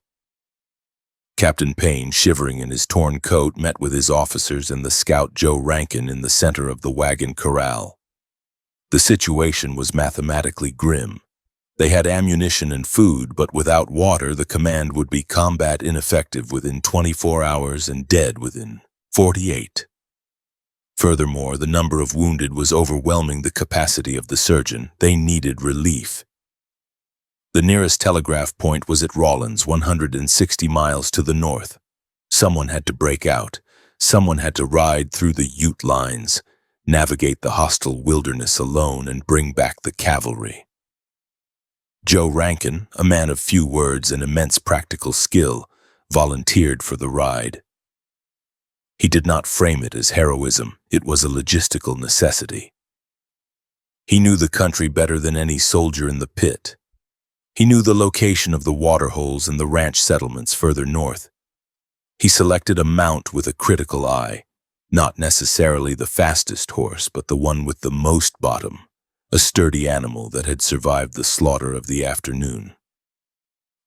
Captain Payne, shivering in his torn coat, met with his officers and the scout Joe Rankin in the center of the wagon corral. The situation was mathematically grim. They had ammunition and food, but without water, the command would be combat ineffective within 24 hours and dead within 48. Furthermore, the number of wounded was overwhelming the capacity of the surgeon. They needed relief. The nearest telegraph point was at Rawlins, 160 miles to the north. Someone had to break out. Someone had to ride through the Ute lines, navigate the hostile wilderness alone, and bring back the cavalry. Joe Rankin, a man of few words and immense practical skill, volunteered for the ride. He did not frame it as heroism. It was a logistical necessity. He knew the country better than any soldier in the pit. He knew the location of the water holes and the ranch settlements further north. He selected a mount with a critical eye, not necessarily the fastest horse, but the one with the most bottom, a sturdy animal that had survived the slaughter of the afternoon.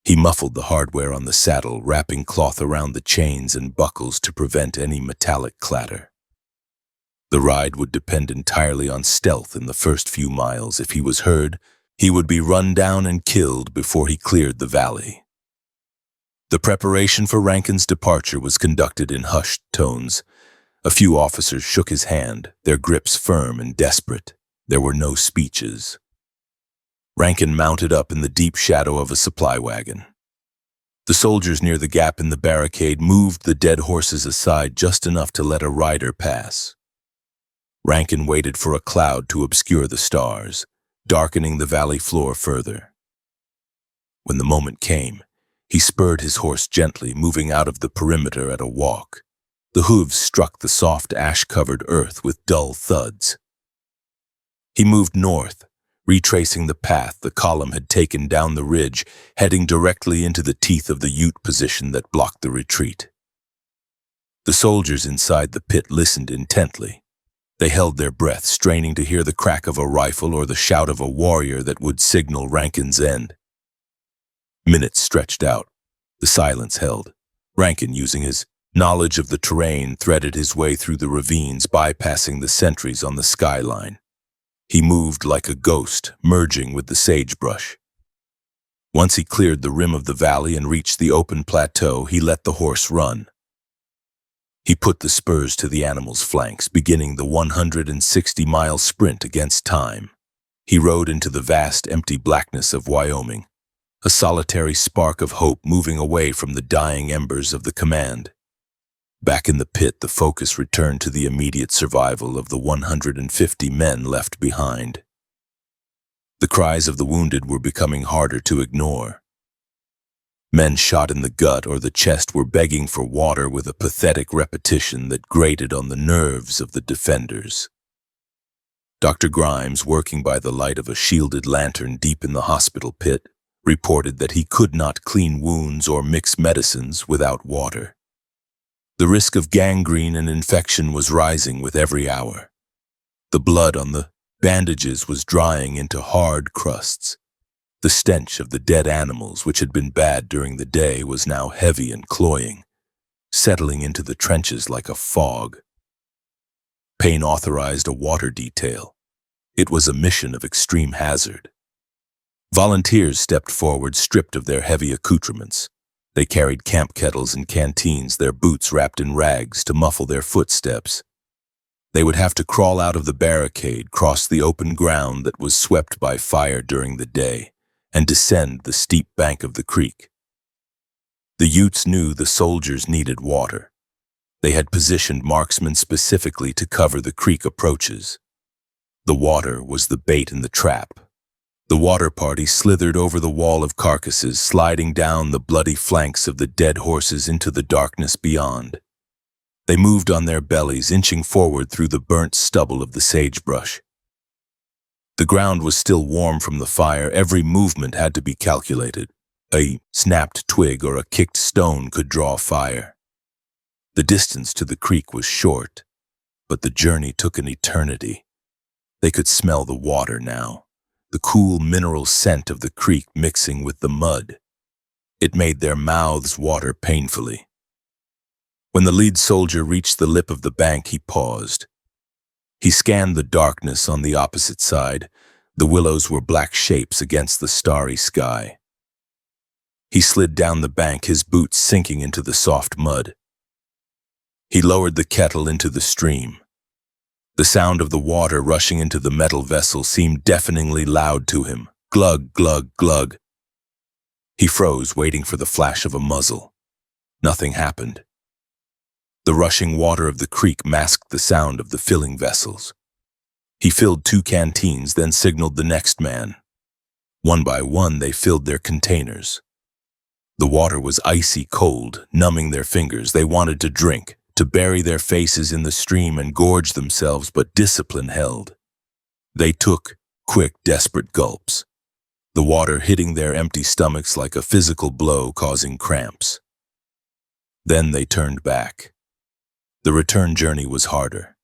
He muffled the hardware on the saddle, wrapping cloth around the chains and buckles to prevent any metallic clatter. The ride would depend entirely on stealth in the first few miles. If he was heard, he would be run down and killed before he cleared the valley. The preparation for Rankin's departure was conducted in hushed tones. A few officers shook his hand, their grips firm and desperate. There were no speeches. Rankin mounted up in the deep shadow of a supply wagon. The soldiers near the gap in the barricade moved the dead horses aside just enough to let a rider pass. Rankin waited for a cloud to obscure the stars, darkening the valley floor further. When the moment came, he spurred his horse gently, moving out of the perimeter at a walk. The hooves struck the soft ash-covered earth with dull thuds. He moved north, retracing the path the column had taken down the ridge, heading directly into the teeth of the Ute position that blocked the retreat. The soldiers inside the pit listened intently. They held their breath, straining to hear the crack of a rifle or the shout of a warrior that would signal Rankin's end. Minutes stretched out. The silence held. Rankin, using his knowledge of the terrain, threaded his way through the ravines, bypassing the sentries on the skyline. He moved like a ghost, merging with the sagebrush. Once he cleared the rim of the valley and reached the open plateau, he let the horse run. He put the spurs to the animal's flanks, beginning the 160-mile sprint against time. He rode into the vast, empty blackness of Wyoming, a solitary spark of hope moving away from the dying embers of the command. Back in the pit, the focus returned to the immediate survival of the 150 men left behind. The cries of the wounded were becoming harder to ignore. Men shot in the gut or the chest were begging for water with a pathetic repetition that grated on the nerves of the defenders. Dr. Grimes, working by the light of a shielded lantern deep in the hospital pit, reported that he could not clean wounds or mix medicines without water. The risk of gangrene and infection was rising with every hour. The blood on the bandages was drying into hard crusts. The stench of the dead animals, which had been bad during the day, was now heavy and cloying, settling into the trenches like a fog. Payne authorized a water detail. It was a mission of extreme hazard. Volunteers stepped forward, stripped of their heavy accoutrements. They carried camp kettles and canteens, their boots wrapped in rags to muffle their footsteps. They would have to crawl out of the barricade, cross the open ground that was swept by fire during the day, and descend the steep bank of the creek. The Utes knew the soldiers needed water. They had positioned marksmen specifically to cover the creek approaches. The water was the bait in the trap. The water party slithered over the wall of carcasses, sliding down the bloody flanks of the dead horses into the darkness beyond. They moved on their bellies, inching forward through the burnt stubble of the sagebrush. The ground was still warm from the fire. Every movement had to be calculated. A snapped twig or a kicked stone could draw fire. The distance to the creek was short, but the journey took an eternity. They could smell the water now, the cool mineral scent of the creek mixing with the mud. It made their mouths water painfully. When the lead soldier reached the lip of the bank, he paused. He scanned the darkness on the opposite side. The willows were black shapes against the starry sky. He slid down the bank, his boots sinking into the soft mud. He lowered the kettle into the stream. The sound of the water rushing into the metal vessel seemed deafeningly loud to him. Glug, glug, glug. He froze, waiting for the flash of a muzzle. Nothing happened. The rushing water of the creek masked the sound of the filling vessels. He filled 2 canteens, then signaled the next man. One by one, they filled their containers. The water was icy cold, numbing their fingers. They wanted to drink, to bury their faces in the stream and gorge themselves, but discipline held. They took quick, desperate gulps, the water hitting their empty stomachs like a physical blow, causing cramps. Then they turned back. The return journey was harder.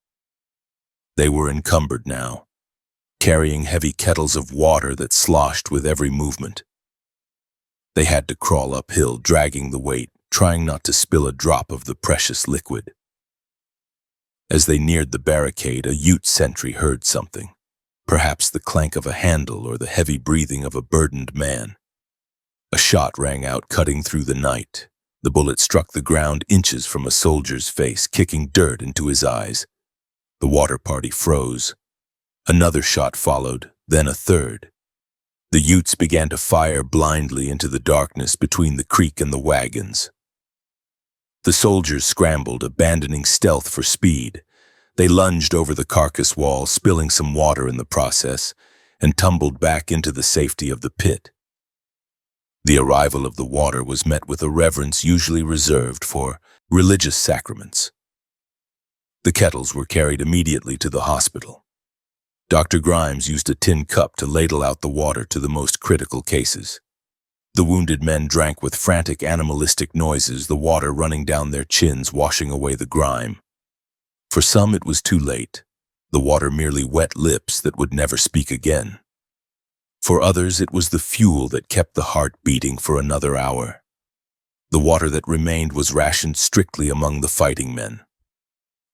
They were encumbered now, carrying heavy kettles of water that sloshed with every movement. They had to crawl uphill, dragging the weight, trying not to spill a drop of the precious liquid. As they neared the barricade, a Ute sentry heard something, perhaps the clank of a handle or the heavy breathing of a burdened man. A shot rang out, cutting through the night. The bullet struck the ground inches from a soldier's face, kicking dirt into his eyes. The water party froze. Another shot followed, then a third. The Utes began to fire blindly into the darkness between the creek and the wagons. The soldiers scrambled, abandoning stealth for speed. They lunged over the carcass wall, spilling some water in the process, and tumbled back into the safety of the pit. The arrival of the water was met with a reverence usually reserved for religious sacraments. The kettles were carried immediately to the hospital. Dr. Grimes used a tin cup to ladle out the water to the most critical cases. The wounded men drank with frantic animalistic noises, the water running down their chins, washing away the grime. For some it was too late. The water merely wet lips that would never speak again. For others, it was the fuel that kept the heart beating for another hour. The water that remained was rationed strictly among the fighting men.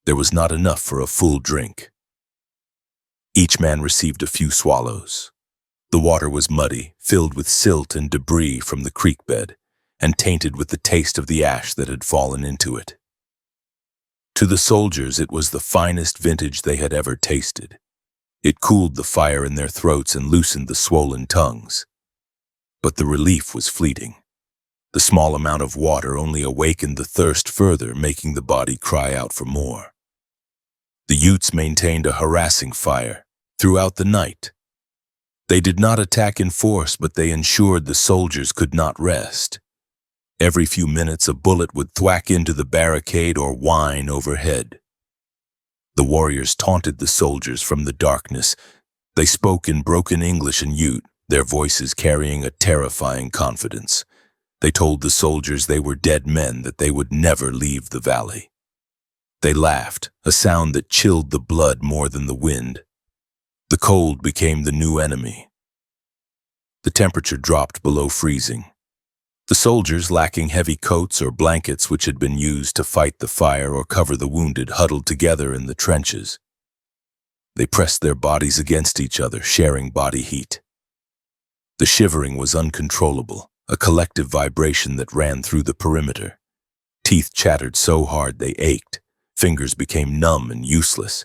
There was not enough for a full drink. Each man received a few swallows. The water was muddy, filled with silt and debris from the creek bed, and tainted with the taste of the ash that had fallen into it. To the soldiers, it was the finest vintage they had ever tasted. It cooled the fire in their throats and loosened the swollen tongues. But the relief was fleeting. The small amount of water only awakened the thirst further, making the body cry out for more. The Utes maintained a harassing fire throughout the night. They did not attack in force, but they ensured the soldiers could not rest. Every few minutes, a bullet would thwack into the barricade or whine overhead. The warriors taunted the soldiers from the darkness. They spoke in broken English and Ute, their voices carrying a terrifying confidence. They told the soldiers they were dead men, that they would never leave the valley. They laughed, a sound that chilled the blood more than the wind. The cold became the new enemy. The temperature dropped below freezing. The soldiers, lacking heavy coats or blankets which had been used to fight the fire or cover the wounded, huddled together in the trenches. They pressed their bodies against each other, sharing body heat. The shivering was uncontrollable, a collective vibration that ran through the perimeter. Teeth chattered so hard they ached. Fingers became numb and useless.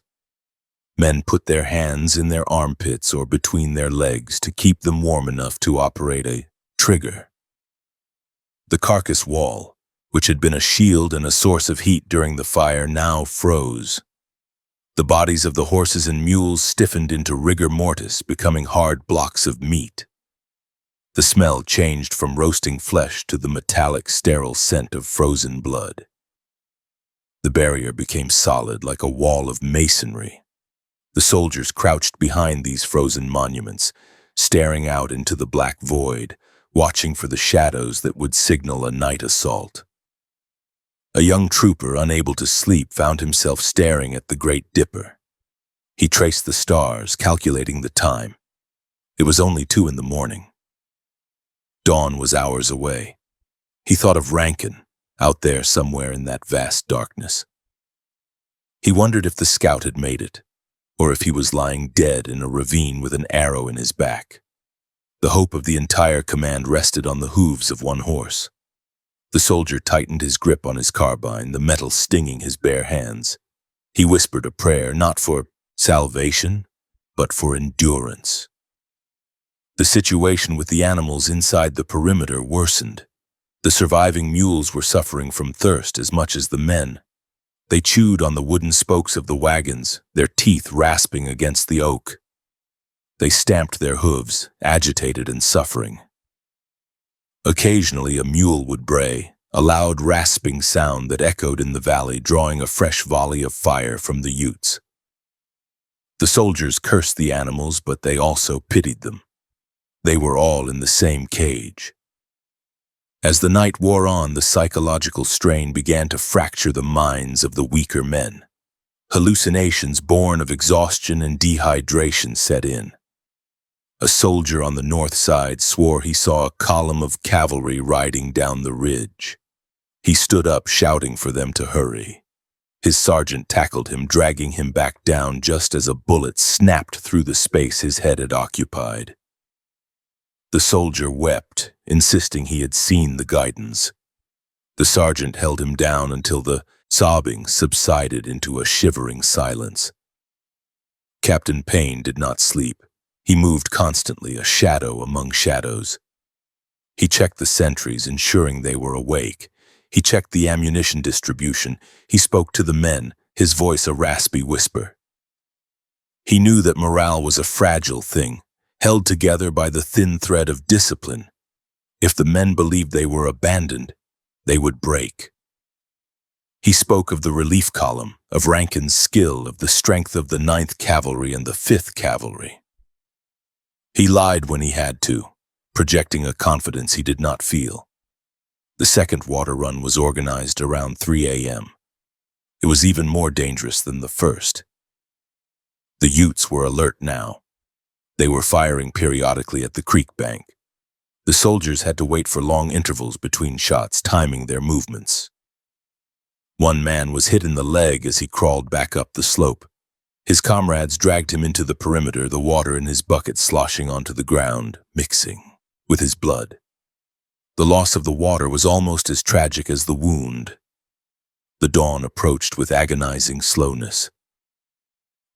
Men put their hands in their armpits or between their legs to keep them warm enough to operate a trigger. The carcass wall, which had been a shield and a source of heat during the fire, now froze. The bodies of the horses and mules stiffened into rigor mortis, becoming hard blocks of meat. The smell changed from roasting flesh to the metallic, sterile scent of frozen blood. The barrier became solid, like a wall of masonry. The soldiers crouched behind these frozen monuments, staring out into the black void, watching for the shadows that would signal a night assault. A young trooper, unable to sleep, found himself staring at the Great Dipper. He traced the stars, calculating the time. It was only 2 a.m. Dawn was hours away. He thought of Rankin, out there somewhere in that vast darkness. He wondered if the scout had made it, or if he was lying dead in a ravine with an arrow in his back. The hope of the entire command rested on the hooves of one horse. The soldier tightened his grip on his carbine, the metal stinging his bare hands. He whispered a prayer, not for salvation, but for endurance. The situation with the animals inside the perimeter worsened. The surviving mules were suffering from thirst as much as the men. They chewed on the wooden spokes of the wagons, their teeth rasping against the oak. They stamped their hooves, agitated and suffering. Occasionally a mule would bray, a loud rasping sound that echoed in the valley, drawing a fresh volley of fire from the Utes. The soldiers cursed the animals, but they also pitied them. They were all in the same cage. As the night wore on, the psychological strain began to fracture the minds of the weaker men. Hallucinations born of exhaustion and dehydration set in. A soldier on the north side swore he saw a column of cavalry riding down the ridge. He stood up, shouting for them to hurry. His sergeant tackled him, dragging him back down just as a bullet snapped through the space his head had occupied. The soldier wept, insisting he had seen the guidons. The sergeant held him down until the sobbing subsided into a shivering silence. Captain Payne did not sleep. He moved constantly, a shadow among shadows. He checked the sentries, ensuring they were awake. He checked the ammunition distribution. He spoke to the men, his voice a raspy whisper. He knew that morale was a fragile thing, held together by the thin thread of discipline. If the men believed they were abandoned, they would break. He spoke of the relief column, of Rankin's skill, of the strength of the 9th Cavalry and the 5th Cavalry. He lied when he had to, projecting a confidence he did not feel. The second water run was organized around 3 a.m. It was even more dangerous than the first. The Utes were alert now. They were firing periodically at the creek bank. The soldiers had to wait for long intervals between shots, timing their movements. One man was hit in the leg as he crawled back up the slope. His comrades dragged him into the perimeter, the water in his bucket sloshing onto the ground, mixing with his blood. The loss of the water was almost as tragic as the wound. The dawn approached with agonizing slowness.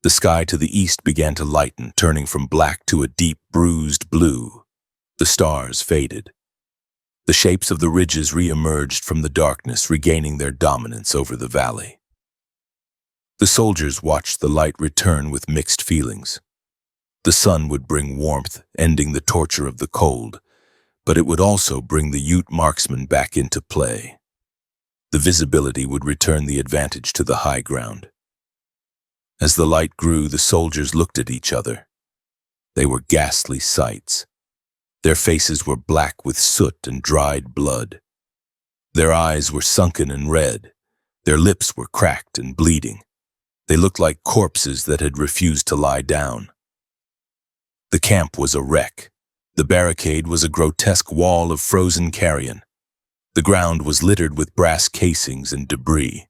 The sky to the east began to lighten, turning from black to a deep, bruised blue. The stars faded. The shapes of the ridges re-emerged from the darkness, regaining their dominance over the valley. The soldiers watched the light return with mixed feelings. The sun would bring warmth, ending the torture of the cold, but it would also bring the Ute marksmen back into play. The visibility would return the advantage to the high ground. As the light grew, the soldiers looked at each other. They were ghastly sights. Their faces were black with soot and dried blood. Their eyes were sunken and red. Their lips were cracked and bleeding. They looked like corpses that had refused to lie down. The camp was a wreck. The barricade was a grotesque wall of frozen carrion. The ground was littered with brass casings and debris.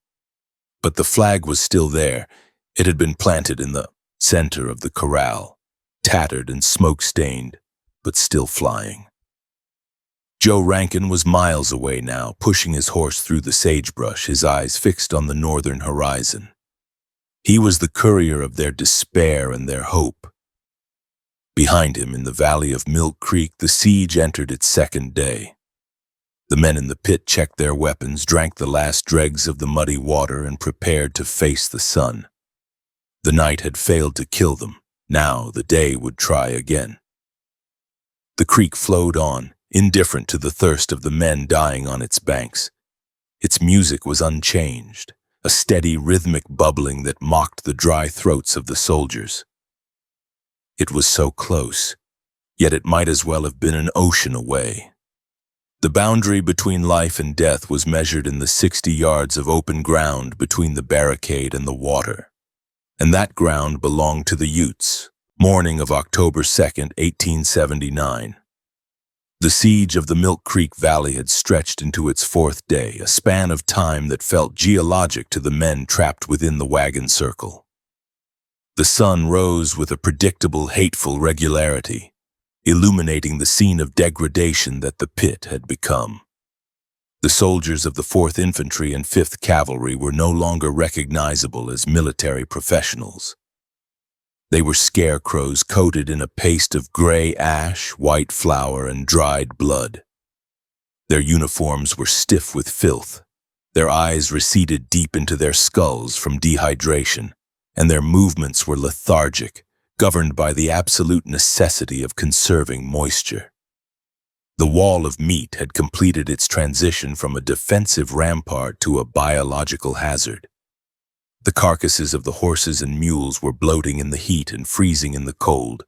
But the flag was still there. It had been planted in the center of the corral, tattered and smoke-stained, but still flying. Joe Rankin was miles away now, pushing his horse through the sagebrush, his eyes fixed on the northern horizon. He was the courier of their despair and their hope. Behind him, in the valley of Milk Creek, the siege entered its second day. The men in the pit checked their weapons, drank the last dregs of the muddy water, and prepared to face the sun. The night had failed to kill them. Now the day would try again. The creek flowed on, indifferent to the thirst of the men dying on its banks. Its music was unchanged, a steady, rhythmic bubbling that mocked the dry throats of the soldiers. It was so close, yet it might as well have been an ocean away. The boundary between life and death was measured in the 60 yards of open ground between the barricade and the water. And that ground belonged to the Utes. Morning of October 2nd, 1879. The siege of the Milk Creek Valley had stretched into its fourth day, a span of time that felt geologic to the men trapped within the wagon circle. The sun rose with a predictable, hateful regularity, illuminating the scene of degradation that the pit had become. The soldiers of the 4th Infantry and 5th Cavalry were no longer recognizable as military professionals. They were scarecrows coated in a paste of gray ash, white flour, and dried blood. Their uniforms were stiff with filth. Their eyes receded deep into their skulls from dehydration, and their movements were lethargic, governed by the absolute necessity of conserving moisture. The wall of meat had completed its transition from a defensive rampart to a biological hazard. The carcasses of the horses and mules were bloating in the heat and freezing in the cold,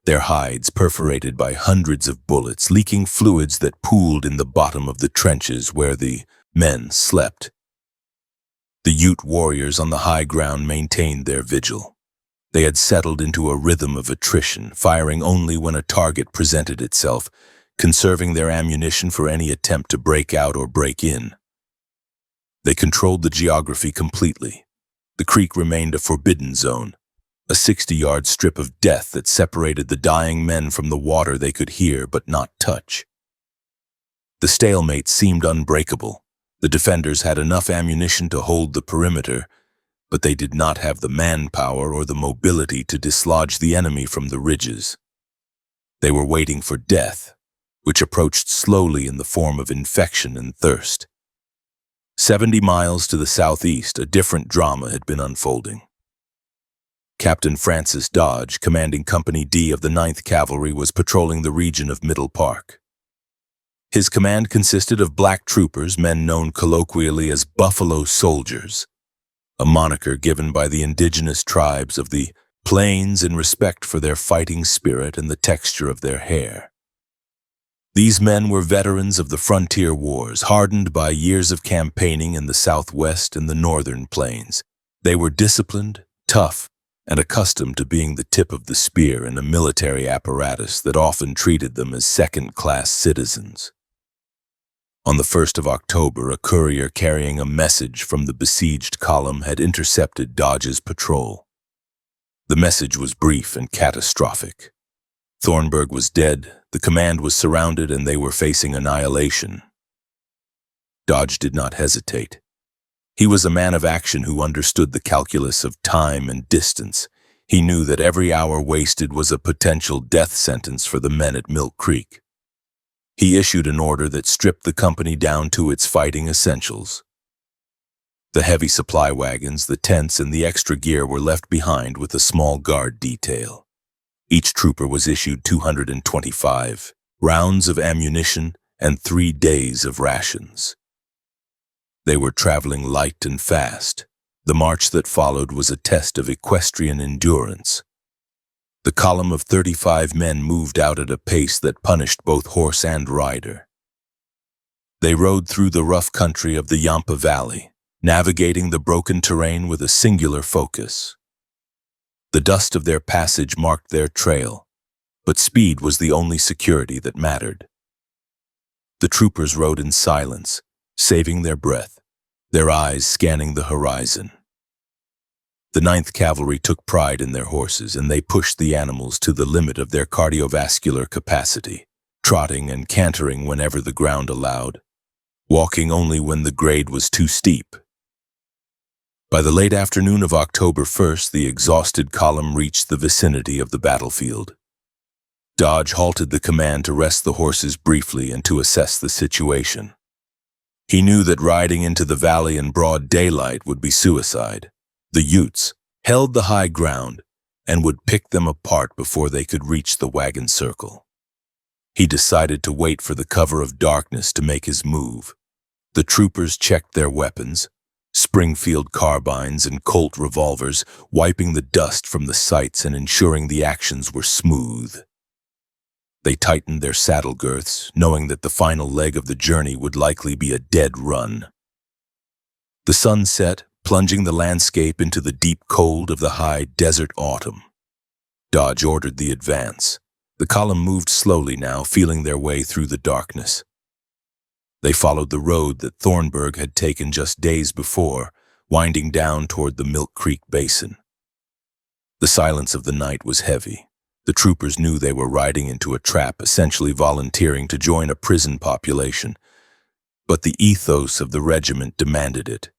their hides perforated by hundreds of bullets, leaking fluids that pooled in the bottom of the trenches where the men slept. The Ute warriors on the high ground maintained their vigil. They had settled into a rhythm of attrition, firing only when a target presented itself, conserving their ammunition for any attempt to break out or break in. They controlled the geography completely. The creek remained a forbidden zone, a 60-yard strip of death that separated the dying men from the water they could hear but not touch. The stalemate seemed unbreakable. The defenders had enough ammunition to hold the perimeter, but they did not have the manpower or the mobility to dislodge the enemy from the ridges. They were waiting for death, which approached slowly in the form of infection and thirst. 70 miles to the southeast, a different drama had been unfolding. Captain Francis Dodge, commanding Company D of the 9th Cavalry, was patrolling the region of Middle Park. His command consisted of black troopers, men known colloquially as Buffalo Soldiers, a moniker given by the indigenous tribes of the plains in respect for their fighting spirit and the texture of their hair. These men were veterans of the frontier wars, hardened by years of campaigning in the Southwest and the Northern Plains. They were disciplined, tough, and accustomed to being the tip of the spear in a military apparatus that often treated them as second-class citizens. On the 1st of October, a courier carrying a message from the besieged column had intercepted Dodge's patrol. The message was brief and catastrophic. Thornburg was dead, the command was surrounded, and they were facing annihilation. Dodge did not hesitate. He was a man of action who understood the calculus of time and distance. He knew that every hour wasted was a potential death sentence for the men at Milk Creek. He issued an order that stripped the company down to its fighting essentials. The heavy supply wagons, the tents, and the extra gear were left behind with a small guard detail. Each trooper was issued 225 rounds of ammunition and 3 days of rations. They were traveling light and fast. The march that followed was a test of equestrian endurance. The column of 35 men moved out at a pace that punished both horse and rider. They rode through the rough country of the Yampa Valley, navigating the broken terrain with a singular focus. The dust of their passage marked their trail, but speed was the only security that mattered. The troopers rode in silence, saving their breath, their eyes scanning the horizon. The 9th Cavalry took pride in their horses, and they pushed the animals to the limit of their cardiovascular capacity, trotting and cantering whenever the ground allowed, walking only when the grade was too steep. By the late afternoon of October 1st, the exhausted column reached the vicinity of the battlefield. Dodge halted the command to rest the horses briefly and to assess the situation. He knew that riding into the valley in broad daylight would be suicide. The Utes held the high ground and would pick them apart before they could reach the wagon circle. He decided to wait for the cover of darkness to make his move. The troopers checked their weapons, Springfield carbines and Colt revolvers, wiping the dust from the sights and ensuring the actions were smooth. They tightened their saddle girths, knowing that the final leg of the journey would likely be a dead run. The sun set, plunging the landscape into the deep cold of the high desert autumn. Dodge ordered the advance. The column moved slowly now, feeling their way through the darkness. They followed the road that Thornburg had taken just days before, winding down toward the Milk Creek Basin. The silence of the night was heavy. The troopers knew they were riding into a trap, essentially volunteering to join a prison population. But the ethos of the regiment demanded it.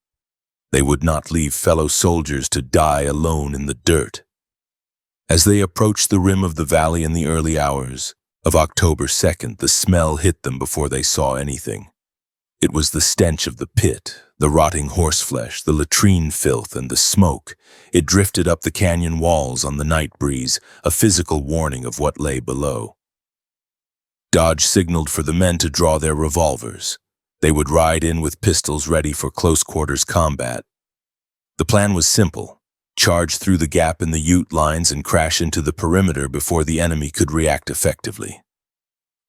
They would not leave fellow soldiers to die alone in the dirt. As they approached the rim of the valley in the early hours of October 2nd, the smell hit them before they saw anything. It was the stench of the pit, the rotting horseflesh, the latrine filth, and the smoke. It drifted up the canyon walls on the night breeze, a physical warning of what lay below. Dodge signaled for the men to draw their revolvers. They would ride in with pistols ready for close-quarters combat. The plan was simple: charge through the gap in the Ute lines and crash into the perimeter before the enemy could react effectively.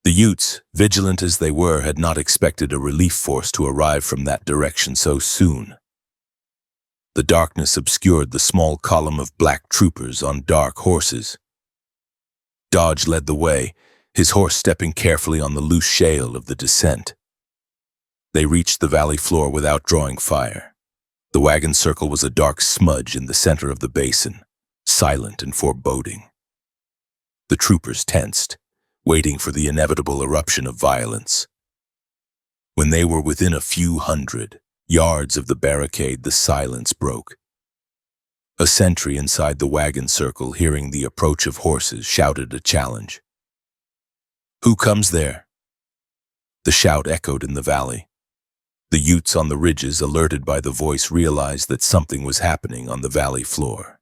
The Utes, vigilant as they were, had not expected a relief force to arrive from that direction so soon. The darkness obscured the small column of black troopers on dark horses. Dodge led the way, his horse stepping carefully on the loose shale of the descent. They reached the valley floor without drawing fire. The wagon circle was a dark smudge in the center of the basin, silent and foreboding. The troopers tensed, waiting for the inevitable eruption of violence. When they were within a few hundred yards of the barricade, the silence broke. A sentry inside the wagon circle, hearing the approach of horses, shouted a challenge. "Who comes there?" The shout echoed in the valley. The Utes on the ridges, alerted by the voice, realized that something was happening on the valley floor.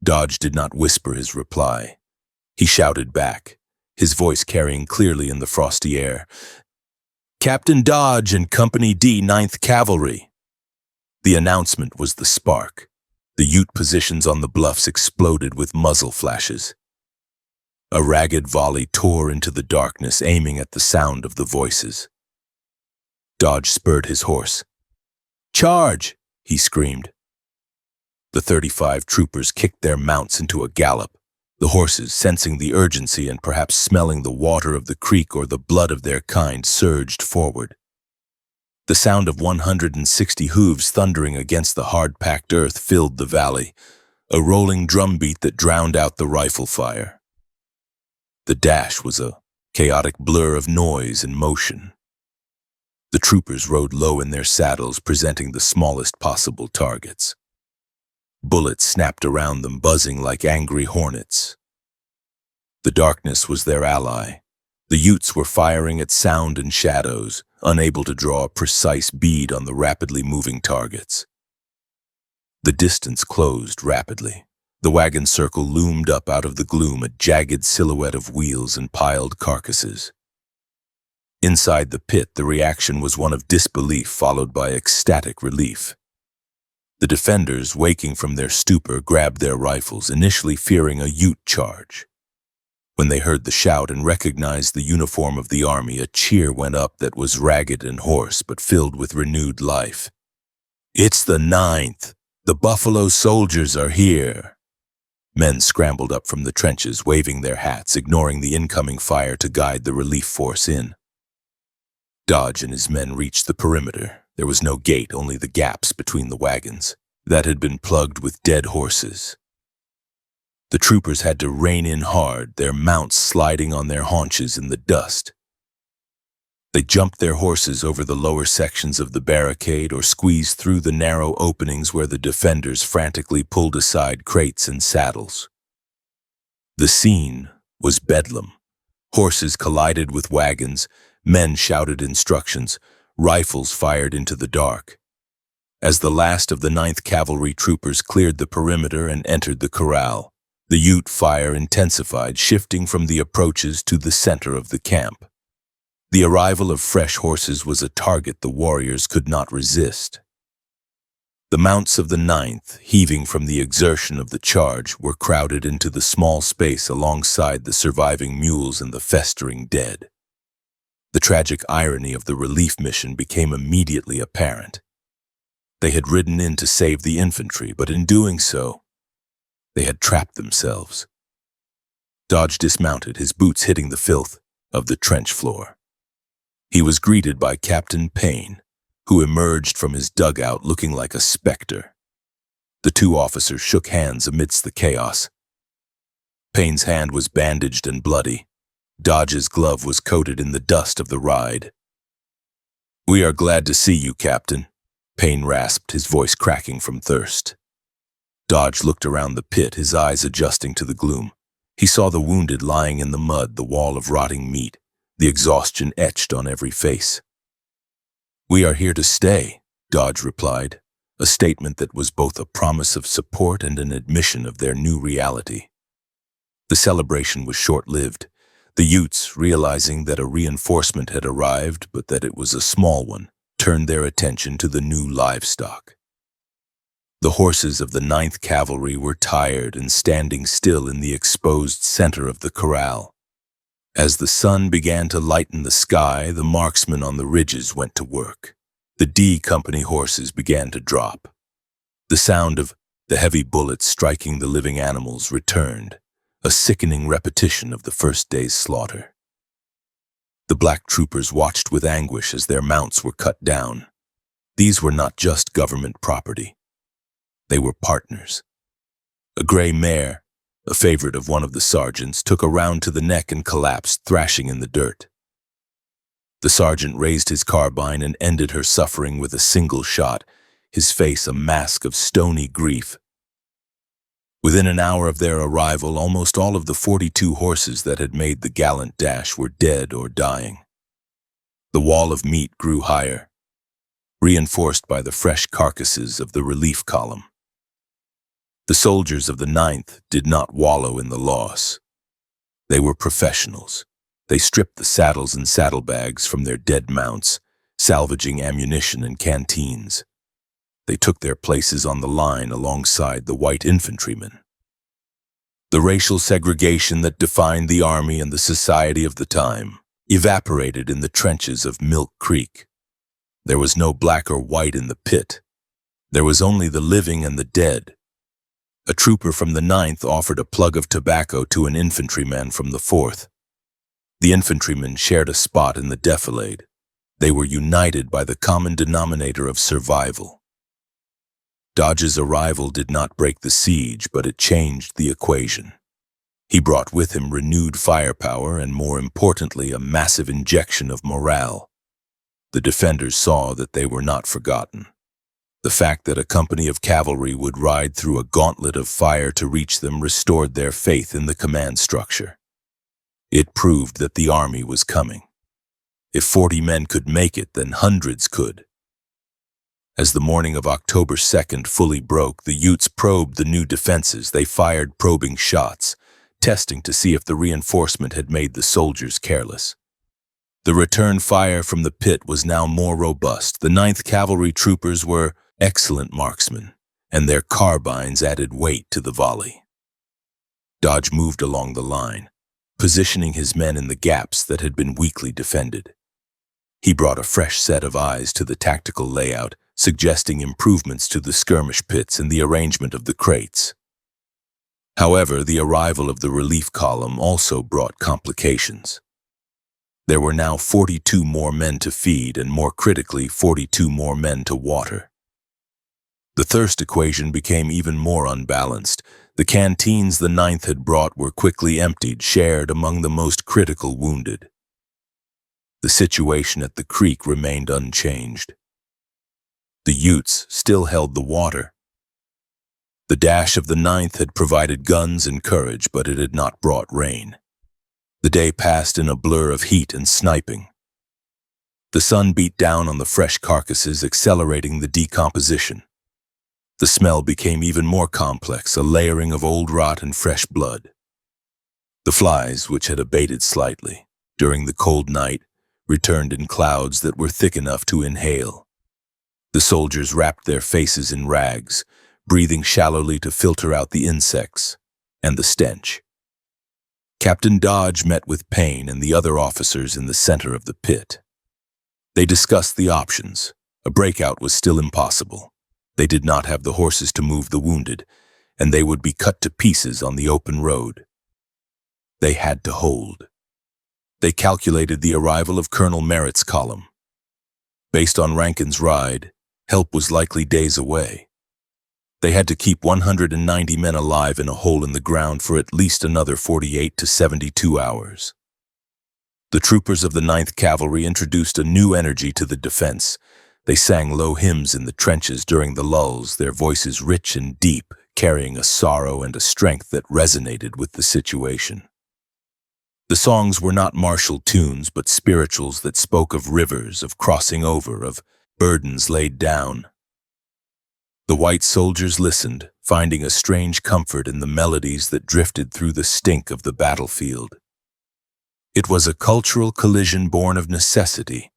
Dodge did not whisper his reply. He shouted back, his voice carrying clearly in the frosty air. "Captain Dodge and Company D, 9th Cavalry." The announcement was the spark. The Ute positions on the bluffs exploded with muzzle flashes. A ragged volley tore into the darkness, aiming at the sound of the voices. Dodge spurred his horse. "Charge!" he screamed. The 35 troopers kicked their mounts into a gallop. The horses, sensing the urgency and perhaps smelling the water of the creek or the blood of their kind, surged forward. The sound of 160 hooves thundering against the hard-packed earth filled the valley, a rolling drumbeat that drowned out the rifle fire. The dash was a chaotic blur of noise and motion. The troopers rode low in their saddles, presenting the smallest possible targets. Bullets snapped around them, buzzing like angry hornets. The darkness was their ally. The Utes were firing at sound and shadows, unable to draw a precise bead on the rapidly moving targets. The distance closed rapidly. The wagon circle loomed up out of the gloom, a jagged silhouette of wheels and piled carcasses. Inside the pit, the reaction was one of disbelief followed by ecstatic relief. The defenders, waking from their stupor, grabbed their rifles, initially fearing a Ute charge. When they heard the shout and recognized the uniform of the army, a cheer went up that was ragged and hoarse but filled with renewed life. "It's the 9th! The Buffalo Soldiers are here!" Men scrambled up from the trenches, waving their hats, ignoring the incoming fire to guide the relief force in. Dodge and his men reached the perimeter. There was no gate, only the gaps between the wagons that had been plugged with dead horses. The troopers had to rein in hard, their mounts sliding on their haunches in the dust. They jumped their horses over the lower sections of the barricade or squeezed through the narrow openings where the defenders frantically pulled aside crates and saddles. The scene was bedlam. Horses collided with wagons, men shouted instructions, rifles fired into the dark. As the last of the 9th Cavalry troopers cleared the perimeter and entered the corral, the Ute fire intensified, shifting from the approaches to the center of the camp. The arrival of fresh horses was a target the warriors could not resist. The mounts of the 9th, heaving from the exertion of the charge, were crowded into the small space alongside the surviving mules and the festering dead. The tragic irony of the relief mission became immediately apparent. They had ridden in to save the infantry, but in doing so, they had trapped themselves. Dodge dismounted, his boots hitting the filth of the trench floor. He was greeted by Captain Payne, who emerged from his dugout looking like a specter. The two officers shook hands amidst the chaos. Payne's hand was bandaged and bloody. Dodge's glove was coated in the dust of the ride. "We are glad to see you, Captain," Payne rasped, his voice cracking from thirst. Dodge looked around the pit, his eyes adjusting to the gloom. He saw the wounded lying in the mud, the wall of rotting meat, the exhaustion etched on every face. "We are here to stay," Dodge replied, a statement that was both a promise of support and an admission of their new reality. The celebration was short-lived. The Utes, realizing that a reinforcement had arrived, but that it was a small one, turned their attention to the new livestock. The horses of the 9th Cavalry were tired and standing still in the exposed center of the corral. As the sun began to lighten the sky, the marksmen on the ridges went to work. The D Company horses began to drop. The sound of the heavy bullets striking the living animals returned, a sickening repetition of the first day's slaughter. The black troopers watched with anguish as their mounts were cut down. These were not just government property. They were partners. A gray mare, a favorite of one of the sergeants, took a round to the neck and collapsed, thrashing in the dirt. The sergeant raised his carbine and ended her suffering with a single shot, his face a mask of stony grief. Within an hour of their arrival, almost all of the 42 horses that had made the gallant dash were dead or dying. The wall of meat grew higher, reinforced by the fresh carcasses of the relief column. The soldiers of the 9th did not wallow in the loss. They were professionals. They stripped the saddles and saddlebags from their dead mounts, salvaging ammunition and canteens. They took their places on the line alongside the white infantrymen. The racial segregation that defined the army and the society of the time evaporated in the trenches of Milk Creek. There was no black or white in the pit. There was only the living and the dead. A trooper from the 9th offered a plug of tobacco to an infantryman from the 4th. The infantrymen shared a spot in the defilade. They were united by the common denominator of survival. Dodge's arrival did not break the siege, but it changed the equation. He brought with him renewed firepower and, more importantly, a massive injection of morale. The defenders saw that they were not forgotten. The fact that a company of cavalry would ride through a gauntlet of fire to reach them restored their faith in the command structure. It proved that the army was coming. If 40 men could make it, then hundreds could. As the morning of October 2nd fully broke, the Utes probed the new defenses. They fired probing shots, testing to see if the reinforcement had made the soldiers careless. The return fire from the pit was now more robust. The 9th Cavalry troopers were excellent marksmen. and their carbines added weight to the volley. Dodge moved along the line, positioning his men in the gaps that had been weakly defended. He brought a fresh set of eyes to the tactical layout, suggesting improvements to the skirmish pits and the arrangement of the crates. However, the arrival of the relief column also brought complications. There were now 42 more men to feed and, more critically, 42 more men to water. The thirst equation became even more unbalanced. The canteens the 9th had brought were quickly emptied, shared among the most critical wounded. The situation at the creek remained unchanged. The Utes still held the water. The dash of the 9th had provided guns and courage, but it had not brought rain. The day passed in a blur of heat and sniping. The sun beat down on the fresh carcasses, accelerating the decomposition. The smell became even more complex, a layering of old rot and fresh blood. The flies, which had abated slightly during the cold night, returned in clouds that were thick enough to inhale. The soldiers wrapped their faces in rags, breathing shallowly to filter out the insects and the stench. Captain Dodge met with Payne and the other officers in the center of the pit. They discussed the options. A breakout was still impossible. They did not have the horses to move the wounded, and they would be cut to pieces on the open road. They had to hold. They calculated the arrival of Colonel Merritt's column. Based on Rankin's ride, help was likely days away. They had to keep 190 men alive in a hole in the ground for at least another 48 to 72 hours. The troopers of the 9th Cavalry introduced a new energy to the defense. They sang low hymns in the trenches during the lulls, their voices rich and deep, carrying a sorrow and a strength that resonated with the situation. The songs were not martial tunes, but spirituals that spoke of rivers, of crossing over, of burdens laid down. The white soldiers listened, finding a strange comfort in the melodies that drifted through the stink of the battlefield. It was a cultural collision born of necessity,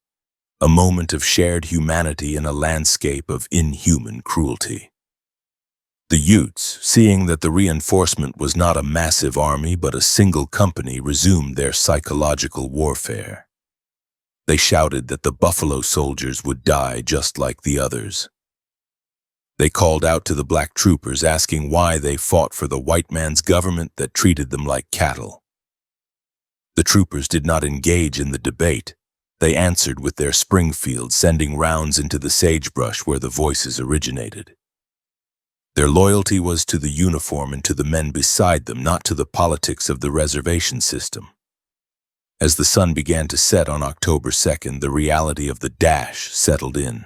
a moment of shared humanity in a landscape of inhuman cruelty. The Utes, seeing that the reinforcement was not a massive army but a single company, resumed their psychological warfare. They shouted that the buffalo soldiers would die just like the others. They called out to the black troopers, asking why they fought for the white man's government that treated them like cattle. The troopers did not engage in the debate. They answered with their Springfield, sending rounds into the sagebrush where the voices originated. Their loyalty was to the uniform and to the men beside them, not to the politics of the reservation system. As the sun began to set on October 2nd, the reality of the dash settled in.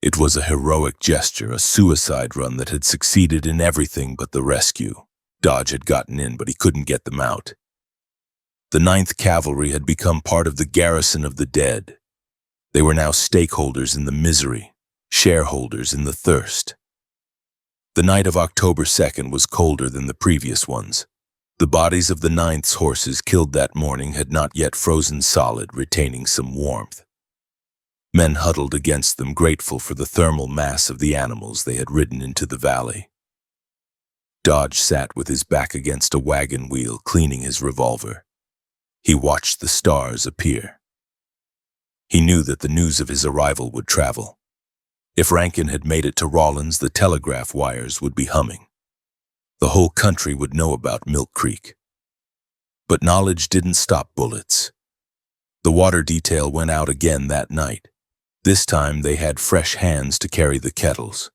It was a heroic gesture, a suicide run that had succeeded in everything but the rescue. Dodge had gotten in, but he couldn't get them out. The 9th Cavalry had become part of the garrison of the dead. They were now stakeholders in the misery, shareholders in the thirst. The night of October 2nd was colder than the previous ones. The bodies of the 9th's horses killed that morning had not yet frozen solid, retaining some warmth. Men huddled against them, grateful for the thermal mass of the animals they had ridden into the valley. Dodge sat with his back against a wagon wheel, cleaning his revolver. He watched the stars appear. He knew that the news of his arrival would travel. If Rankin had made it to Rawlins, the telegraph wires would be humming. The whole country would know about Milk Creek. But knowledge didn't stop bullets. The water detail went out again that night. This time they had fresh hands to carry the kettles.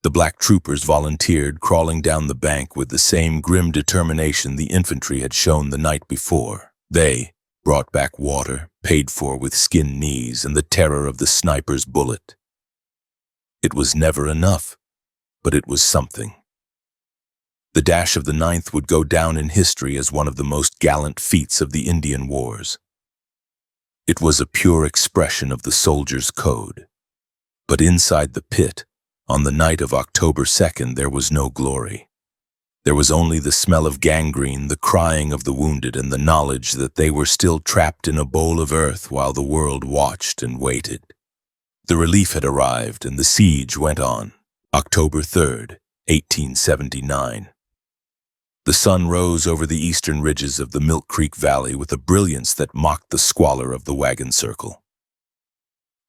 The black troopers volunteered, crawling down the bank with the same grim determination the infantry had shown the night before. They brought back water, paid for with skinned knees and the terror of the sniper's bullet. It was never enough, but it was something. The dash of the 9th would go down in history as one of the most gallant feats of the Indian Wars. It was a pure expression of the soldier's code. But inside the pit, on the night of October 2nd, there was no glory. There was only the smell of gangrene, the crying of the wounded, and the knowledge that they were still trapped in a bowl of earth while the world watched and waited. The relief had arrived, and the siege went on. October 3rd, 1879. The sun rose over the eastern ridges of the Milk Creek Valley with a brilliance that mocked the squalor of the wagon circle.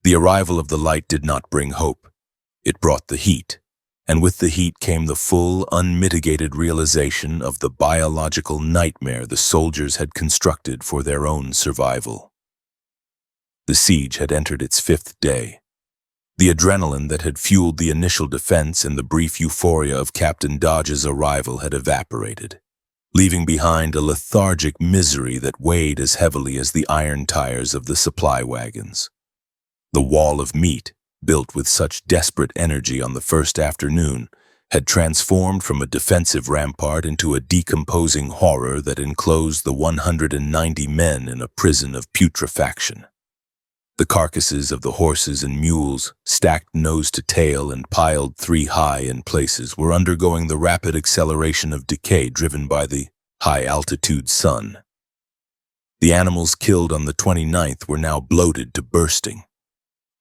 The arrival of the light did not bring hope. It brought the heat, and with the heat came the full, unmitigated realization of the biological nightmare the soldiers had constructed for their own survival. The siege had entered its 5th day. The adrenaline that had fueled the initial defense and the brief euphoria of Captain Dodge's arrival had evaporated, leaving behind a lethargic misery that weighed as heavily as the iron tires of the supply wagons. The wall of meat, built with such desperate energy on the first afternoon, had transformed from a defensive rampart into a decomposing horror that enclosed the 190 men in a prison of putrefaction. The carcasses of the horses and mules, stacked nose to tail and piled 3 high in places, were undergoing the rapid acceleration of decay driven by the high-altitude sun. The animals killed on the 29th were now bloated to bursting.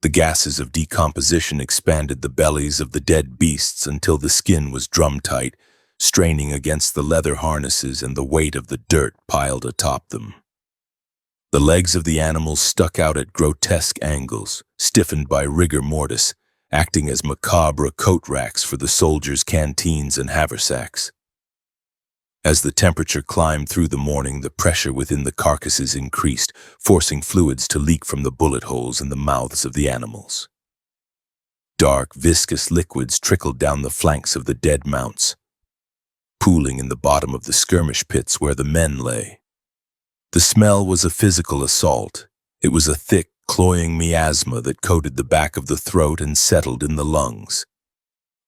The gases of decomposition expanded the bellies of the dead beasts until the skin was drum-tight, straining against the leather harnesses and the weight of the dirt piled atop them. The legs of the animals stuck out at grotesque angles, stiffened by rigor mortis, acting as macabre coat racks for the soldiers' canteens and haversacks. As the temperature climbed through the morning, the pressure within the carcasses increased, forcing fluids to leak from the bullet holes in the mouths of the animals. Dark, viscous liquids trickled down the flanks of the dead mounts, pooling in the bottom of the skirmish pits where the men lay. The smell was a physical assault. It was a thick, cloying miasma that coated the back of the throat and settled in the lungs.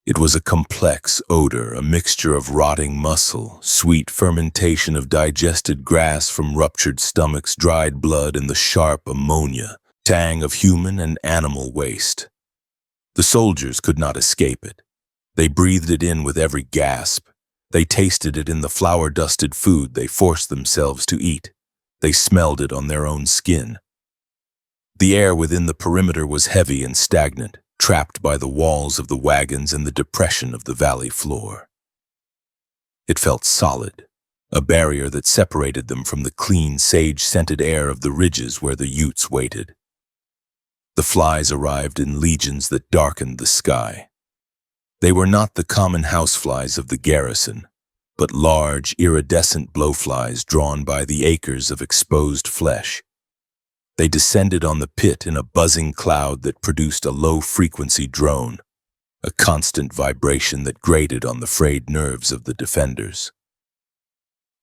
It was a complex odor, a mixture of rotting muscle, sweet fermentation of digested grass from ruptured stomachs, dried blood, and the sharp ammonia, tang of human and animal waste. The soldiers could not escape it. They breathed it in with every gasp. They tasted it in the flour-dusted food they forced themselves to eat. They smelled it on their own skin. The air within the perimeter was heavy and stagnant, trapped by the walls of the wagons and the depression of the valley floor. It felt solid, a barrier that separated them from the clean, sage-scented air of the ridges where the Utes waited. The flies arrived in legions that darkened the sky. They were not the common houseflies of the garrison, but large, iridescent blowflies drawn by the acres of exposed flesh. They descended on the pit in a buzzing cloud that produced a low-frequency drone, a constant vibration that grated on the frayed nerves of the defenders.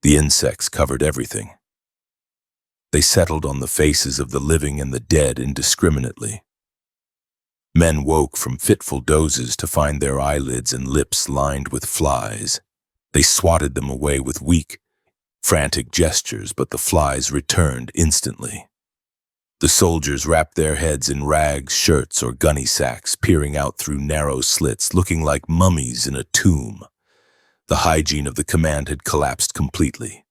The insects covered everything. They settled on the faces of the living and the dead indiscriminately. Men woke from fitful dozes to find their eyelids and lips lined with flies. They swatted them away with weak, frantic gestures, but the flies returned instantly. The soldiers wrapped their heads in rags, shirts, or gunny sacks, peering out through narrow slits, looking like mummies in a tomb. The hygiene of the command had collapsed completely.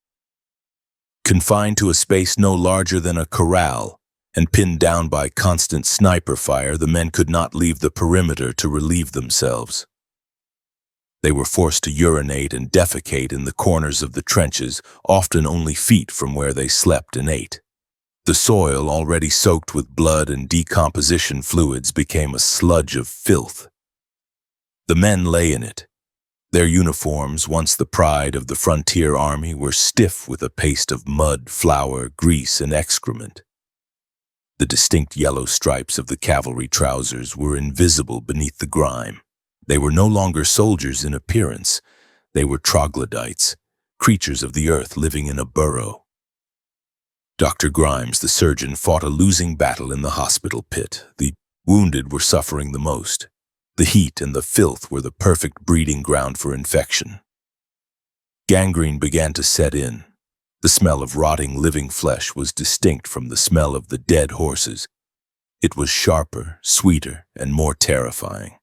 Confined to a space no larger than a corral, and pinned down by constant sniper fire, the men could not leave the perimeter to relieve themselves. They were forced to urinate and defecate in the corners of the trenches, often only feet from where they slept and ate. The soil, already soaked with blood and decomposition fluids, became a sludge of filth. The men lay in it. Their uniforms, once the pride of the frontier army, were stiff with a paste of mud, flour, grease, and excrement. The distinct yellow stripes of the cavalry trousers were invisible beneath the grime. They were no longer soldiers in appearance. They were troglodytes, creatures of the earth living in a burrow. Dr. Grimes, the surgeon, fought a losing battle in the hospital pit. The wounded were suffering the most. The heat and the filth were the perfect breeding ground for infection. Gangrene began to set in. The smell of rotting living flesh was distinct from the smell of the dead horses. It was sharper, sweeter, and more terrifying.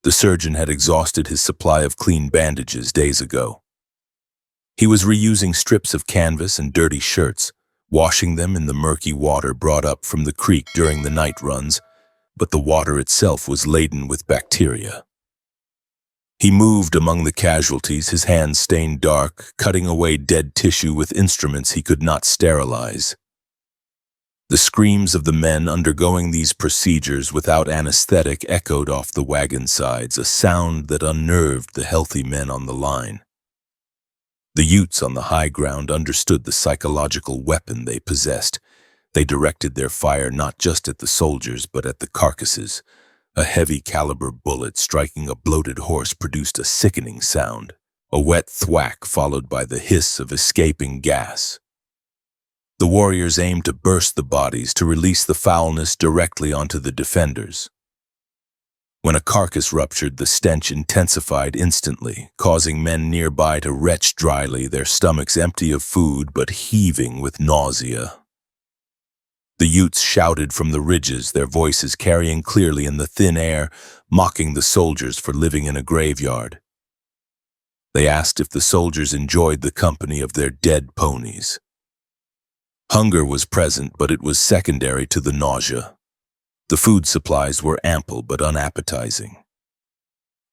The surgeon had exhausted his supply of clean bandages days ago. He was reusing strips of canvas and dirty shirts, washing them in the murky water brought up from the creek during the night runs, but the water itself was laden with bacteria. He moved among the casualties, his hands stained dark, cutting away dead tissue with instruments he could not sterilize. The screams of the men undergoing these procedures without anesthetic echoed off the wagon sides, a sound that unnerved the healthy men on the line. The Utes on the high ground understood the psychological weapon they possessed. They directed their fire not just at the soldiers, but at the carcasses. A heavy-caliber bullet striking a bloated horse produced a sickening sound, a wet thwack followed by the hiss of escaping gas. The warriors aimed to burst the bodies, to release the foulness directly onto the defenders. When a carcass ruptured, the stench intensified instantly, causing men nearby to retch dryly, their stomachs empty of food but heaving with nausea. The Utes shouted from the ridges, their voices carrying clearly in the thin air, mocking the soldiers for living in a graveyard. They asked if the soldiers enjoyed the company of their dead ponies. Hunger was present, but it was secondary to the nausea. The food supplies were ample but unappetizing.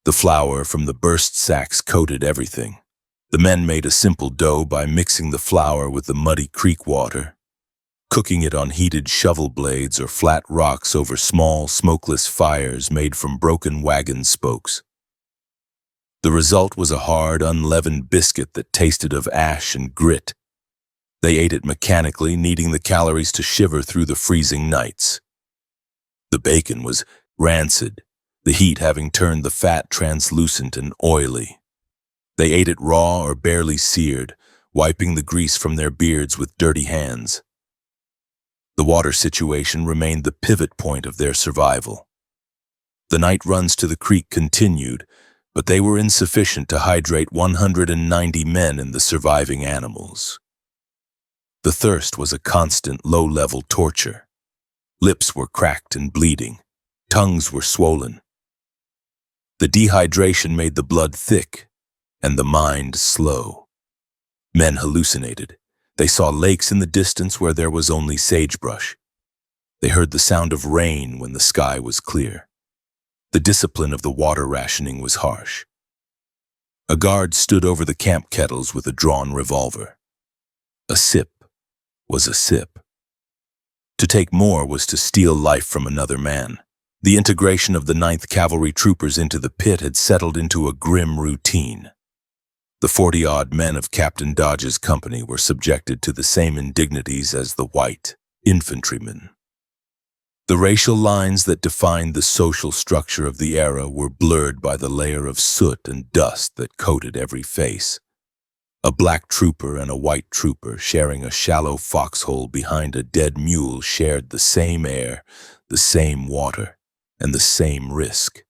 The flour from the burst sacks coated everything. The men made a simple dough by mixing the flour with the muddy creek water, cooking it on heated shovel blades or flat rocks over small, smokeless fires made from broken wagon spokes. The result was a hard, unleavened biscuit that tasted of ash and grit. They ate it mechanically, needing the calories to shiver through the freezing nights. The bacon was rancid, the heat having turned the fat translucent and oily. They ate it raw or barely seared, wiping the grease from their beards with dirty hands. The water situation remained the pivot point of their survival. The night runs to the creek continued, but they were insufficient to hydrate 190 men and the surviving animals. The thirst was a constant low-level torture. Lips were cracked and bleeding. Tongues were swollen. The dehydration made the blood thick and the mind slow. Men hallucinated. They saw lakes in the distance where there was only sagebrush. They heard the sound of rain when the sky was clear. The discipline of the water rationing was harsh. A guard stood over the camp kettles with a drawn revolver. A sip was a sip. To take more was to steal life from another man. The integration of the 9th Cavalry troopers into the pit had settled into a grim routine. The 40-odd men of Captain Dodge's company were subjected to the same indignities as the white infantrymen. The racial lines that defined the social structure of the era were blurred by the layer of soot and dust that coated every face. A black trooper and a white trooper sharing a shallow foxhole behind a dead mule shared the same air, the same water, and the same risk.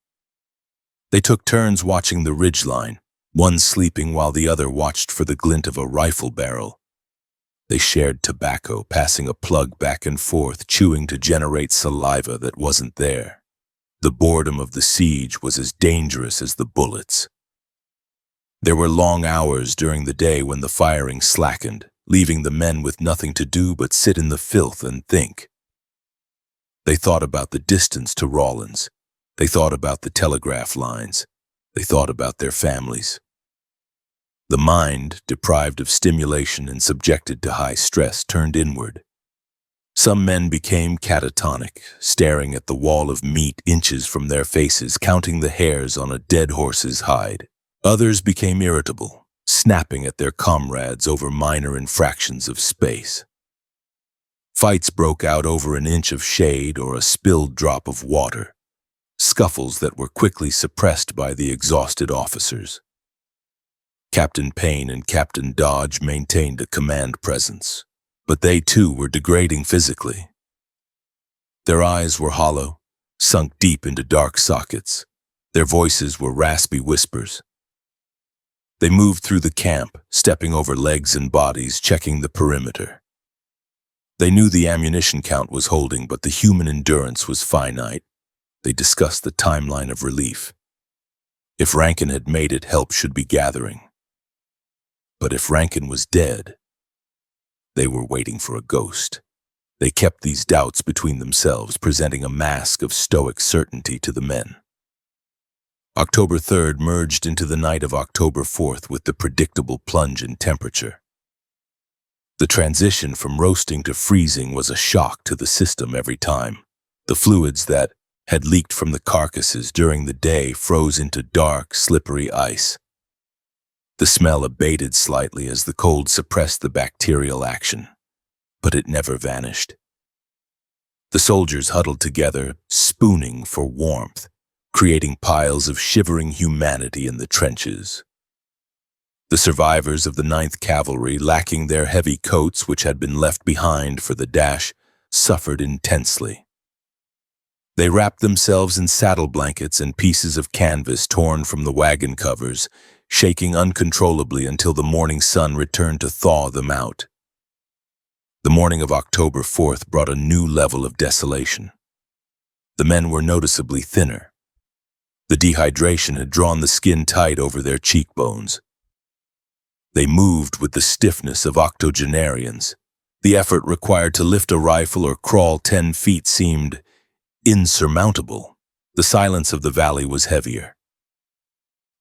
They took turns watching the ridgeline, one sleeping while the other watched for the glint of a rifle barrel. They shared tobacco, passing a plug back and forth, chewing to generate saliva that wasn't there. The boredom of the siege was as dangerous as the bullets. There were long hours during the day when the firing slackened, leaving the men with nothing to do but sit in the filth and think. They thought about the distance to Rawlins. They thought about the telegraph lines. They thought about their families. The mind, deprived of stimulation and subjected to high stress, turned inward. Some men became catatonic, staring at the wall of meat inches from their faces, counting the hairs on a dead horse's hide. Others became irritable, snapping at their comrades over minor infractions of space. Fights broke out over an inch of shade or a spilled drop of water, scuffles that were quickly suppressed by the exhausted officers. Captain Payne and Captain Dodge maintained a command presence, but they too were degrading physically. Their eyes were hollow, sunk deep into dark sockets. Their voices were raspy whispers. They moved through the camp, stepping over legs and bodies, checking the perimeter. They knew the ammunition count was holding, but the human endurance was finite. They discussed the timeline of relief. If Rankin had made it, help should be gathering. But if Rankin was dead, they were waiting for a ghost. They kept these doubts between themselves, presenting a mask of stoic certainty to the men. October 3rd merged into the night of October 4th with the predictable plunge in temperature. The transition from roasting to freezing was a shock to the system every time. The fluids that had leaked from the carcasses during the day froze into dark, slippery ice. The smell abated slightly as the cold suppressed the bacterial action, but it never vanished. The soldiers huddled together, spooning for warmth, creating piles of shivering humanity in the trenches. The survivors of the 9th Cavalry, lacking their heavy coats which had been left behind for the dash, suffered intensely. They wrapped themselves in saddle blankets and pieces of canvas torn from the wagon covers, shaking uncontrollably until the morning sun returned to thaw them out. The morning of October 4th brought a new level of desolation. The men were noticeably thinner. The dehydration had drawn the skin tight over their cheekbones. They moved with the stiffness of octogenarians. The effort required to lift a rifle or crawl 10 feet seemed insurmountable. The silence of the valley was heavier.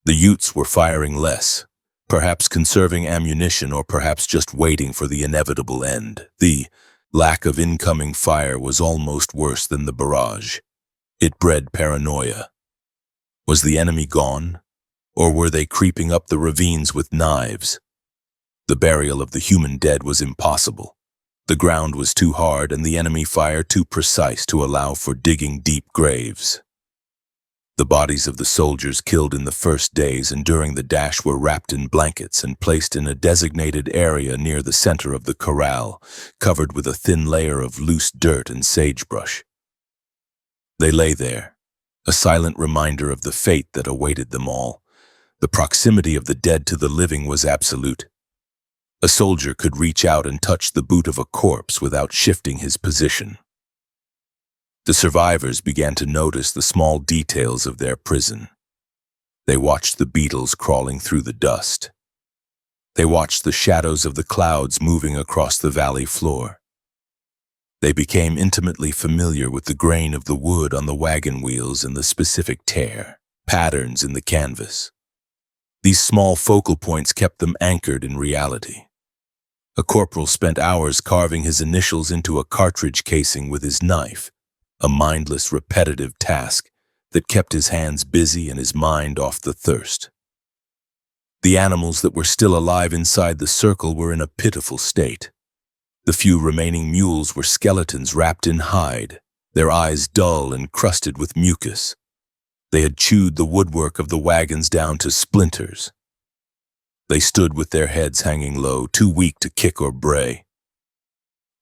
The Utes were firing less, perhaps conserving ammunition or perhaps just waiting for the inevitable end. The lack of incoming fire was almost worse than the barrage. It bred paranoia. Was the enemy gone? Or were they creeping up the ravines with knives? The burial of the human dead was impossible. The ground was too hard and the enemy fire too precise to allow for digging deep graves. The bodies of the soldiers killed in the first days and during the dash were wrapped in blankets and placed in a designated area near the center of the corral, covered with a thin layer of loose dirt and sagebrush. They lay there, a silent reminder of the fate that awaited them all. The proximity of the dead to the living was absolute. A soldier could reach out and touch the boot of a corpse without shifting his position. The survivors began to notice the small details of their prison. They watched the beetles crawling through the dust. They watched the shadows of the clouds moving across the valley floor. They became intimately familiar with the grain of the wood on the wagon wheels and the specific tear, patterns in the canvas. These small focal points kept them anchored in reality. A corporal spent hours carving his initials into a cartridge casing with his knife, a mindless, repetitive task that kept his hands busy and his mind off the thirst. The animals that were still alive inside the circle were in a pitiful state. The few remaining mules were skeletons wrapped in hide, their eyes dull and crusted with mucus. They had chewed the woodwork of the wagons down to splinters. They stood with their heads hanging low, too weak to kick or bray.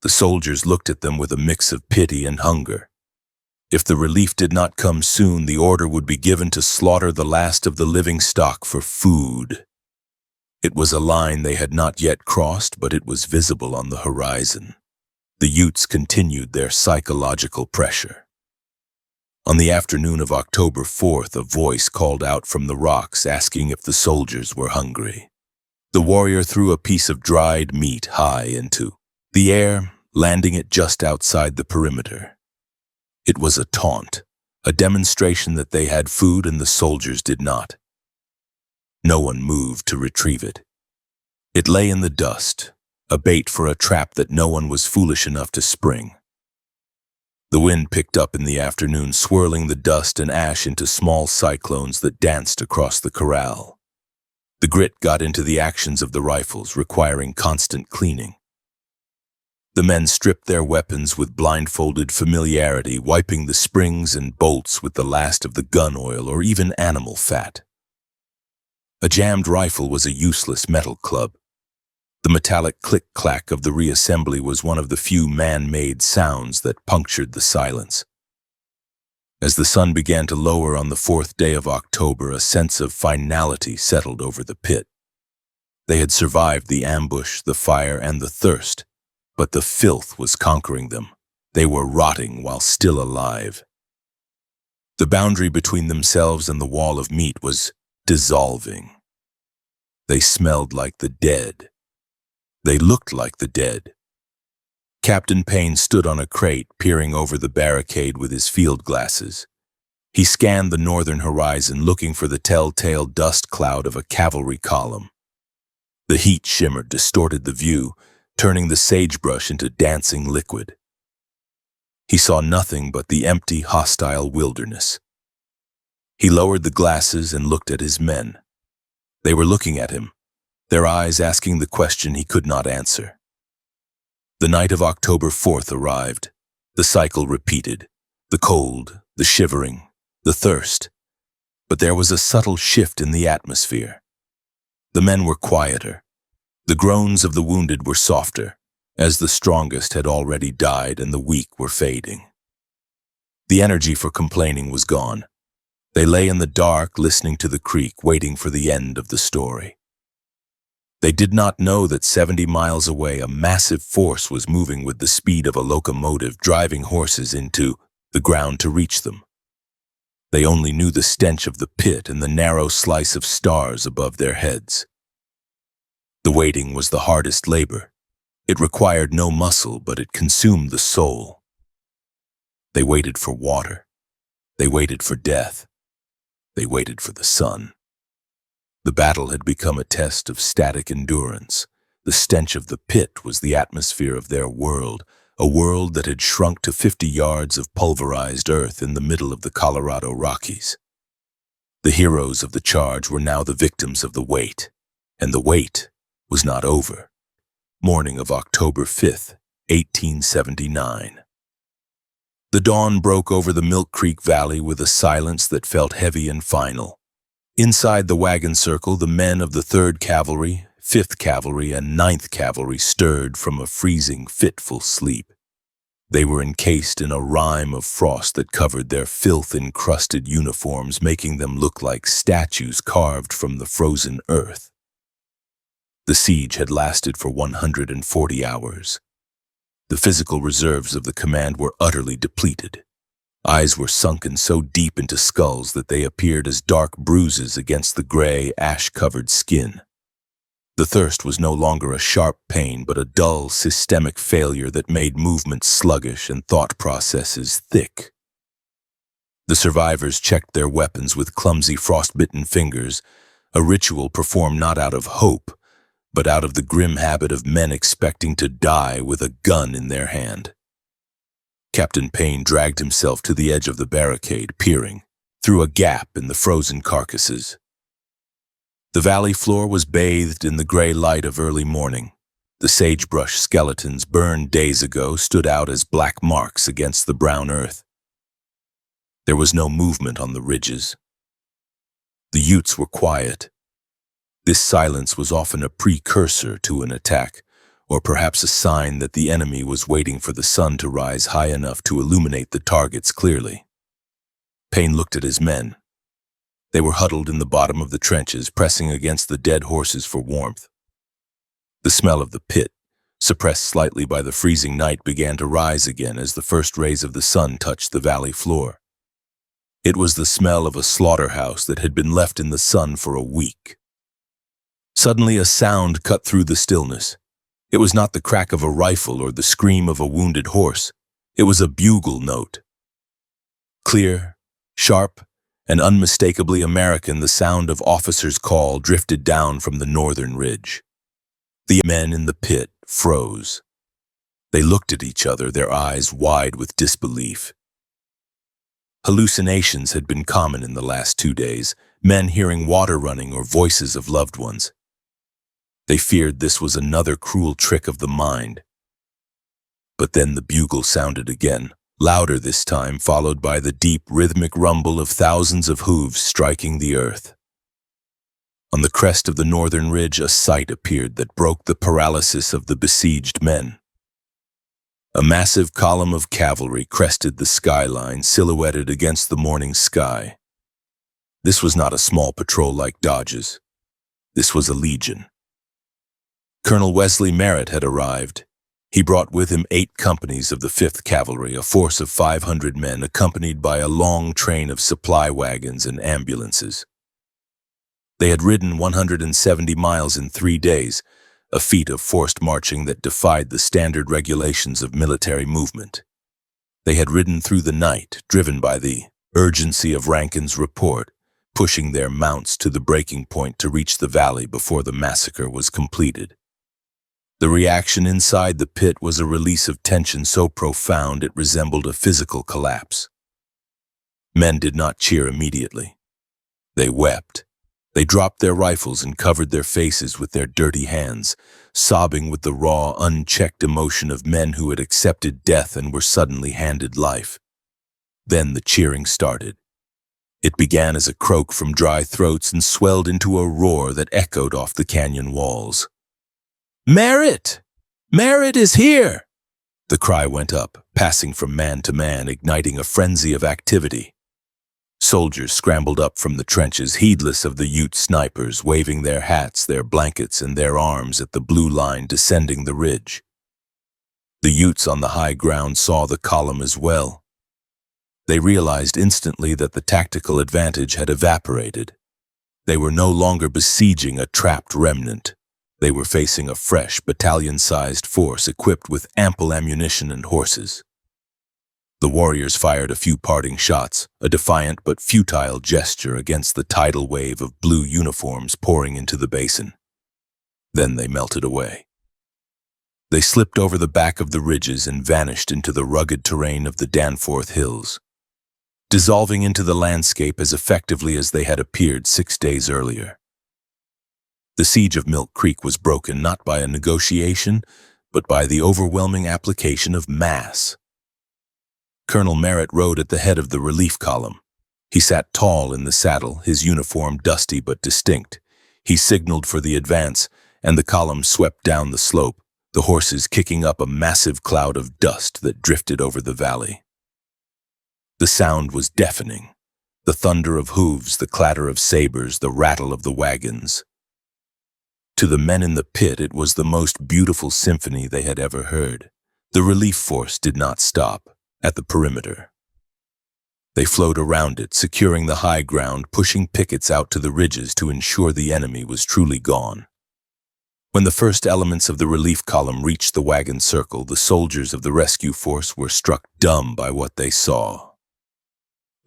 The soldiers looked at them with a mix of pity and hunger. If the relief did not come soon, the order would be given to slaughter the last of the living stock for food. It was a line they had not yet crossed, but it was visible on the horizon. The Utes continued their psychological pressure. On the afternoon of October 4th, a voice called out from the rocks asking if the soldiers were hungry. The warrior threw a piece of dried meat high into the air, landing it just outside the perimeter. It was a taunt, a demonstration that they had food and the soldiers did not. No one moved to retrieve it. It lay in the dust, a bait for a trap that no one was foolish enough to spring. The wind picked up in the afternoon, swirling the dust and ash into small cyclones that danced across the corral. The grit got into the actions of the rifles, requiring constant cleaning. The men stripped their weapons with blindfolded familiarity, wiping the springs and bolts with the last of the gun oil or even animal fat. A jammed rifle was a useless metal club. The metallic click-clack of the reassembly was one of the few man-made sounds that punctured the silence. As the sun began to lower on the 4th day of October, a sense of finality settled over the pit. They had survived the ambush, the fire, and the thirst, but the filth was conquering them. They were rotting while still alive. The boundary between themselves and the wall of meat was dissolving. They smelled like the dead. They looked like the dead. Captain Payne stood on a crate, peering over the barricade with his field glasses. He scanned the northern horizon, looking for the telltale dust cloud of a cavalry column. The heat shimmered, distorted the view, turning the sagebrush into dancing liquid. He saw nothing but the empty, hostile wilderness. He lowered the glasses and looked at his men. They were looking at him, their eyes asking the question he could not answer. The night of October 4th arrived. The cycle repeated. The cold, the shivering, the thirst. But there was a subtle shift in the atmosphere. The men were quieter. The groans of the wounded were softer, as the strongest had already died and the weak were fading. The energy for complaining was gone. They lay in the dark, listening to the creek, waiting for the end of the story. They did not know that 70 miles away a massive force was moving with the speed of a locomotive, driving horses into the ground to reach them. They only knew the stench of the pit and the narrow slice of stars above their heads. The waiting was the hardest labor. It required no muscle, but it consumed the soul. They waited for water. They waited for death. They waited for the sun. The battle had become a test of static endurance. The stench of the pit was the atmosphere of their world, a world that had shrunk to 50 yards of pulverized earth in the middle of the Colorado Rockies. The heroes of the charge were now the victims of the wait, and the wait was not over. Morning of October 5th, 1879. The dawn broke over the Milk Creek Valley with a silence that felt heavy and final. Inside the wagon circle, the men of the 3rd Cavalry, 5th Cavalry, and 9th Cavalry stirred from a freezing, fitful sleep. They were encased in a rime of frost that covered their filth-encrusted uniforms, making them look like statues carved from the frozen earth. The siege had lasted for 140 hours. The physical reserves of the command were utterly depleted. Eyes were sunken so deep into skulls that they appeared as dark bruises against the gray, ash-covered skin. The thirst was no longer a sharp pain, but a dull, systemic failure that made movement sluggish and thought processes thick. The survivors checked their weapons with clumsy, frostbitten fingers, a ritual performed not out of hope, but out of the grim habit of men expecting to die with a gun in their hand. Captain Payne dragged himself to the edge of the barricade, peering through a gap in the frozen carcasses. The valley floor was bathed in the gray light of early morning. The sagebrush skeletons burned days ago stood out as black marks against the brown earth. There was no movement on the ridges. The Utes were quiet. This silence was often a precursor to an attack, or perhaps a sign that the enemy was waiting for the sun to rise high enough to illuminate the targets clearly. Payne looked at his men. They were huddled in the bottom of the trenches, pressing against the dead horses for warmth. The smell of the pit, suppressed slightly by the freezing night, began to rise again as the first rays of the sun touched the valley floor. It was the smell of a slaughterhouse that had been left in the sun for a week. Suddenly a sound cut through the stillness. It was not the crack of a rifle or the scream of a wounded horse. It was a bugle note. Clear, sharp, and unmistakably American, the sound of officers' call drifted down from the northern ridge. The men in the pit froze. They looked at each other, their eyes wide with disbelief. Hallucinations had been common in the last 2 days, men hearing water running or voices of loved ones. They feared this was another cruel trick of the mind. But then the bugle sounded again, louder this time, followed by the deep, rhythmic rumble of thousands of hooves striking the earth. On the crest of the northern ridge, a sight appeared that broke the paralysis of the besieged men. A massive column of cavalry crested the skyline, silhouetted against the morning sky. This was not a small patrol like Dodge's. This was a legion. Colonel Wesley Merritt had arrived. He brought with him 8 companies of the 5th Cavalry, a force of 500 men accompanied by a long train of supply wagons and ambulances. They had ridden 170 miles in 3 days, a feat of forced marching that defied the standard regulations of military movement. They had ridden through the night, driven by the urgency of Rankin's report, pushing their mounts to the breaking point to reach the valley before the massacre was completed. The reaction inside the pit was a release of tension so profound it resembled a physical collapse. Men did not cheer immediately. They wept. They dropped their rifles and covered their faces with their dirty hands, sobbing with the raw, unchecked emotion of men who had accepted death and were suddenly handed life. Then the cheering started. It began as a croak from dry throats and swelled into a roar that echoed off the canyon walls. "Merritt! Merritt is here!" The cry went up, passing from man to man, igniting a frenzy of activity. Soldiers scrambled up from the trenches, heedless of the Ute snipers, waving their hats, their blankets, and their arms at the blue line descending the ridge. The Utes on the high ground saw the column as well. They realized instantly that the tactical advantage had evaporated. They were no longer besieging a trapped remnant. They were facing a fresh, battalion-sized force equipped with ample ammunition and horses. The warriors fired a few parting shots, a defiant but futile gesture against the tidal wave of blue uniforms pouring into the basin. Then they melted away. They slipped over the back of the ridges and vanished into the rugged terrain of the Danforth Hills, dissolving into the landscape as effectively as they had appeared 6 days earlier. The siege of Milk Creek was broken not by a negotiation, but by the overwhelming application of mass. Colonel Merritt rode at the head of the relief column. He sat tall in the saddle, his uniform dusty but distinct. He signaled for the advance, and the column swept down the slope, the horses kicking up a massive cloud of dust that drifted over the valley. The sound was deafening. The thunder of hooves, the clatter of sabers, the rattle of the wagons. To the men in the pit, it was the most beautiful symphony they had ever heard. The relief force did not stop at the perimeter. They flowed around it, securing the high ground, pushing pickets out to the ridges to ensure the enemy was truly gone. When the first elements of the relief column reached the wagon circle, the soldiers of the rescue force were struck dumb by what they saw.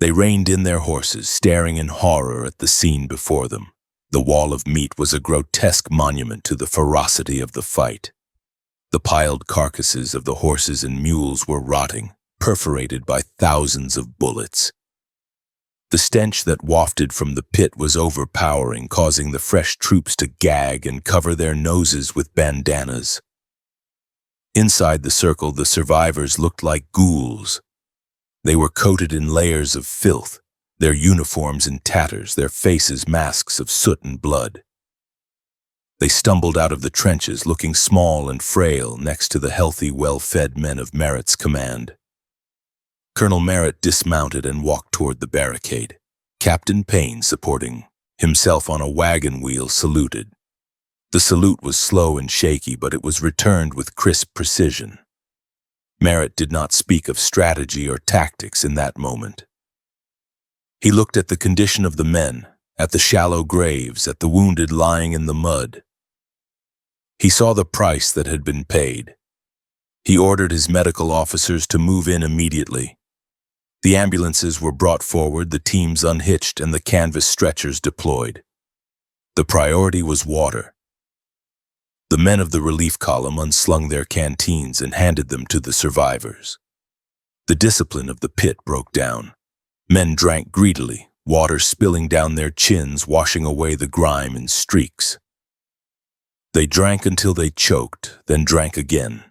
They reined in their horses, staring in horror at the scene before them. The wall of meat was a grotesque monument to the ferocity of the fight. The piled carcasses of the horses and mules were rotting, perforated by thousands of bullets. The stench that wafted from the pit was overpowering, causing the fresh troops to gag and cover their noses with bandanas. Inside the circle, the survivors looked like ghouls. They were coated in layers of filth, their uniforms in tatters, their faces masks of soot and blood. They stumbled out of the trenches, looking small and frail next to the healthy, well-fed men of Merritt's command. Colonel Merritt dismounted and walked toward the barricade. Captain Payne, supporting himself on a wagon wheel, saluted. The salute was slow and shaky, but it was returned with crisp precision. Merritt did not speak of strategy or tactics in that moment. He looked at the condition of the men, at the shallow graves, at the wounded lying in the mud. He saw the price that had been paid. He ordered his medical officers to move in immediately. The ambulances were brought forward, the teams unhitched, and the canvas stretchers deployed. The priority was water. The men of the relief column unslung their canteens and handed them to the survivors. The discipline of the pit broke down. Men drank greedily, water spilling down their chins, washing away the grime in streaks. They drank until they choked, then drank again.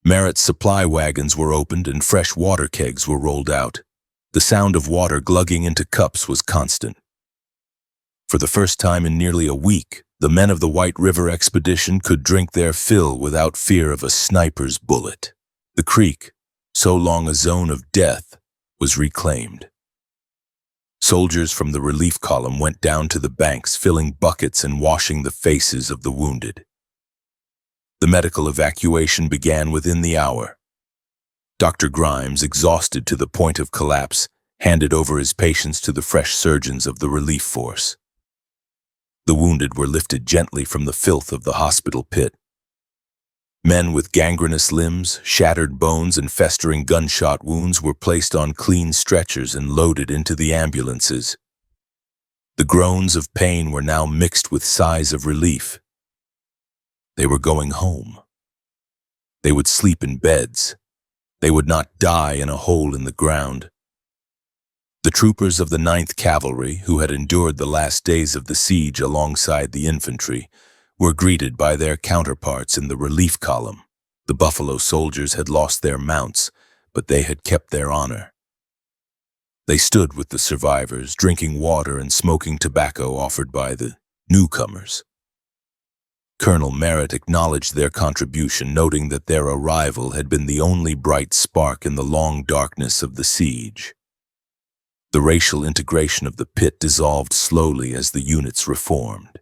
Merritt's supply wagons were opened and fresh water kegs were rolled out. The sound of water glugging into cups was constant. For the first time in nearly a week, the men of the White River expedition could drink their fill without fear of a sniper's bullet. The creek, so long a zone of death, was reclaimed. Soldiers from the relief column went down to the banks, filling buckets and washing the faces of the wounded. The medical evacuation began within the hour. Dr. Grimes, exhausted to the point of collapse, handed over his patients to the fresh surgeons of the relief force. The wounded were lifted gently from the filth of the hospital pit. Men with gangrenous limbs, shattered bones, and festering gunshot wounds were placed on clean stretchers and loaded into the ambulances. The groans of pain were now mixed with sighs of relief. They were going home. They would sleep in beds. They would not die in a hole in the ground. The troopers of the 9th Cavalry, who had endured the last days of the siege alongside the infantry, were greeted by their counterparts in the relief column. The Buffalo Soldiers had lost their mounts, but they had kept their honor. They stood with the survivors, drinking water and smoking tobacco offered by the newcomers. Colonel Merritt acknowledged their contribution, noting that their arrival had been the only bright spark in the long darkness of the siege. The racial integration of the pit dissolved slowly as the units reformed,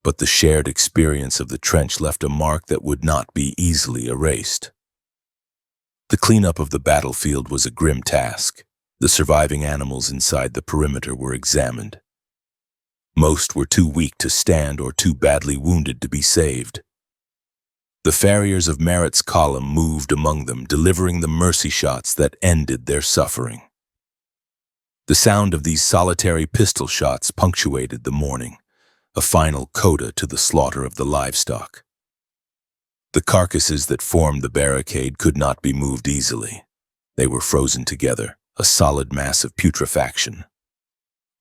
but the shared experience of the trench left a mark that would not be easily erased. The cleanup of the battlefield was a grim task. The surviving animals inside the perimeter were examined. Most were too weak to stand or too badly wounded to be saved. The farriers of Merritt's column moved among them, delivering the mercy shots that ended their suffering. The sound of these solitary pistol shots punctuated the morning, a final coda to the slaughter of the livestock. The carcasses that formed the barricade could not be moved easily. They were frozen together, a solid mass of putrefaction.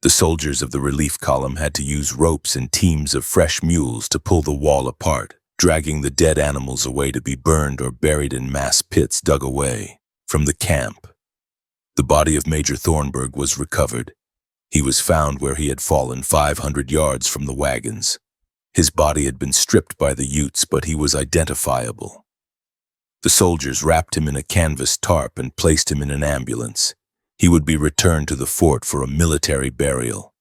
The soldiers of the relief column had to use ropes and teams of fresh mules to pull the wall apart, dragging the dead animals away to be burned or buried in mass pits dug away from the camp. The body of Major Thornburg was recovered. He was found where he had fallen 500 yards from the wagons. His body had been stripped by the Utes, but he was identifiable. The soldiers wrapped him in a canvas tarp and placed him in an ambulance. He would be returned to the fort for a military burial.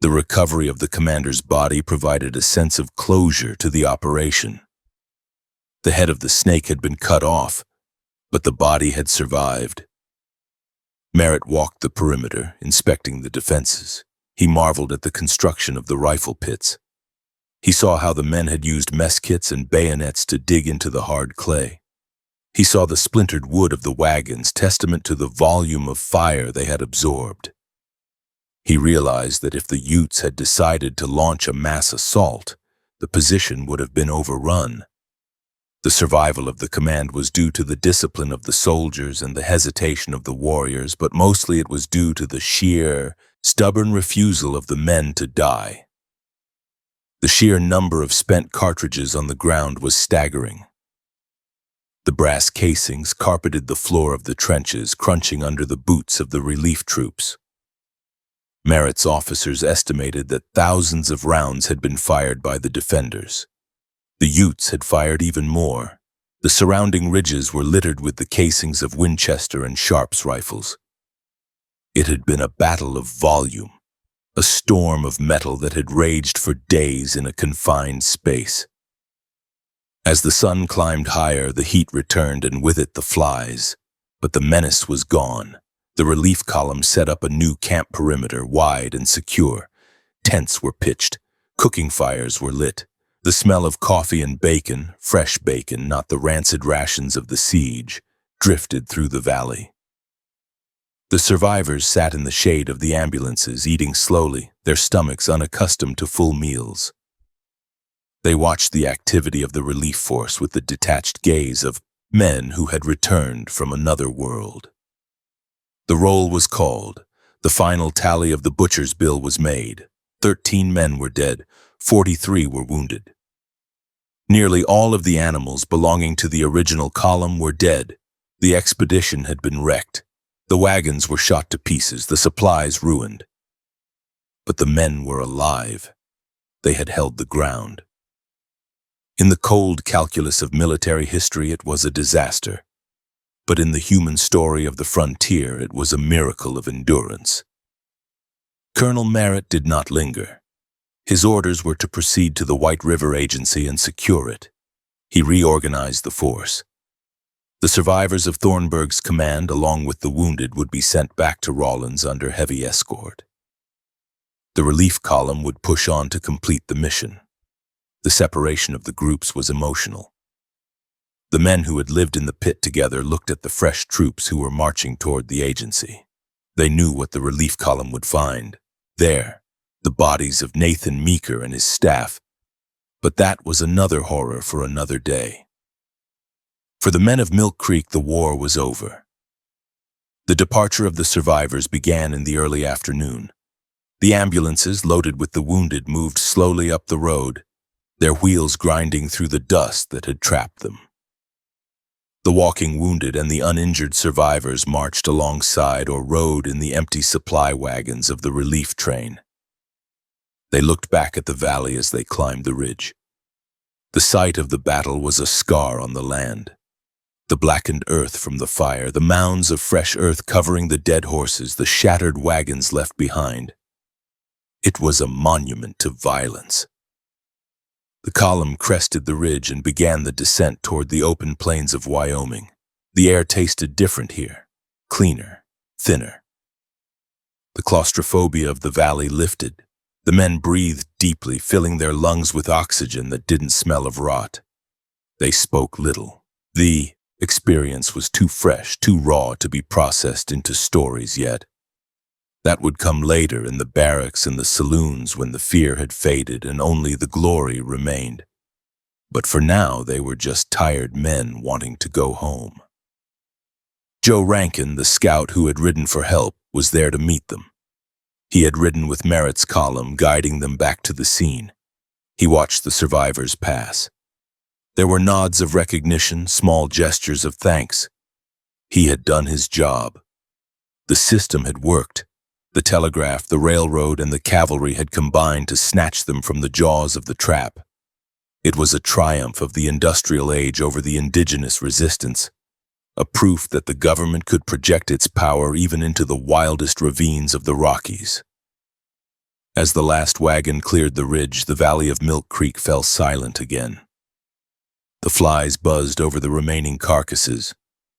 The recovery of the commander's body provided a sense of closure to the operation. The head of the snake had been cut off, but the body had survived. Merritt walked the perimeter, inspecting the defenses. He marveled at the construction of the rifle pits. He saw how the men had used mess kits and bayonets to dig into the hard clay. He saw the splintered wood of the wagons, testament to the volume of fire they had absorbed. He realized that if the Utes had decided to launch a mass assault, the position would have been overrun. The survival of the command was due to the discipline of the soldiers and the hesitation of the warriors, but mostly it was due to the sheer, stubborn refusal of the men to die. The sheer number of spent cartridges on the ground was staggering. The brass casings carpeted the floor of the trenches, crunching under the boots of the relief troops. Merritt's officers estimated that thousands of rounds had been fired by the defenders. The Utes had fired even more. The surrounding ridges were littered with the casings of Winchester and Sharps rifles. It had been a battle of volume, a storm of metal that had raged for days in a confined space. As the sun climbed higher, the heat returned and with it the flies. But the menace was gone. The relief column set up a new camp perimeter, wide and secure. Tents were pitched. Cooking fires were lit. The smell of coffee and bacon, fresh bacon, not the rancid rations of the siege, drifted through the valley. The survivors sat in the shade of the ambulances, eating slowly, their stomachs unaccustomed to full meals. They watched the activity of the relief force with the detached gaze of men who had returned from another world. The roll was called. The final tally of the butcher's bill was made. 13 men were dead, 43 were wounded. Nearly all of the animals belonging to the original column were dead. The expedition had been wrecked. The wagons were shot to pieces, the supplies ruined. But the men were alive. They had held the ground. In the cold calculus of military history, it was a disaster. But in the human story of the frontier, it was a miracle of endurance. Colonel Merritt did not linger. His orders were to proceed to the White River Agency and secure it. He reorganized the force. The survivors of Thornburg's command, along with the wounded, would be sent back to Rawlins under heavy escort. The relief column would push on to complete the mission. The separation of the groups was emotional. The men who had lived in the pit together looked at the fresh troops who were marching toward the agency. They knew what the relief column would find. There, the bodies of Nathan Meeker and his staff. But that was another horror for another day. For the men of Milk Creek, the war was over. The departure of the survivors began in the early afternoon. The ambulances, loaded with the wounded, moved slowly up the road, their wheels grinding through the dust that had trapped them. The walking wounded and the uninjured survivors marched alongside or rode in the empty supply wagons of the relief train. They looked back at the valley as they climbed the ridge. The site of the battle was a scar on the land. The blackened earth from the fire, the mounds of fresh earth covering the dead horses, the shattered wagons left behind. It was a monument to violence. The column crested the ridge and began the descent toward the open plains of Wyoming. The air tasted different here, cleaner, thinner. The claustrophobia of the valley lifted. The men breathed deeply, filling their lungs with oxygen that didn't smell of rot. They spoke little. The experience was too fresh, too raw to be processed into stories yet. That would come later in the barracks and the saloons when the fear had faded and only the glory remained. But for now, they were just tired men wanting to go home. Joe Rankin, the scout who had ridden for help, was there to meet them. He had ridden with Merritt's column, guiding them back to the scene. He watched the survivors pass. There were nods of recognition, small gestures of thanks. He had done his job. The system had worked. The telegraph, the railroad, and the cavalry had combined to snatch them from the jaws of the trap. It was a triumph of the industrial age over the indigenous resistance, a proof that the government could project its power even into the wildest ravines of the Rockies. As the last wagon cleared the ridge, the valley of Milk Creek fell silent again. The flies buzzed over the remaining carcasses.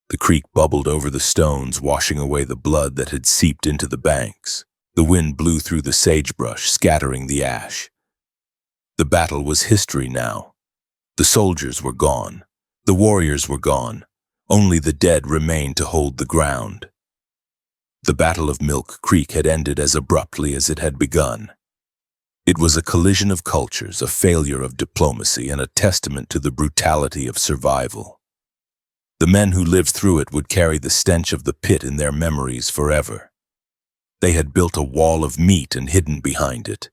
The creek bubbled over the stones, washing away the blood that had seeped into the banks. The wind blew through the sagebrush, scattering the ash. The battle was history now. The soldiers were gone. The warriors were gone. Only the dead remained to hold the ground. The Battle of Milk Creek had ended as abruptly as it had begun. It was a collision of cultures, a failure of diplomacy, and a testament to the brutality of survival. The men who lived through it would carry the stench of the pit in their memories forever. They had built a wall of meat and hidden behind it.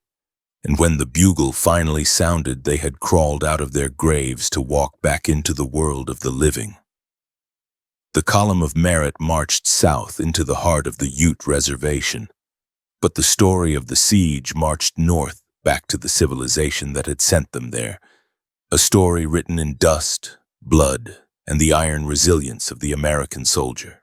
And when the bugle finally sounded, they had crawled out of their graves to walk back into the world of the living. The column of Merritt marched south into the heart of the Ute Reservation. But the story of the siege marched north back to the civilization that had sent them there. A story written in dust, blood, and the iron resilience of the American soldier.